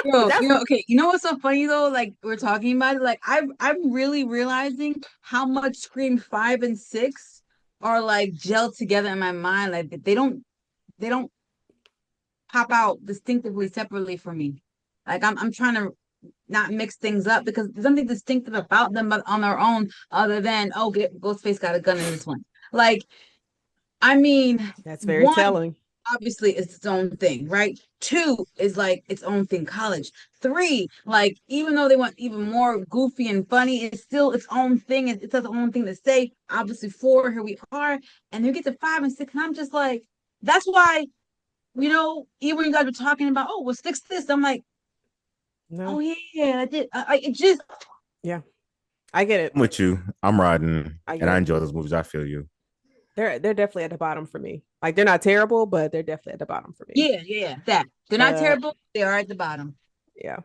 Bro, okay, you know what's so funny though? Like we're talking about it, like I'm really realizing how much Scream 5 and 6 are like gelled together in my mind. Like they don't pop out distinctively separately for me. Like I'm trying to not mix things up because there's something distinctive about them but on their own other than Ghostface got a gun in this one. Like, I mean,
That's very telling.
Obviously it's its own thing, right? 2 is like its own thing, college. 3, like even though they went even more goofy and funny, it's still its own thing. It's its own thing to say. Obviously 4, here we are, and then you get to 5 and 6, and I'm just like, that's why, even when you guys were talking about, oh, what's fix this? I'm like,
no.
Oh yeah, I did. It just
yeah, I get it.
I'm with you. I'm riding,
I
and I enjoy those movies. I feel you.
They're definitely at the bottom for me. Like they're not terrible, but they're definitely at the bottom for me.
Yeah. That they're not terrible. They are at the bottom.
Yeah.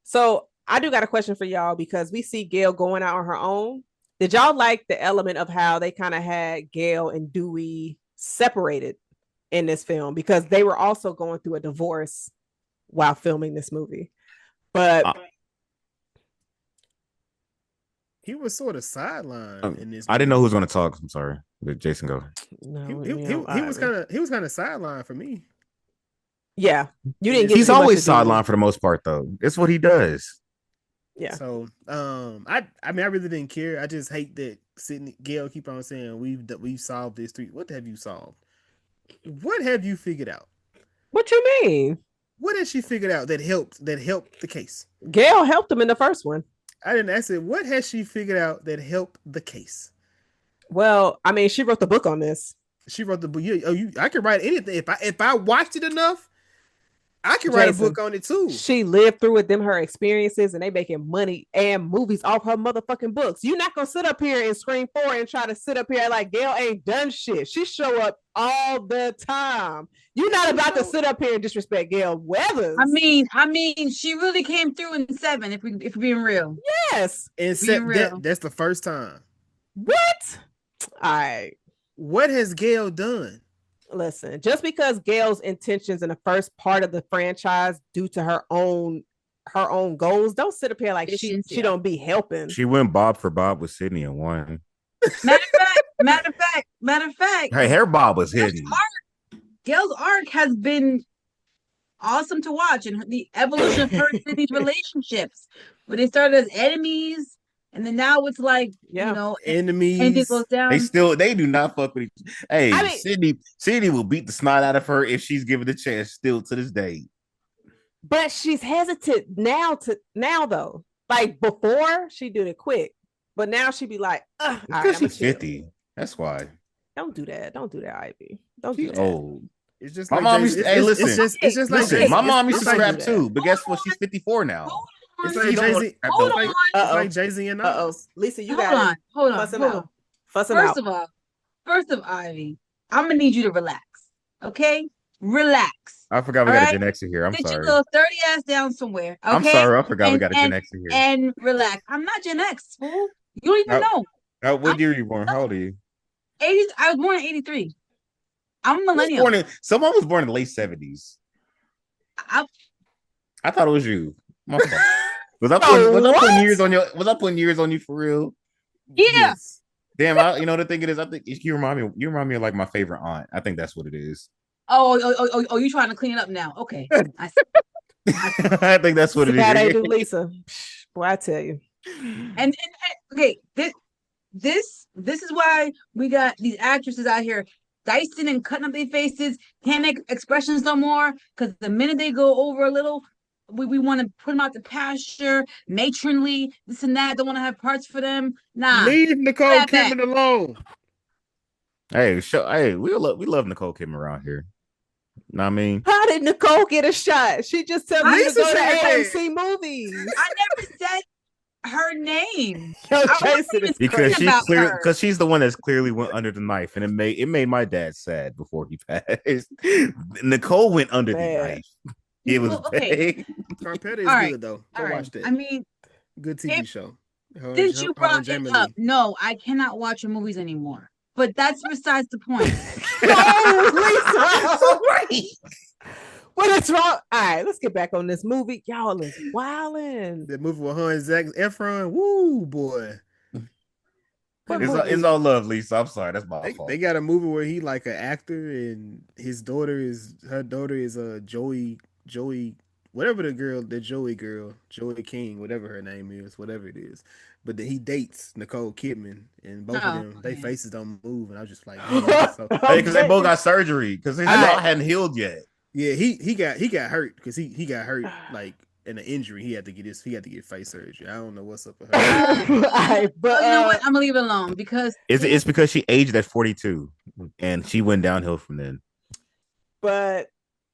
So I do got a question for y'all because we see Gail going out on her own. Did y'all like the element of how they kind of had Gail and Dewey separated in this film because they were also going through a divorce while filming this movie? But
he was sort of sidelined in this movie.
I didn't know who was going to talk. I'm sorry. But Jason, go.
No, he was kind of sidelined for me.
Yeah, you didn't get.
He's always sidelined for the most part, though. It's what he does.
Yeah.
So, I mean, I really didn't care. I just hate that Gail keep on saying we've solved this 3. What have you solved? What have you figured out?
What you mean?
What has she figured out that helped the case?
Gail helped him in the first one.
I didn't ask it. What has she figured out that helped the case?
Well, I mean, she wrote the book on this.
She wrote the book. I could write anything if I watched it enough. I could write a book on it too.
She lived through with them her experiences, and they making money and movies off her motherfucking books. You're not gonna sit up here and Scream 4 and try to sit up here like Gail ain't done shit. She show up all the time. You're not about to sit up here and disrespect Gail Weathers.
I mean, she really came through in 7. If we're being real,
yes,
that's the first time.
What? All right.
What has Gail done?
Listen, just because Gail's intentions in the first part of the franchise due to her own goals, don't sit up here like she don't be helping.
She went bob for bob with Sydney and won.
Matter of fact,
her hair bob was hidden.
Gail's arc has been awesome to watch, and the evolution of her and Sydney's relationships, where they started as enemies. And then now it's like,
enemies.
And it goes down.
They do not fuck with each other. Hey, Sydney will beat the snot out of her if she's given the chance still to this day.
But she's hesitant now though. Like before, she did it quick. But now she be like,
because she's 50. That's why.
Don't do that. Don't do that, Ivy. Don't do that.
Old.
It's just
my
like
mom used to, it's just like my mom used to
scrap
too, but guess what? She's 54 now.
It's like Jay-Z. It's like Jay-Z and us.
Lisa, you got
hold on.
Fuss him
out. First of all, Ivy, I'm gonna need you to relax. Okay? Relax.
I forgot we got a Gen Xer here. I'm
sorry.
Get
your little 30 ass down somewhere. Okay?
I'm sorry. I forgot we got a Gen Xer here.
And relax. I'm not Gen X, fool. You don't even know.
What year are you born? How old are you?
80s. I was born in 83. I'm a millennial.
Someone was born in the late 70s. I thought it was you. My fault. Was I putting years on you? Was I putting years on you for real?
Yeah. Yes.
Damn, the thing it is, I think you remind me of like my favorite aunt. I think that's what it is.
Oh, you trying to clean it up now? Okay. I
think that's what it is.
That ain't do, Lisa. Boy, I tell you.
And okay, this is why we got these actresses out here dicing and cutting up their faces, can't make expressions no more. Because the minute they go over a little, we want to put them out to pasture, matronly, this and that. Don't want to have parts for them. Nah,
Leave
put
Nicole
that back.
Kidman alone.
Hey, we love Nicole Kidman around here. Know what I mean?
How did Nicole get a shot? She just telling me to
Lisa
go to
said that.
AMC movies.
I never said her name.
Yo,
I wasn't
Jason
even
is
Because
thinking about her.
because she's the one that's clearly went under the knife, and it made my dad sad before he passed. Nicole went under the knife. It was
okay.
Carpetta is
All right.
good though. Go
All right.
watch that.
I mean,
Good TV show.
since you
Her and
brought
Jamie
it up,
Lee.
no, I cannot watch her movies anymore. But that's besides the point.
Oh, Lisa. What is wrong? All right, let's get back on this movie. Y'all is wildin'.
That movie with her and Zac Efron. Woo, boy.
It's all love, Lisa. I'm sorry, that's my fault.
They got a movie where he like an actor and her daughter is Joey, whatever the Joey King, whatever her name is, whatever it is. But then he dates Nicole Kidman, and both of them, their faces don't move, and I was just like, so,
because they both got surgery because his jaw hadn't healed yet.
Yeah, he got hurt because he got hurt like in an injury. He had to get face surgery. I don't know what's up with her.
But
you know what? I'm gonna leave it alone because
it's because she aged at 42 and she went downhill from then.
But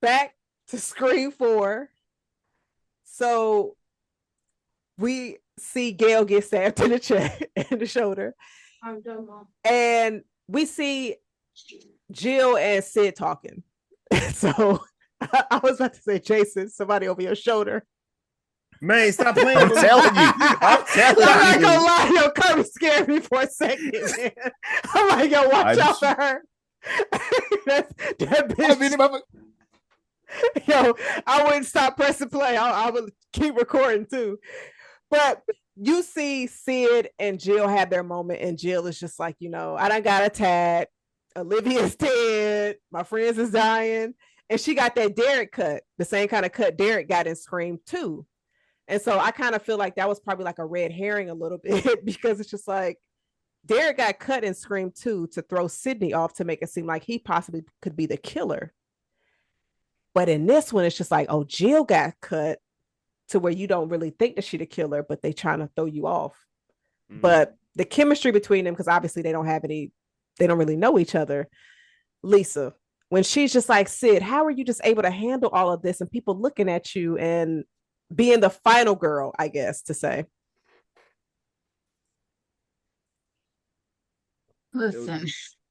back to Scream 4. So we see Gail get stabbed in the chest in the shoulder. And we see Jill and Sid talking. So I was about to say, Jason, somebody over your shoulder.
Man, stop playing.
I'm telling you. I'm
not gonna lie, yo, Kirby scared me for a second, man. I'm like, yo, watch out for her. that bitch. Yo, I wouldn't stop pressing play. I would keep recording too. But you see Sid and Jill have their moment, and Jill is just like, I done got attacked. Olivia's dead. My friends is dying. And she got that Derek cut, the same kind of cut Derek got in Scream 2. And so I kind of feel like that was probably like a red herring a little bit because it's just like Derek got cut in Scream 2 to throw Sydney off to make it seem like he possibly could be the killer. But in this one, it's just like, oh, Jill got cut to where you don't really think that she the killer, but they trying to throw you off. But the chemistry between them, because obviously they don't really know each other. Lisa, when she's just like, Sid, how are you just able to handle all of this and people looking at you and being the final girl, I guess, to say.
Listen.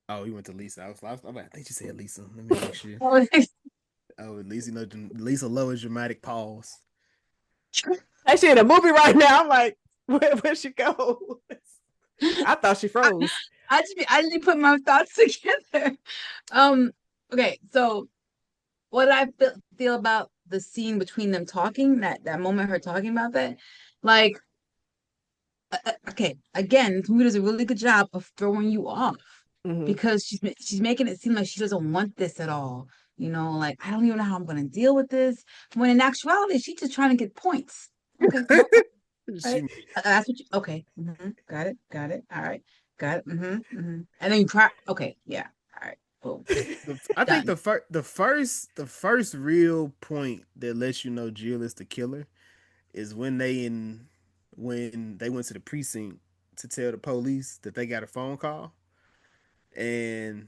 Oh, you went to Lisa. I think you said Lisa. Let me make sure. Oh, Lisa loves dramatic pause.
Actually, in a movie right now, I'm like, where'd she go? I thought she froze.
I didn't put my thoughts together. Okay, so what I feel about the scene between them talking, that moment, her talking about that, like, okay, again, this movie does a really good job of throwing you off because she's making it seem like she doesn't want this at all. Like, I don't even know how I'm going to deal with this. When in actuality, she's just trying to get points. Okay, right? That's what you. Okay, got it. All right, got it. And then you try. Okay, yeah. All right. Boom.
I think the first real point that lets you know Jill is the killer is when they went to the precinct to tell the police that they got a phone call, and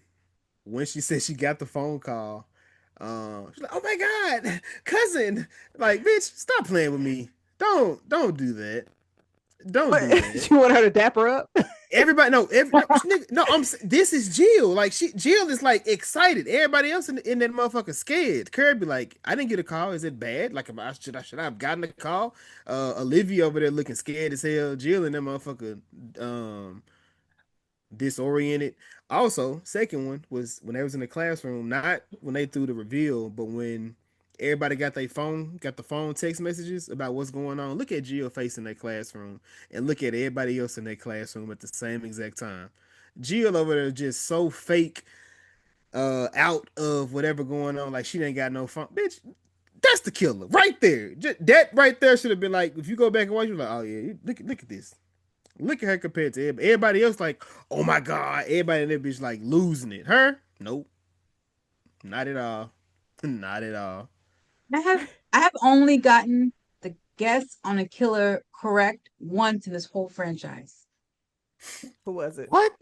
when she said she got the phone call, she's like, "Oh my God, cousin! Like, bitch, stop playing with me! Don't do that! Don't do that!"
You want her to dap her up?
Everybody, this is Jill. Like, Jill is like excited. Everybody else in that motherfucker scared. Kirby like, I didn't get a call. Is it bad? Like, should I have gotten a call? Olivia over there looking scared as hell. Jill and that motherfucker, disoriented. Also, second one was when they was in the classroom, not when they threw the reveal, but when everybody got the phone text messages about what's going on. Look at Jill face in that classroom and look at everybody else in that classroom at the same exact time. Jill over there just so fake, out of whatever going on, like she ain't got no phone. Bitch, that's the killer right there. That right there should have been like, if you go back and watch, you're like, oh yeah, look at this. Look at her compared to everybody else. Like, oh my God, everybody in that bitch like losing it. Her, Nope. Not at all. Not at all.
I have only gotten the guess on a killer correct once in this whole franchise.
Who was it?
What?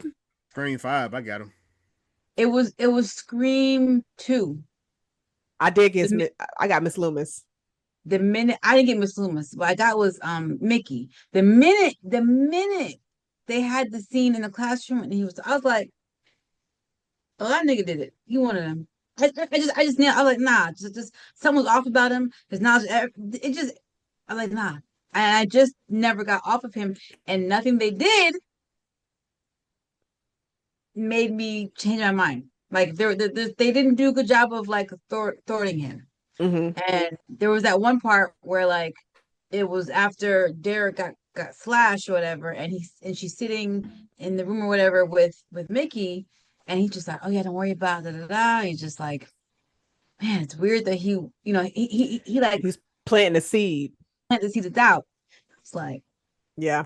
Scream 5, I got him.
It was Scream 2.
I did get. I got Miss Loomis.
The minute I didn't get Miss Loomis, what I got was Mickey. The minute they had the scene in the classroom and I was like, oh, that nigga did it. He wanted him. I just knew. I was like, nah, just something was off about him. His knowledge, it just, I was like, nah. And I just never got off of him. And nothing they did made me change my mind. Like they didn't do a good job of like thwarting him.
Mm-hmm.
And there was that one part where like it was after Derek got slashed or whatever, and she's sitting in the room or whatever with Mickey, and he's just like, oh yeah, don't worry about it. Da, da, da. He's just like, man, it's weird that he like
he's planting the seed.
planted the seeds of doubt. It's like,
yeah,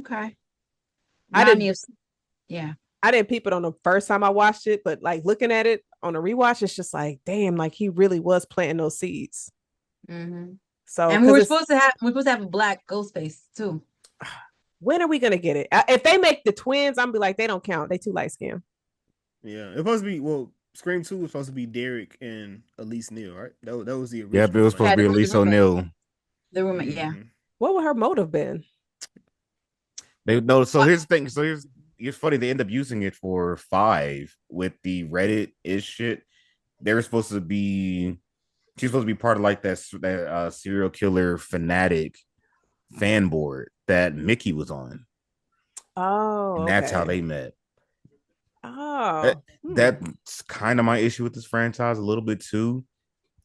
okay.
I didn't.
Yeah.
I didn't peep it on the first time I watched it, but like looking at it on a rewatch, it's just like, damn, like he really was planting those seeds.
Mm-hmm.
So,
and we're supposed to have a black Ghostface too.
When are we gonna get it? If they make the twins, I'm gonna be like, they don't count. They too light skinned.
Yeah, it's supposed to be Scream 2 was supposed to be Derek and Elise Neal, right? That was the original.
Yeah, but it was supposed to be Elise O'Neill.
The roommate, yeah.
What would her motive been?
They no. So here's the thing. So it's funny. They end up using it for 5 with the Reddit is shit. They were supposed to be. She's supposed to be part of like that serial killer fanatic fan board that Mickey was on.
Oh,
and that's how they met.
Oh,
that's kind of my issue with this franchise a little bit too.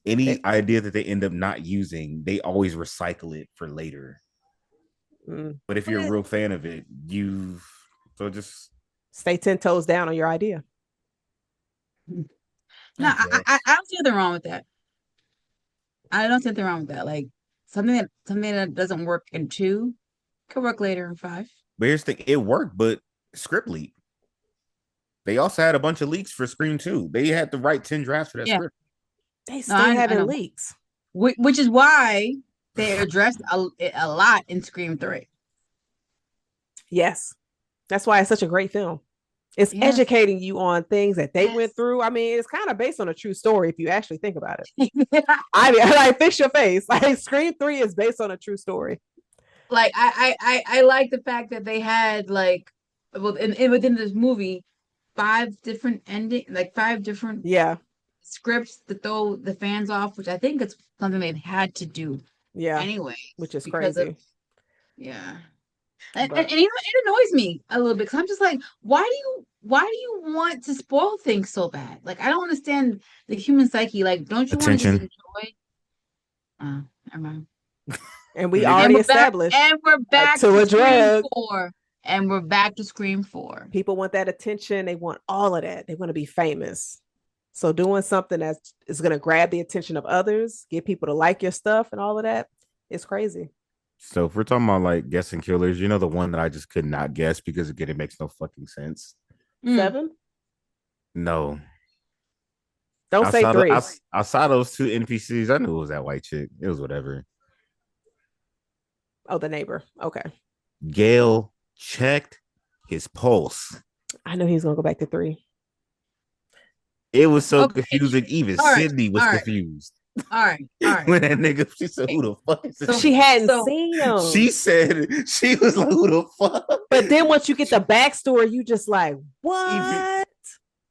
Any idea that they end up not using, they always recycle it for later. But if you're a real fan of it, just
stay 10 toes down on your idea.
No, I don't see anything wrong with that. I don't see anything wrong with that. Like something that doesn't work in 2 could work later in 5.
But here's the thing, it worked, but script leak. They also had a bunch of leaks for Scream 2. They had to write 10 drafts for that script.
They still having leaks.
Which is why they addressed a lot in Scream 3.
Yes. That's why it's such a great film. It's educating you on things that they went through. I mean, it's kind of based on a true story if you actually think about it. I mean, like, fix your face. Like Scream 3 is based on a true story.
Like I like the fact that they had like within this movie 5 different like 5 different scripts to throw the fans off, which I think it's something they've had to do.
Yeah.
Anyway,
which is crazy.
And it annoys me a little bit because I'm just like, why do you want to spoil things so bad? Like, I don't understand the human psyche. Like, don't you want to just enjoy? Never mind.
And we already established.
And we're back
to a drug.
4. And we're back to Scream 4.
People want that attention. They want all of that. They want to be famous. So doing something that is going to grab the attention of others, get people to like your stuff and all of that, it's crazy.
So if we're talking about like guessing killers, you know the one that I just could not guess because again it makes no fucking sense.
7?
No.
Don't say 3.
I saw those 2 NPCs. I knew it was that white chick. It was whatever.
Oh, the neighbor. Okay.
Gail checked his pulse.
I knew he was gonna go back to 3.
It was so confusing. Even Sydney was confused.
All right.
When that nigga, she said, "Who the fuck is this?"
She hadn't seen him.
She said she was like, "Who the fuck?"
But then once you get the backstory, you just like, what?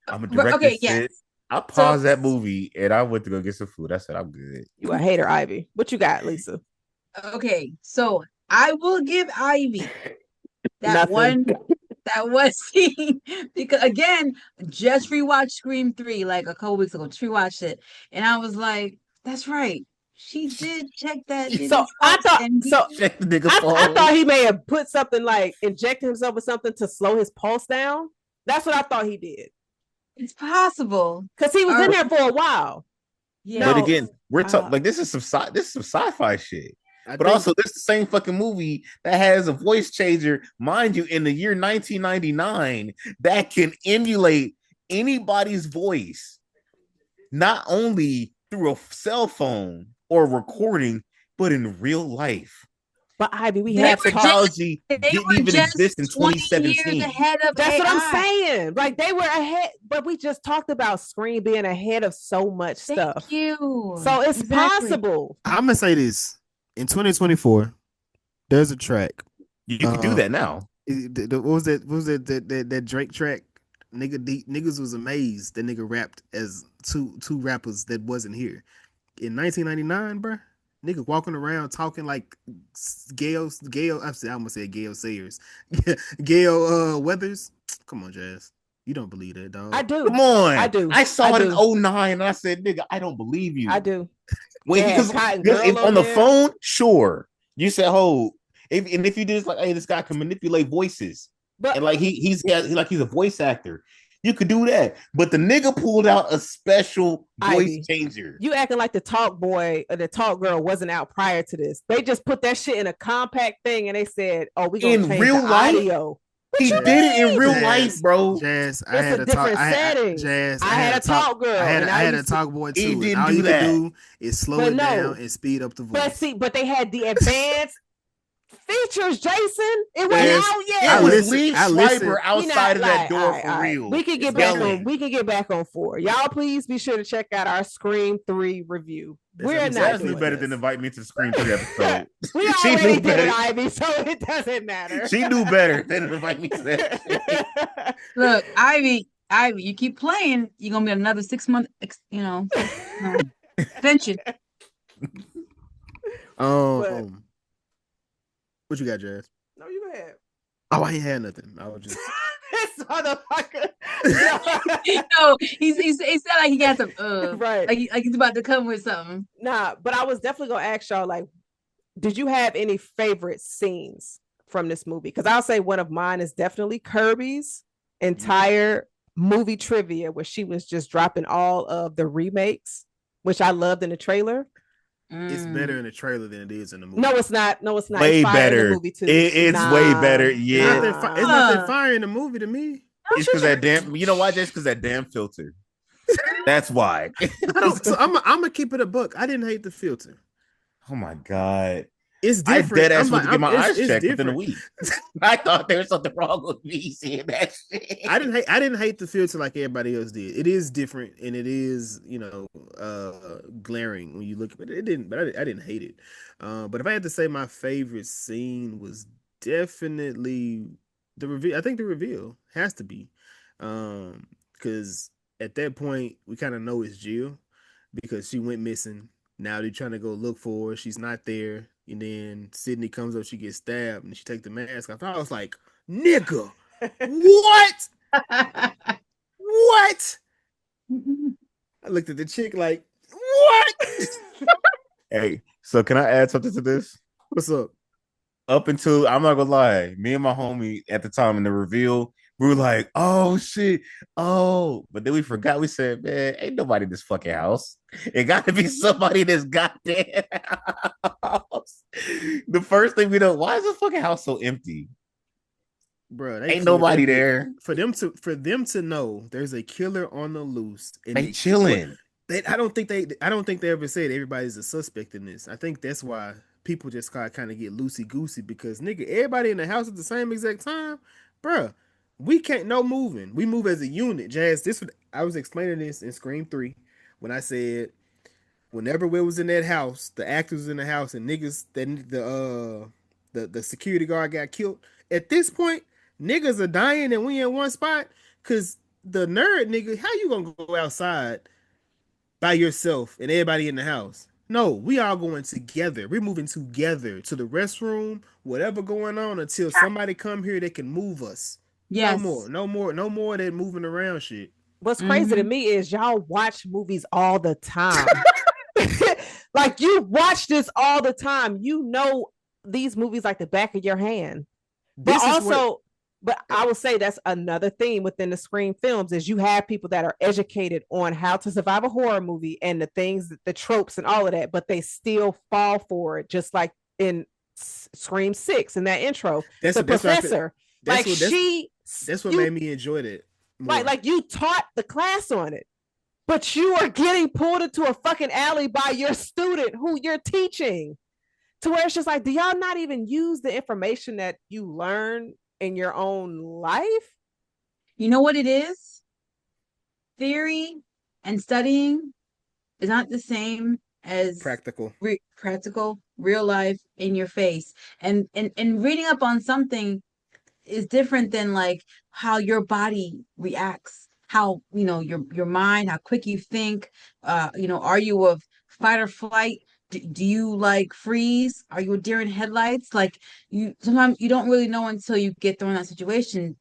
I'm a director. I paused that movie and I went to go get some food. I said, "I'm good."
You a hater, Ivy. What you got, Lisa?
Okay, so I will give Ivy that one scene because again, just rewatched Scream 3 like a couple weeks ago. Just rewatched it, and I was like, "That's right, she did check that."
So I thought he may have put something like injected himself with something to slow his pulse down. That's what I thought he did.
It's possible
because he was in there for a while.
Yeah, but again, we're talking like this is some sci-fi shit. But also, this is the same fucking movie that has a voice changer, mind you, in the year 1999 that can emulate anybody's voice, not only through a cell phone or recording, but in real life.
But Ivy, we
They
have
were
Technology
they
didn't
were
even
just
exist in
20 years
2017.
ahead of
That's
AI.
what I'm saying. Like they were ahead, but we just talked about Scream being ahead of so much stuff.
Thank you.
So it's
Exactly.
possible.
I'm gonna say this: in 2024, there's a track.
You could do that now.
What was that? What was that Drake track? Niggas was amazed that nigga rapped as two rappers that wasn't here in 1999, bro. Nigga walking around talking like Gail. I'm gonna say Gail Sayers, Gail Weathers. Come on, Jazz. You don't believe that, dog.
I do.
Come on.
I do.
I saw it in
do.
09 and I said, nigga, I don't believe you.
I do.
Wait,
They
because
had Cotton Girl
on the
there.
phone, sure. You said, "Oh, if you did this, like, hey, this guy can manipulate voices,
But
and like he's a voice actor, you could do that." But the nigga pulled out a special voice
Ivy,
changer.
you acting like the Talk Boy or the Talk Girl wasn't out prior to this. They just put that shit in a compact thing and they said, "Oh, we gonna
In
change
real
the
life?
audio." What
He
you
did it in
mean?
real
Jazz,
life, bro.
Jazz, I
It's
had
a
a talk.
different setting.
Jazz,
I had a Talk Girl.
I
and
had a
used to-
Talk Boy
He
too. And
didn't
all
do
you
that.
could do is slow
But
it
no.
down and speed up the voice.
But see, but they had the advanced features, Jason. It wasn't
Jazz,
out
It
yet.
was Lee
I listen.
Schreiber outside of that door for
All right.
real.
We can get back on 4. Y'all please be sure to check out our Scream 3 review. We're
That's
not
Jazz knew
doing
better
this.
than invite me to the Scream 3 episode.
We
She
already
knew
did
better.
it, Ivy, so it doesn't matter.
She knew better than invite me to that.
Look, Ivy, you keep playing, you're gonna be another 6 month, extension.
What you got, Jazz?
No, you go ahead.
Oh, I ain't had nothing. I was just
This motherfucker.
No, he said like he got some
Right.
like he's about to come with something.
Nah, but I was definitely gonna ask y'all, like, did you have any favorite scenes from this movie? Because I'll say one of mine is definitely Kirby's entire movie trivia, where she was just dropping all of the remakes, which I loved in the trailer.
it's better in the trailer than it is in the movie.
No, it's not. No, it's not.
Way
It's fire in
better.
the movie too.
It's way better. Yeah.
It's not that fire in the movie to me.
It's because that damn, you know why? Just because that damn filter. That's why.
So I'm gonna keep it a buck. I didn't hate the filter.
Oh my god.
It's different.
I dead ass
I'm
went to get my eyes
it's
checked within a
different.
week. I thought there was something wrong with me seeing that shit.
I didn't hate the filter like everybody else did. It is different and it is, glaring when you look at it. I didn't hate it. But if I had to say my favorite scene was definitely the reveal. I think the reveal has to be. Because at that point we kind of know it's Jill because she went missing. Now they're trying to go look for her. She's not there. And then Sydney comes up, she gets stabbed, and she takes the mask off. I was like, nigga, what? What? I looked at the chick like, what?
Hey, so can I add something to this?
What's up?
Up until, I'm not gonna lie, me and my homie at the time in the reveal, we were like, oh shit, oh, but then we forgot. We said, man, ain't nobody in this fucking house. It got to be somebody in this goddamn house. The first thing we know, why is this fucking house so empty?
Bro,
ain't nobody there.
For them to know there's a killer on the loose and
they chilling.
I don't think they ever said everybody's a suspect in this. I think that's why people just kind of get loosey goosey because nigga, everybody in the house at the same exact time, bruh. We can't no moving. We move as a unit, Jazz. I was explaining this in Scream 3 when I said whenever we was in that house, the actors was in the house and niggas the security guard got killed. At this point, niggas are dying and we in one spot because the nerd nigga, how you gonna go outside by yourself and everybody in the house? No, we all going together. We're moving together to the restroom, whatever going on until somebody come here that can move us.
Yes.
No more of that moving around shit.
What's crazy to me is y'all watch movies all the time. Like you watch this all the time. You know these movies like the back of your hand. But but I would say that's another theme within the Scream films is you have people that are educated on how to survive a horror movie and the things, the tropes and all of that, but they still fall for it. Just like in Scream 6 in that intro, the professor. That's what made me enjoy that.
more.
Like you taught the class on it, but you are getting pulled into a fucking alley by your student who you're teaching. To where it's just like, do y'all not even use the information that you learn in your own life?
You know what it is? Theory and studying is not the same as
practical,
practical, real life in your face. And reading up on something is different than like how your body reacts, how your mind, how quick you think. Are you of fight or flight? Do you like freeze? Are you a deer in headlights? Like you sometimes you don't really know until you get thrown in that situation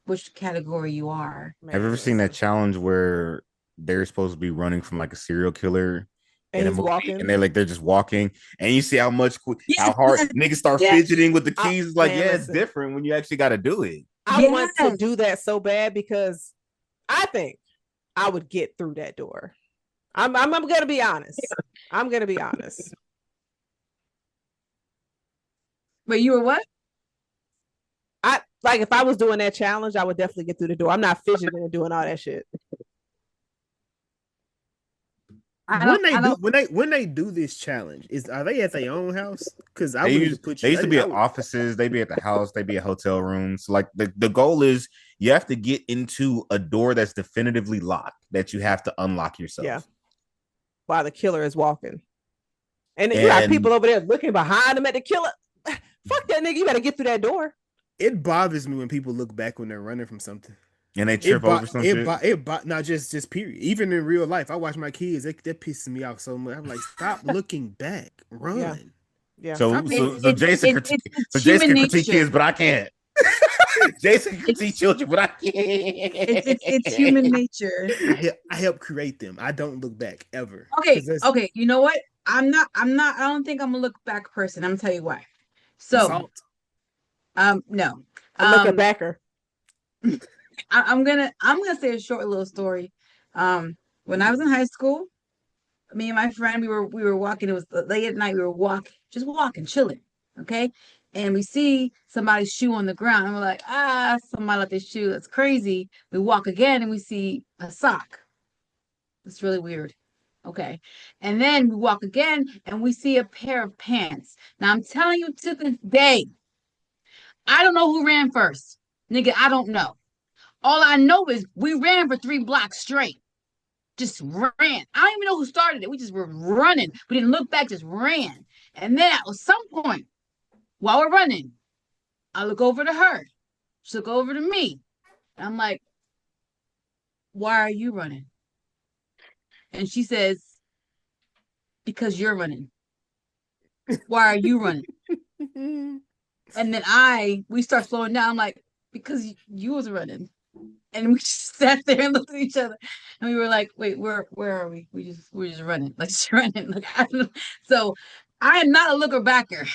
which category you are.
Have you ever seen that challenge where they're supposed to be running from like a serial killer in a movie,
walking,
and they're just walking, and you see how
Yes,
how hard niggas start fidgeting with the keys? It's like, it's
listen.
different when you actually got to do it.
I want to do that so bad because I think I would get through that door. I'm gonna be honest. I'm gonna be honest.
But you were what?
I like if I was doing that challenge, I would definitely get through the door. I'm not fidgeting and doing all that shit.
When they do this challenge, are they at their own house? Because I used
to be at offices, they be at the house, they be at hotel rooms. Like the goal is you have to get into a door that's definitively locked that you have to unlock yourself.
Yeah. While the killer is walking. And you got people over there looking behind them at the killer. Fuck that nigga, you better get through that door.
It bothers me when people look back when they're running from something.
And they trip over some shit.
Not just period. Even in real life, I watch my kids. That pisses me off so much. I'm like, stop looking back, run.
Yeah.
So Jason can critique kids, but I can't. Jason can critique children, but I can't.
It's human nature.
I help create them. I don't look back ever.
Okay. You know what? I'm not. I don't think I'm a look back person. I'm gonna tell you why. So, no.
Looking backer.
I'm gonna say a short little story. When I was in high school, me and my friend, we were walking. It was late at night. We were just walking, chilling. Okay, and we see somebody's shoe on the ground, and we're like, somebody left their shoe. That's crazy. We walk again, and we see a sock. It's really weird. Okay, and then we walk again, and we see a pair of pants. Now I'm telling you, to this day, I don't know who ran first, nigga. I don't know. All I know is we ran for 3 blocks straight. Just ran. I don't even know who started it. We just were running. We didn't look back, just ran. And then at some point, while we're running, I look over to her. She look over to me. And I'm like, why are you running? And she says, because you're running. Why are you running? And then we start slowing down. I'm like, because you was running. And we just sat there and looked at each other, and we were like, "Wait, where are we? We're just running, like just running." Like, so, I am not a looker backer.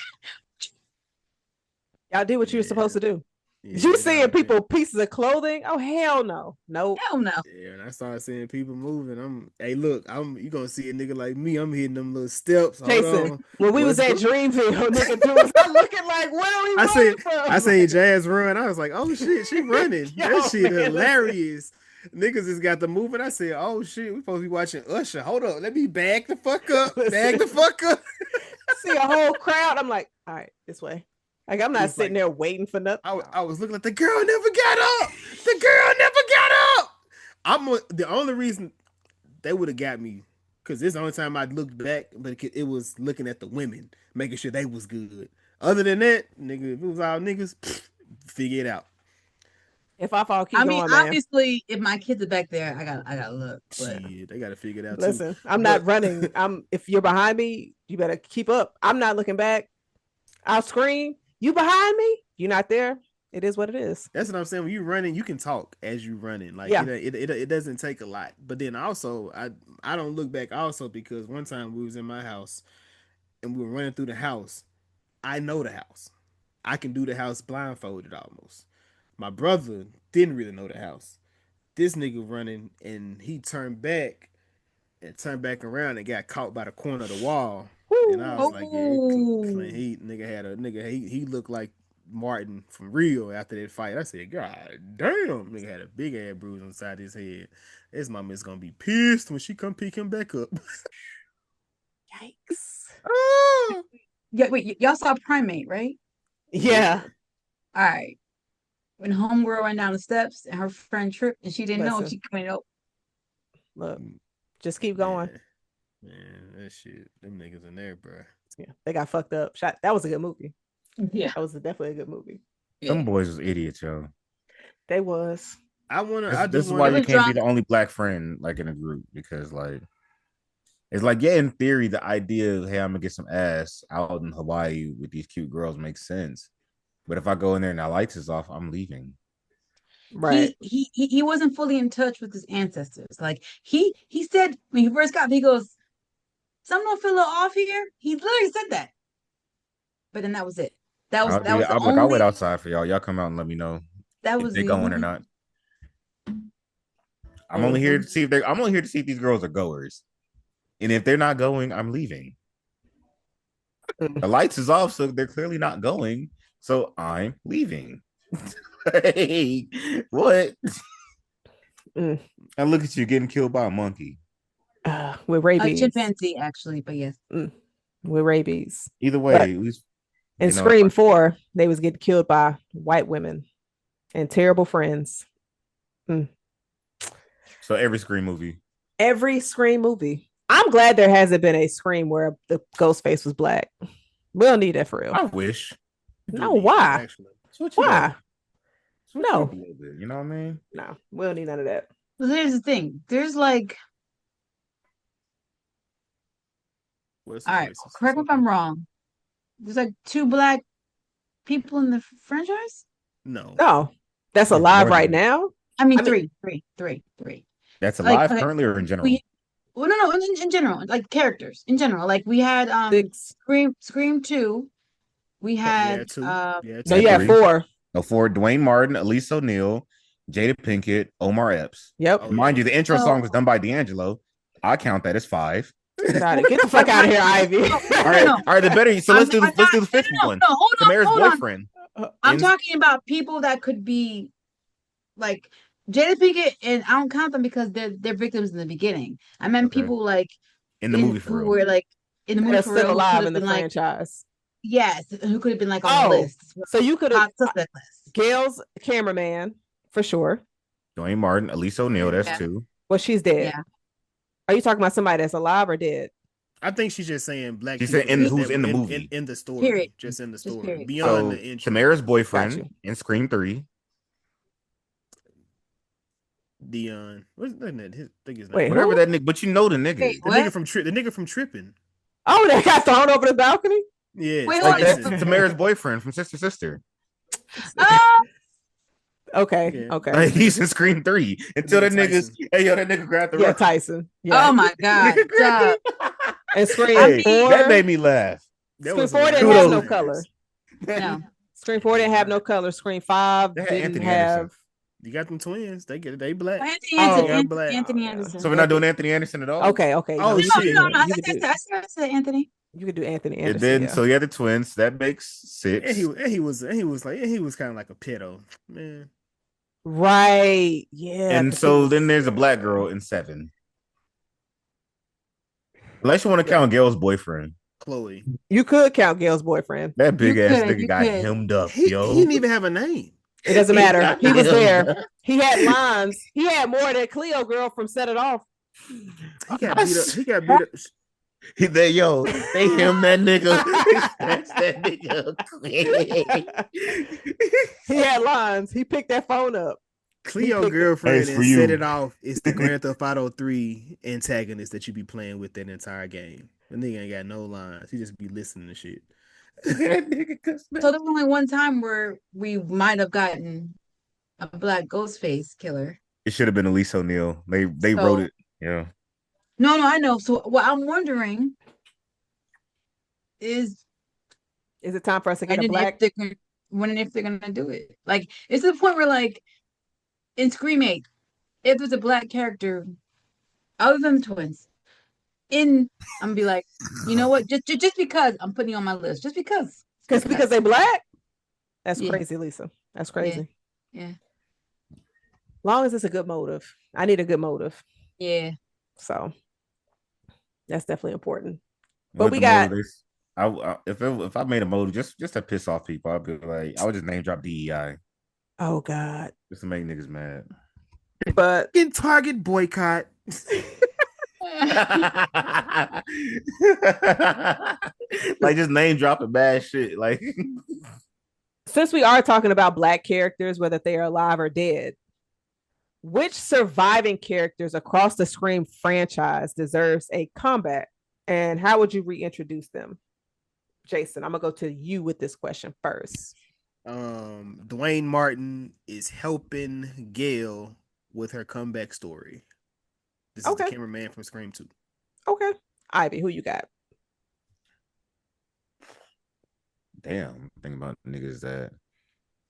Y'all did what you were supposed to do. You seeing people pieces of clothing? Oh hell no, nope.
Hell no.
Yeah, and I started seeing people moving. You gonna see a nigga like me? I'm hitting them little steps.
Jason, when we was at Dreamville, nigga, dude was looking like, where are we running from?
I seen Jazz run. I was like, oh shit, she running. That shit hilarious. Niggas just got the moving. I said, oh shit, we supposed to be watching Usher. Hold up, let me back the fuck up. Back the fuck up.
See a whole crowd. I'm like, all right, this way. Like, I'm not sitting there waiting for nothing.
I was looking like the girl never got up. The girl never got up. The only reason they would have got me, because this is the only time I looked back, but it was looking at the women, making sure they was good. Other than that, nigga, if it was all niggas, figure it out.
If I fall, keep going, man.
Obviously, if my kids are back there, I gotta look. But...
Shit, they gotta figure it out.
Listen, I'm not running. If you're behind me, you better keep up. I'm not looking back. I'll scream. You behind me? You're not there. It is what it is.
That's what I'm saying. When you're running, you can talk as you running. Like, it doesn't take a lot. But then also, I don't look back also because one time we was in my house and we were running through the house. I know the house. I can do the house blindfolded almost. My brother didn't really know the house. This nigga running and he turned back around and got caught by the corner of the wall. And I was like, yeah, he looked like Martin from real after that fight. I said, God damn, nigga had a big ass bruise on the side of his head. His mama is gonna be pissed when she come pick him back up.
Yikes.
Yeah, wait, y'all saw Primate, right?
Yeah.
All right. When homegirl ran down the steps and her friend tripped and she didn't know
Listen.
she coming up.
Look, just keep going.
Man, that shit, them niggas in there, bro.
Yeah, they got fucked up. That was a good movie.
Yeah.
That was definitely a good movie.
Them boys was idiots, yo.
They was.
This is why you can't be the only black friend like in a group, because like it's like, yeah, in theory, the idea of, hey, I'm gonna get some ass out in Hawaii with these cute girls makes sense. But if I go in there and the lights is off, I'm leaving.
Right.
He wasn't fully in touch with his ancestors. Like he said when he first got, he goes, "Something don't feel a little off here." He literally said that. But then that was it. That was the only.
I'll wait outside for y'all. Y'all come out and let me know
that
if
was
they
the
going
only,
or not. I'm only here to see if these girls are goers. And if they're not going, I'm leaving. The lights is off, so they're clearly not going. So I'm leaving. Hey, what? And look at you getting killed by a monkey.
With rabies.
A chimpanzee, actually, but yes.
With rabies.
Either way, at least,
in Scream 4, they was getting killed by white women and terrible friends.
So every Scream movie.
Every Scream movie. I'm glad there hasn't been a Scream where the Ghostface was black. We don't need that for real.
I wish.
No, why? Why? No.
You know what I mean?
No, we don't need none of that.
Well, here's the thing. There's like, all right, correct me if I'm wrong. There's like 2 black people in the franchise?
No. That's alive right now?
I mean, three.
That's alive currently or in general?
No, in general, like characters in general. Like we had Scream 2. We had
no, you had 4.
No, 4. Dwayne Martin, Elise O'Neill, Jada Pinkett, Omar Epps.
Yep.
Mind you, the intro song was done by D'Angelo. I count that as 5.
Get the fuck out of here, Ivy.
All right, the better. So let's do the 5th one. Tamara's boyfriend.
I'm talking about people that could be like Jada Pinkett, and I don't count them because they're victims in the beginning. I meant people like
in the movie for
who were like in the movie
for
real,
still alive in the franchise.
Yes, who could have been like on the list.
So you could have Gail's cameraman for sure.
Dwayne Martin, Elise O'Neill, that's 2.
Well, she's dead.
Yeah.
Are you talking about somebody that's alive or dead?
I think she's just saying black.
She said who's in the movie.
In the story.
Period.
Just in the story.
Beyond the intro. Tamara's boyfriend in Scream 3.
Dion. What's that? His name.
Wait,
whatever that nigga, but you know the nigga.
Wait,
the nigga from Tripping.
Oh, that got thrown over the balcony?
Yeah.
Wait,
that's Tamara's boyfriend from Sister.
Okay.
He's in Scream 3 until the niggas. Hey, yo, that nigga grabbed the
record. Tyson.
Yeah. Oh my god.
And Scream 4
that made me laugh.
Scream 4 didn't have no color.
No.
Scream 4 didn't have no color. Scream 5 didn't have.
You got them twins. They black.
Anthony Anderson.
So we're not doing Anthony Anderson at all?
Okay.
Oh, shit. No, I said Anthony.
You could do Anthony Anderson.
And then, so you had the twins. That makes 6.
And he was kind of like a pedo, man.
Right. Yeah.
And so then there's a black girl in 7. Unless you want to count Gail's boyfriend.
Chloe.
You could count Gail's boyfriend.
That big ass nigga got hemmed up, yo.
He didn't even have a name.
It doesn't matter. He was there. He had lines. He had more than Cleo girl from Set It Off.
He got beat up.
They him that nigga. That nigga.
He had lines. He picked that phone up.
Cleo girlfriend and Set It Off is the Grand Theft Auto 3 antagonist that you be playing with that entire game. The nigga ain't got no lines. He just be listening to shit.
So there's only one time where we might have gotten a black Ghostface killer.
It should have been Elise O'Neill. They wrote it. Yeah.
No, I know. So what I'm wondering is
it time for us to get a black?
Wondering if they're gonna do it. Like, it's to the point where, like, in Scream 8, if there's a black character other than the twins, I'm gonna be like, you know what? Just because I'm putting you on my list, just because
they black. That's
Yeah.
crazy, Lisa. That's crazy.
Yeah.
Long as it's a good motive. I need a good motive.
Yeah.
So that's definitely important. But
With
we
the
got
motive, if I made a motive just to piss off people, I'd be like, I would just name drop DEI
oh God.
just to make niggas mad.
But
In Target boycott.
Like just name dropping bad shit. Like
since we are talking about Black characters, whether they are alive or dead, which surviving characters across the Scream franchise deserves a comeback? And how would you reintroduce them? Jason, I'm gonna go to you with this question first.
Dwayne Martin is helping Gail with her comeback story. This is the cameraman from Scream 2.
Okay. Ivy, who you got?
damn, think about niggas that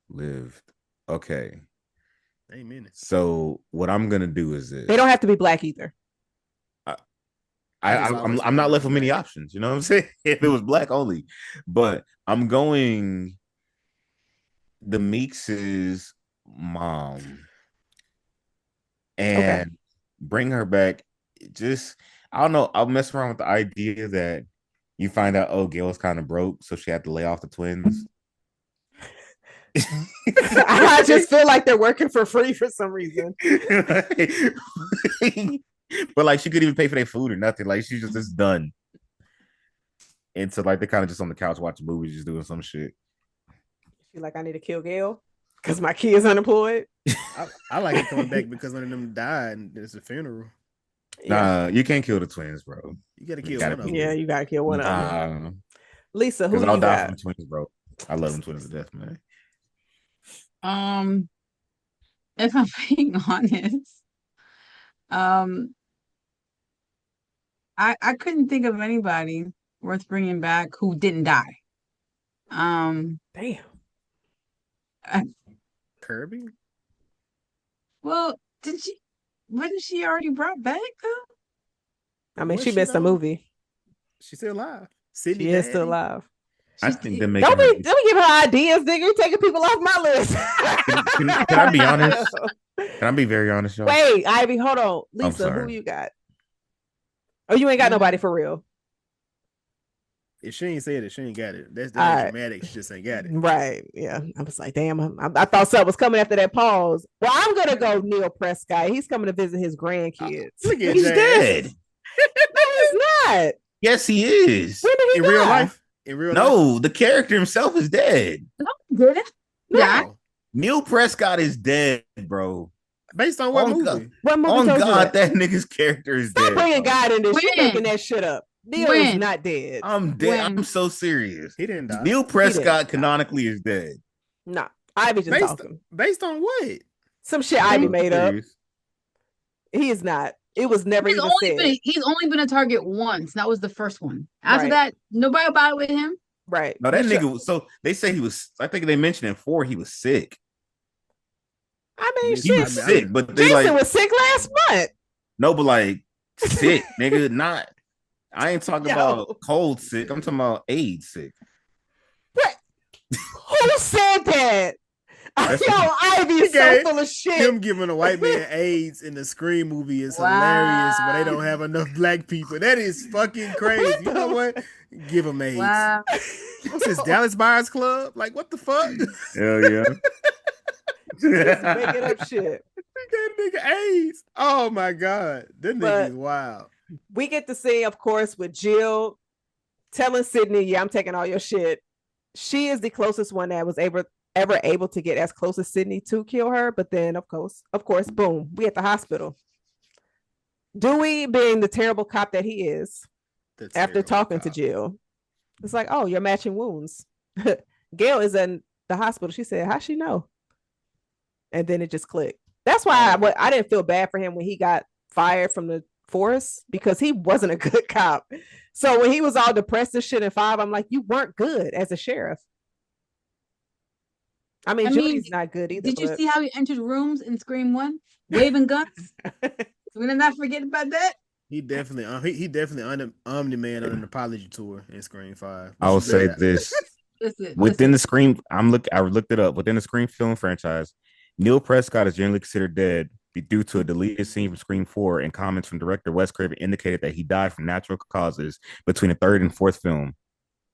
lived. Okay.
Amen.
So what I'm gonna do is this.
They don't have to be Black either.
I'm not left with many options. You know what I'm saying? If it was Black only, but I'm going the Meeks' mom and bring her back. Just I don't know. I'll mess around with the idea that you find out, oh, Gail's kind of broke, so she had to lay off the twins.
I just feel like they're working for free for some reason.
But like she couldn't even pay for their food or nothing. Like she's just done. And so like they're kind of just on the couch watching movies, just doing some shit.
She like, I need to kill Gail because my kid's unemployed.
I like it coming back because one of them died and there's a funeral.
Nah, you can't kill the twins, bro.
You gotta kill one of them.
Yeah, you gotta kill one of them. Lisa, who
I'll
you
die
got?
from the twins, bro. I love them twins to death, man.
If I'm being honest, I couldn't think of anybody worth bringing back who didn't die.
Damn.
Kirby?
Well, wasn't she already brought back though?
I mean, she missed a movie.
She's still alive. Sydney
She is still alive.
I think they're
Don't
making.
be giving her ideas, nigga. You're taking people off my list.
Can I be honest? Can I be very honest, y'all?
Wait, Ivy, hold on. Lisa, who you got? Oh, you ain't got nobody for real.
If she ain't said it, she ain't got it. That's dramatic. She just ain't got it.
Right. Yeah. I was like, damn, I thought something was coming after that pause. Well, I'm going to go Neil Prescott. He's coming to visit his grandkids.
He's dead.
No, he's not.
Yes, he is.
When did he
In
die?
real life? In real life?
No, the character himself is dead.
No, did it? Yeah.
No.
Neil Prescott is dead, bro.
Based on what movie?
God.
What movie
On
told you
God,
that?
that nigga's character is
Stop
dead.
bringing
bro.
God in this. You're
When?
making that shit up. Neil is not dead.
I'm dead.
When?
I'm so serious.
He didn't die.
Neil Prescott canonically is dead.
Nah. Ivy just talking.
Based on what?
Some shit Ivy made up.
Serious.
He is not. It was never
He's
even said.
He's only been a target once. That was the first one. After that, nobody bothered with him.
Right.
No, that nigga. So they say he was. I think they mentioned in 4 he was sick.
I mean,
He was sick, but they
Jason
like
was sick last month.
no, but like sick, nigga. Not. I ain't talking about cold sick. I'm talking about AIDS sick.
What? Who said that? Yo, Ivy is so full of shit.
Him giving a white man AIDS in the Scream movie is hilarious, but they don't have enough Black people. That is fucking crazy. You know what? Give him AIDS.
Wow.
What's this, Dallas Buyers Club? Like, what the fuck?
Hell yeah.
Just making up shit.
That nigga AIDS. Oh my God. That nigga is wild.
We get to see, of course, with Jill telling Sydney, yeah, I'm taking all your shit. She is the closest one that was ever able to get as close as Sydney to kill her. But then, of course, boom, we at the hospital. Dewey, being the terrible cop that he is, after talking to Jill, it's like, oh, you're matching wounds. Gail is in the hospital. She said, how'd she know? And then it just clicked. That's why I didn't feel bad for him when he got fired from the force, because he wasn't a good cop. So when he was all depressed and shit in 5, I'm like, you weren't good as a sheriff. I mean, Judy's not good either.
Did you see how he entered rooms in Scream 1? Waving guns? We did not forget about that.
He definitely Omni-Man on an apology tour in Scream 5.
I will say this. Within the Scream, I looked it up. Within the Scream film franchise, Neil Prescott is generally considered dead due to a deleted scene from Scream 4, and comments from director Wes Craven indicated that he died from natural causes between the third and fourth film.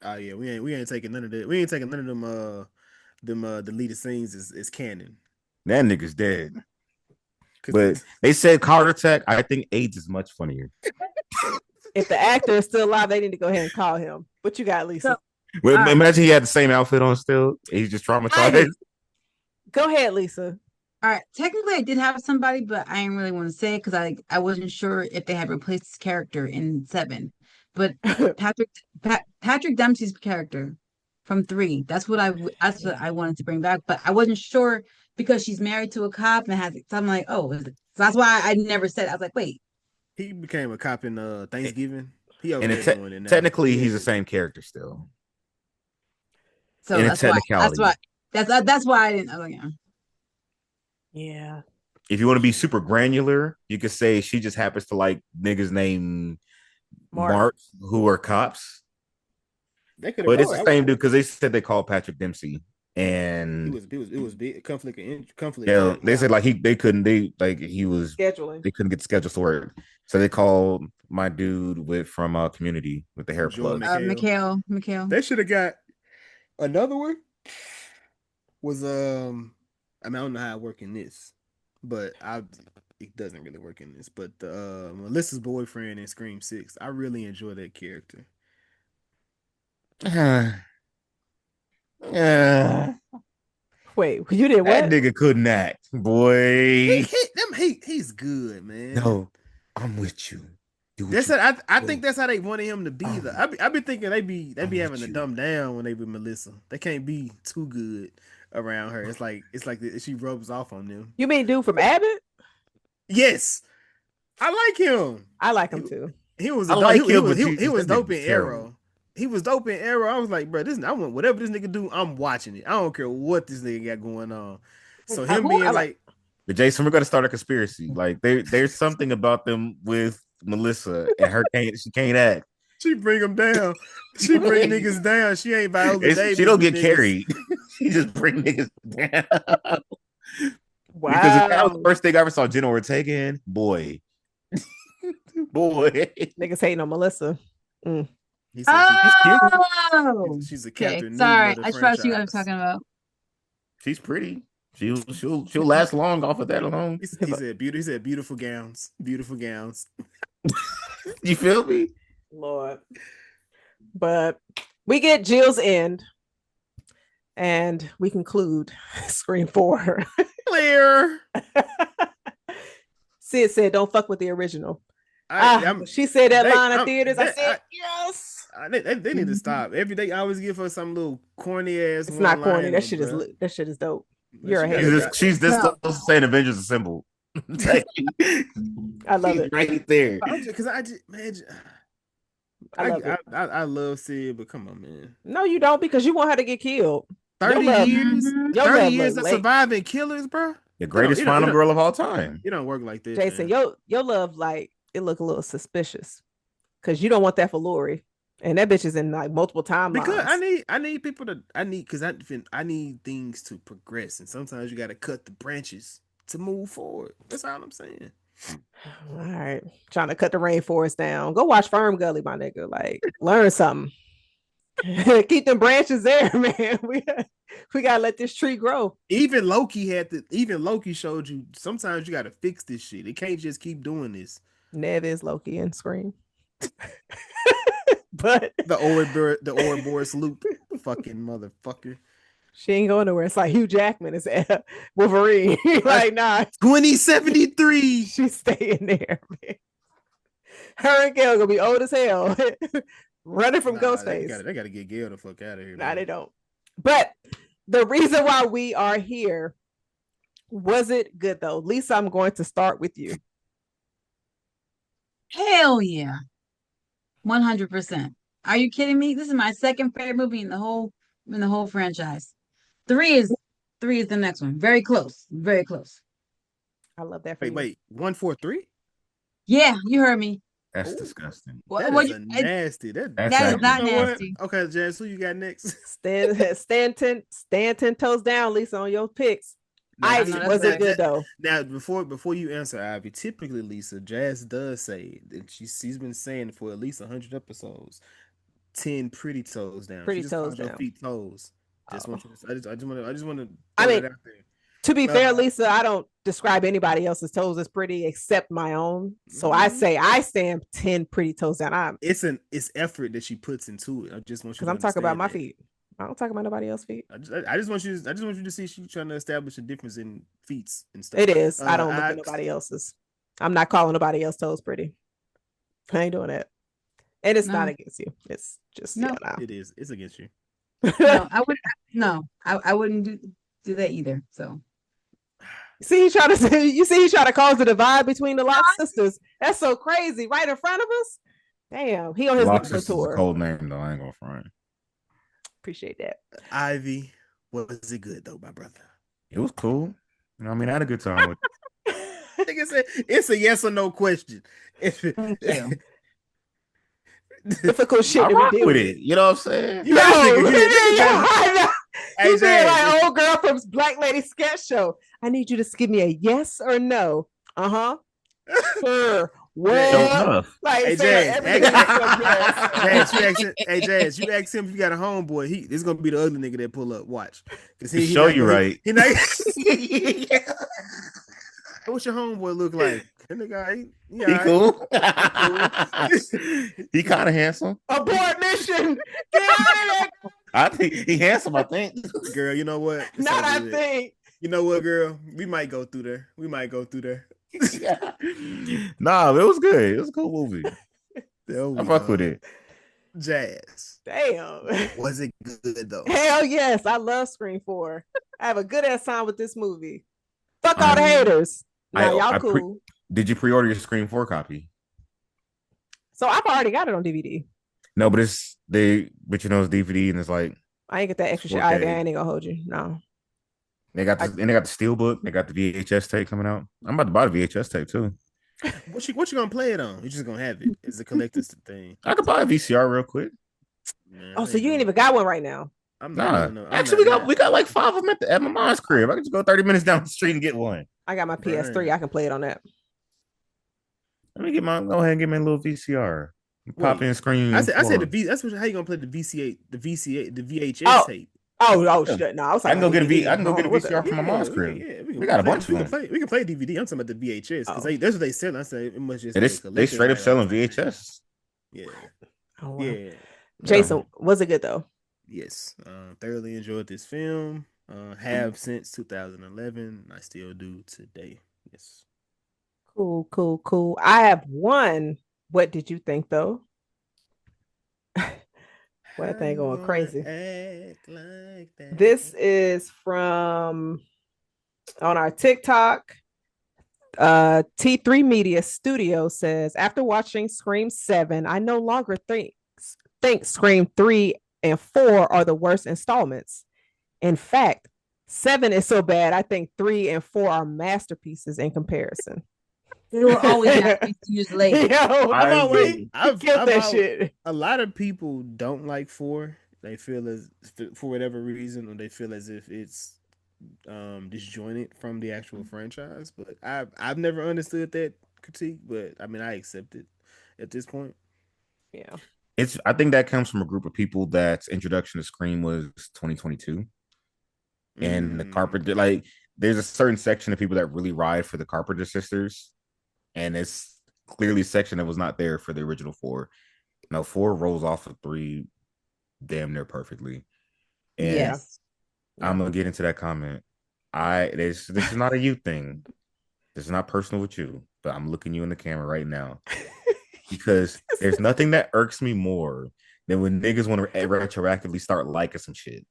Oh yeah, we ain't taking none of that. We ain't taking none of them deleted scenes is canon.
That nigga's dead. But they said heart attack. I think AIDS is much funnier.
If the actor is still alive, they need to go ahead and call him. What you got, Lisa?
Well, imagine he had the same outfit on still. He's just traumatized.
Go ahead, Lisa.
All right. Technically, I did have somebody, but I didn't really want to say it because I wasn't sure if they had replaced his character in 7. But Patrick Dempsey's character from 3. That's what I wanted to bring back, but I wasn't sure because she's married to a cop and has. So I'm like, oh, so that's why I never said it. I was like, wait.
He became a cop in Thanksgiving.
Technically, he's the same character still.
So that's why I didn't. Oh, yeah.
Yeah.
If you want to be super granular, you could say she just happens to like niggas named Mark who are cops. But it's the same dude because they said they called Patrick Dempsey, and
it was big conflict.
Yeah, they said like they couldn't he was
scheduling.
They couldn't get the schedule to work, so they called my dude from Community with the hair plug.
Mikhail.
They should have got another one. Was I don't know how it work in this, but it doesn't really work in this. But Melissa's boyfriend in Scream 6, I really enjoy that character.
Wait, you did what?
That nigga couldn't act, boy.
He's good, man.
No, I'm with you.
I think that's how they wanted him to be. I be thinking they be having to dumb down when they with Melissa. They can't be too good around her. It's like she rubs off on them.
You mean dude from Abbott?
Yes, I like him.
I like him too.
He was dope in Arrow. He was dope in Arrow. I was like, bro, I want whatever this nigga do, I'm watching it. I don't care what this nigga got going on. So him being like,
but Jason, we're gonna start a conspiracy. Like there's something about them with Melissa and she can't act.
She bring them down. She bring niggas down. She ain't Viola Davis.
She don't get carried. She just bring niggas down.
Wow.
Because if that was the first thing I ever saw Jenna Ortega in, boy.
Niggas hating on Melissa.
He said she's cute. She's a captain.
Okay, sorry, I trust you guys talking about.
She's pretty. She'll last long off of that alone.
He said beautiful gowns. Beautiful gowns.
You feel me?
Lord. But we get Jill's end. And we conclude Scream 4.
Clear.
Sid said, don't fuck with the original. She said that line in theaters. I said, yes.
They need to stop. Every day I always give her some little corny ass.
It's not corny. That shit is dope. You're a hater.
She's this saying Avengers Assemble.
I love it.
Right there.
Because I love Sid, but come on, man.
No, you don't, because you want her to get killed.
30 years of surviving killers, bro.
The greatest final girl of all time.
You don't work like this,
Jason.
Man.
Your love, like, it look a little suspicious because you don't want that for Lori, and that bitch is in like multiple timelines.
Because I need people to I need things to progress, and sometimes you got to cut the branches to move forward. That's all I'm saying.
All right, trying to cut the rainforest down. Go watch Firm Gully, my nigga. Like, learn something. Keep them branches there, man. We gotta let this tree grow.
Even Loki showed you sometimes you gotta fix this shit. It can't just keep doing this.
Nev is Loki in Scream. But
the Ouroboros loop, fucking motherfucker.
She ain't going nowhere. It's like Hugh Jackman is Wolverine. Like, nah.
2073.
She's staying there, man. Her and Gail gonna be old as hell. Running from Ghostface.
They gotta get Gail the fuck out of here.
Nah, they don't. But the reason why we are here, was it good though? Lisa, I'm going to start with you.
Hell yeah. 100%. Are you kidding me? This is my second favorite movie in the whole franchise. 3 is the next one. Very close. Very close.
I love that.
Wait, 1, 4, 3?
Yeah, you heard me.
That's
Ooh.
disgusting.
That
Well,
is a nasty.
That's
that is
actually-
not
You know what?
nasty.
Okay, Jazz, who you got next?
Stand 10 toes down, Lisa, on your picks.
Now,
I
Ivy,
know
was
that's
it good though?
Now, before you answer, Ivy, typically Lisa, Jazz does say that she's been saying for at least 100 episodes, 10 pretty toes down. She
Pretty
just
toes
called your
down.
feet toes. Just
Oh.
want you to, I just want to
I
throw
mean,
that out there.
to be fair,
Uh,
Lisa, I don't describe anybody else's toes as pretty except my own. So I
Mhm.
say I stand 10 pretty toes down. I'm
It's effort that she puts into it. I just want you
because
to
I'm talking about
understand
my
that.
feet. I don't talk about nobody else's feet.
I just want you to see she's trying to establish a difference in feet and stuff.
It is. I don't look
I
at nobody else's. I'm not calling nobody else's toes pretty. I ain't doing that. And it's not
No.
against you. It's just
No.
yeah,
it is. It's against you.
No, I would. No, I wouldn't do that either. So
See, he's trying to say, you see, he's trying to cause the divide between the Lock sisters. That's so crazy, right in front of us. Damn, he on his
Lock
Nitro
Sisters is a
tour.
cold name though. I ain't gonna front.
Appreciate that.
Ivy, was it good though, my brother?
It was cool. You know, I mean, I had a good time with it.
I think it's a yes or no question.
Yeah.
Difficult shit
I
to
rock
be dealing
with it. You know what I'm saying?
You
Yo,
got nigga here.
I know.
Hey,
You being
Jazz,
like old girl from Black Lady Sketch Show. I need you to give me a yes or no. Uh-huh. Sure.
Show
Well,
enough.
like
Hey,
say
Jazz,
everything else was yes.
Jazz, you ask him if you got a homeboy. This is gonna be the ugly nigga that pull up. Watch, because
To show you right.
He not, what's your homeboy look like? That nigga,
He cool. He kind of handsome.
Abort mission. Get out of there.
I think he handsome. I think.
Girl, you know what? It's
Not
all
I
good.
think.
You know what, girl? We might go through there.
Nah, it was good. It was a cool movie.
There we
I fuck
go.
with it.
Jazz,
Damn.
was it good though?
Hell yes. I love Scream 4. I have a good ass time with this movie. Fuck all the haters. Nah, y'all cool.
Did you pre-order your Scream 4 copy?
So I've already got it on DVD.
No, but it's DVD and it's like
I ain't get that extra shit.
4K.
I ain't gonna hold you. No.
They got the steelbook. They got the VHS tape coming out. I'm about to buy the VHS tape too.
What you gonna play it on? You just gonna have it as a collector's thing.
I could buy a VCR real quick.
Man,
Oh, so you ain't even got one right now.
Actually, we got like 5 of them at my mom's crib. I can just go 30 minutes down the street and get one.
I got my PS3. I can play it on that.
Let me go ahead and get me a little VCR. Pop in Scream.
I said how you gonna play the VHS
Oh.
tape?
Oh shit! No, I was
I can go get a
DVD.
VCR from my mom's crib.
Yeah,
we got a bunch of them.
We can play DVD. I'm talking about the VHS because that's what they sell. I say it must just
They straight up selling VHS.
Yeah,
Oh, wow.
yeah.
Jason, was it good though?
Yes, thoroughly enjoyed this film. Have since 2011. I still do today. Yes.
Cool. I have one. What did you think though? Well, that thing going crazy.
Like that.
This is from on our TikTok. T3 Media Studio says, after watching Scream 7, I no longer think Scream 3 and 4 are the worst installments. In fact, 7 is so bad, I think 3 and 4 are masterpieces in comparison.
They were always 2 years late.
Yo,
I've
killed that shit.
A lot of people don't like 4. They feel as for whatever reason, or they feel as if it's disjointed from the actual franchise. But I've never understood that critique. But I mean, I accept it at this point.
Yeah,
I think that comes from a group of people that's introduction to Scream was 2022, and the Carpenter, like, there's a certain section of people that really ride for the Carpenter sisters, and it's clearly a section that was not there for the original 4. 4 rolls off of 3 damn near perfectly. And
Yes.
I'm gonna get into that comment. This is not a you thing. This is not personal with you, but I'm looking you in the camera right now because there's nothing that irks me more than when niggas want to retroactively start liking some shit.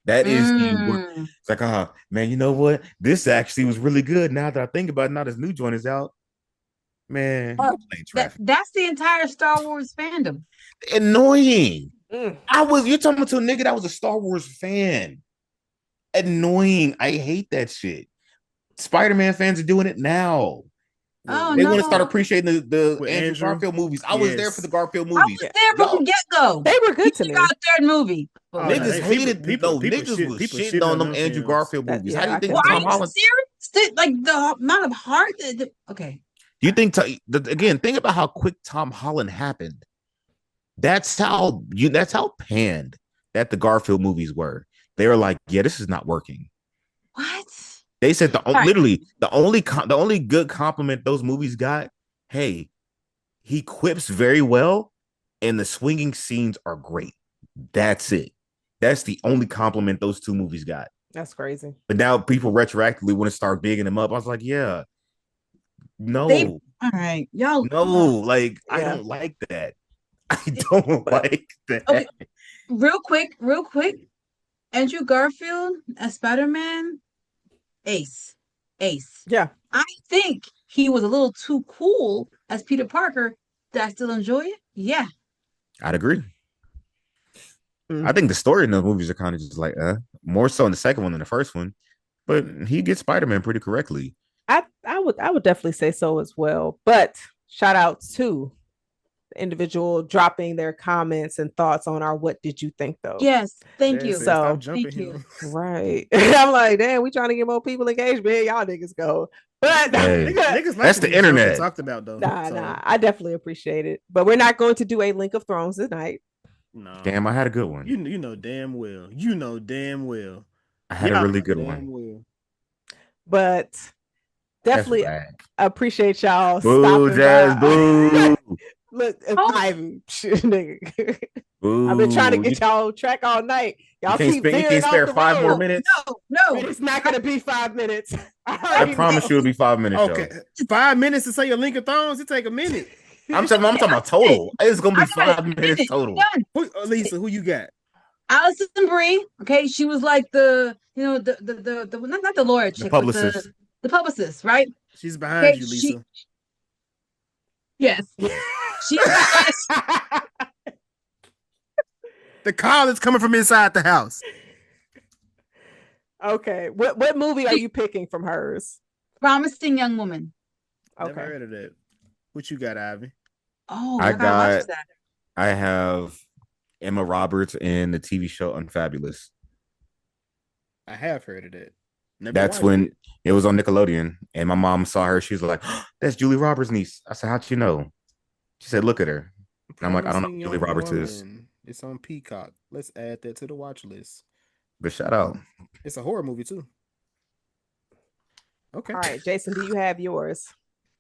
That is it's like, man, you know what? This actually was really good. Now that I think about it, now this new joint is out. Man,
that's the entire Star Wars fandom.
Annoying. You're talking to a nigga that was a Star Wars fan. Annoying. I hate that shit. Spider-Man fans are doing it now.
Oh
They
no.
want to start appreciating the
With
Andrew
Andrew?
Garfield movies. I was there for the Garfield
I
movies.
was there from
Y'all
the get-go.
They were good to
You
me.
got a third movie.
Oh,
But
no,
niggas hated
people
niggas was
people
shitting on them
them
Andrew
films.
Garfield movies. How do you
I
think
can
are
Tom
you
Holland?
serious? Like the amount of heart okay.
Do you think again? Think about how quick Tom Holland happened. That's how panned that the Garfield movies were. They were like, yeah, this is not working.
What?
They said
Right.
literally the only good compliment those movies got. Hey, he quips very well, and the swinging scenes are great. That's it. That's the only compliment those two movies got.
That's crazy.
But now people retroactively want to start bigging them up. I was like, yeah, no,
All right, y'all.
no, like I don't like that. I don't like that.
Okay, real quick. Andrew Garfield as Spider-Man, ace.
Yeah.
I think he was a little too cool as Peter Parker. Did I still enjoy it? Yeah.
I'd agree. I think the story in those movies are kind of just like, more so in the second one than the first one. But he gets Spider-Man pretty correctly.
I would definitely say so as well. But shout out to the individual dropping their comments and thoughts on our "What did you think?" though.
Yes, thank you.
So
thank you.
Right. I'm like, damn, we trying to get more people engaged, man. Y'all niggas go. But
Hey,
niggas
that's the internet.
talked about though.
Nah, I definitely appreciate it. But we're not going to do a Link of Thrones tonight.
No.
Damn, I had a good one.
You know damn well. You know damn well.
I had a really good one.
Well.
But definitely appreciate y'all
boo,
stopping
Jazz,
by.
boo.
Look, Ivy, nigga. I've been trying to get y'all on track all night. Y'all keep
you can't spare 5 more minutes.
No,
it's not gonna be 5 minutes.
I promise you it'll be 5 minutes.
Okay, 5 minutes to say your Link of Thrones. It take a minute.
I'm talking about total. It's gonna be 5 minutes total.
Lisa, who you got?
Alison Brie. Okay, she was like the not the lawyer chick,
publicist.
but the publicist, right?
She's behind you, Lisa.
Yes. She's
the call is coming from inside the house.
Okay. What movie are you picking from hers?
Promising Young Woman.
Okay.
Never heard of that. What you got, Ivy?
Oh,
I have Emma Roberts in the TV show Unfabulous.
I have heard of that.
That's when it was on Nickelodeon, and my mom saw her. She was like, oh, "That's Julie Roberts' niece." I said, "How'd you know?" She said, "Look at her." And I'm like, "I don't know who Julie Roberts is."
It's on Peacock. Let's add that to the watch list.
But shout out.
It's a horror movie too. Okay.
All right, Jason, do you have yours?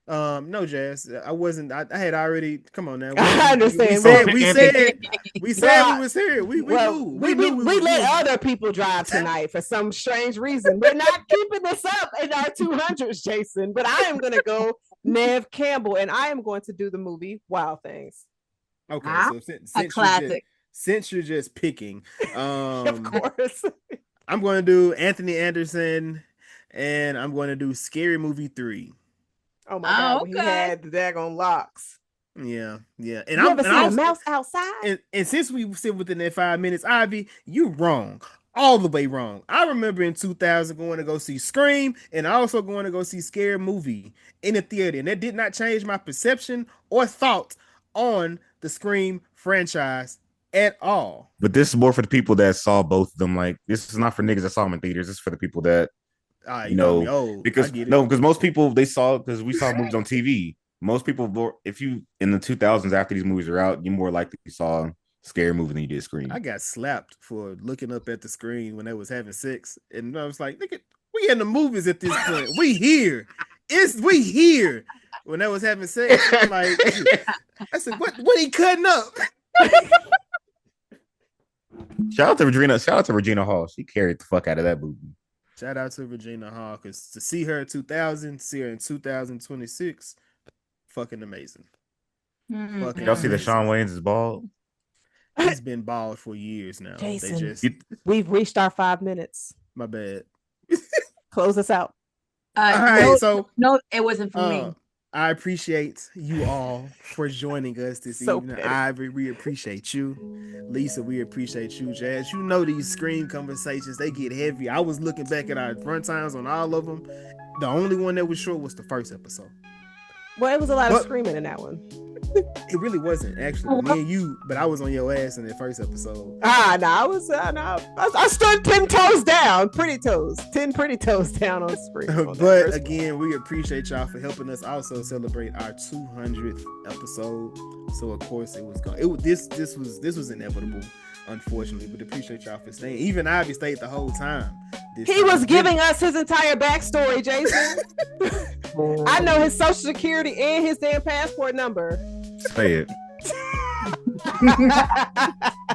No, Jazz. I wasn't. I had already. Come on now.
I understand.
We said we was here. We
let other people drive tonight for some strange reason. We're not keeping this up in our 200s, Jason. But I am going to go Nev Campbell, and I am going to do the movie Wild Things.
Okay, so since
a classic.
Since you're just picking,
of course,
I'm going to do Anthony Anderson, and I'm going to do Scary Movie 3.
Oh my God! When he had the daggone locks.
Yeah. And
you ever seen a mouse outside?
And since we sit within that 5 minutes, Ivy, you wrong. All the way wrong. I remember in 2000 going to go see Scream and also going to go see Scary Movie in the theater. And that did not change my perception or thought on the Scream franchise at all.
But this is more for the people that saw both of them. Like, this is not for niggas that saw them in theaters. This is for the people that, because most people we saw movies on TV. Most people, if you in the 2000s after these movies are out, you more likely saw Scary Movie than you did Scream.
I got slapped for looking up at the screen when they was having sex, and I was like, "Look at we in the movies at this point. We here. We here." When they was having sex, I'm like, I said, "What he cutting up?"
Shout out to Regina Hall. She carried the fuck out of that movie.
Shout out to Regina Hall, because to see her in 2000, see her in 2026, fucking amazing.
Mm-hmm.
Y'all see that Shawn Wayans is bald?
He's been bald for years now.
Jason, we've reached our 5 minutes.
My bad.
Close us out.
All right,
no, it wasn't for me.
I appreciate you all for joining us this evening. Ivory, we appreciate you. Lisa, we appreciate you. Jazz, you know these Scream conversations, they get heavy. I was looking back at our run times on all of them. The only one that was short was the first episode.
Well, it was a lot of screaming in that one.
It really wasn't actually. Me and you, but I was on your ass in the first episode.
I stood 10 toes down, 10 pretty toes down on screen.
But again, we appreciate y'all for helping us also celebrate our 200th episode. So of course it was going. This was inevitable, unfortunately. But appreciate y'all for staying. Even Ivy stayed the whole time.
He was giving us his entire backstory, Jason. I know his social security and his damn passport number.
Say it.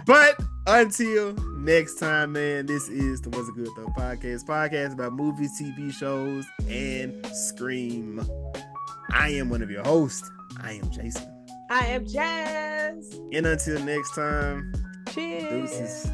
But until next time, man, this is the What's a Good Though podcast about movies, TV shows, and Scream. I am one of your hosts. I am Jason.
I am Jazz.
And until next time,
cheers.
Deuces.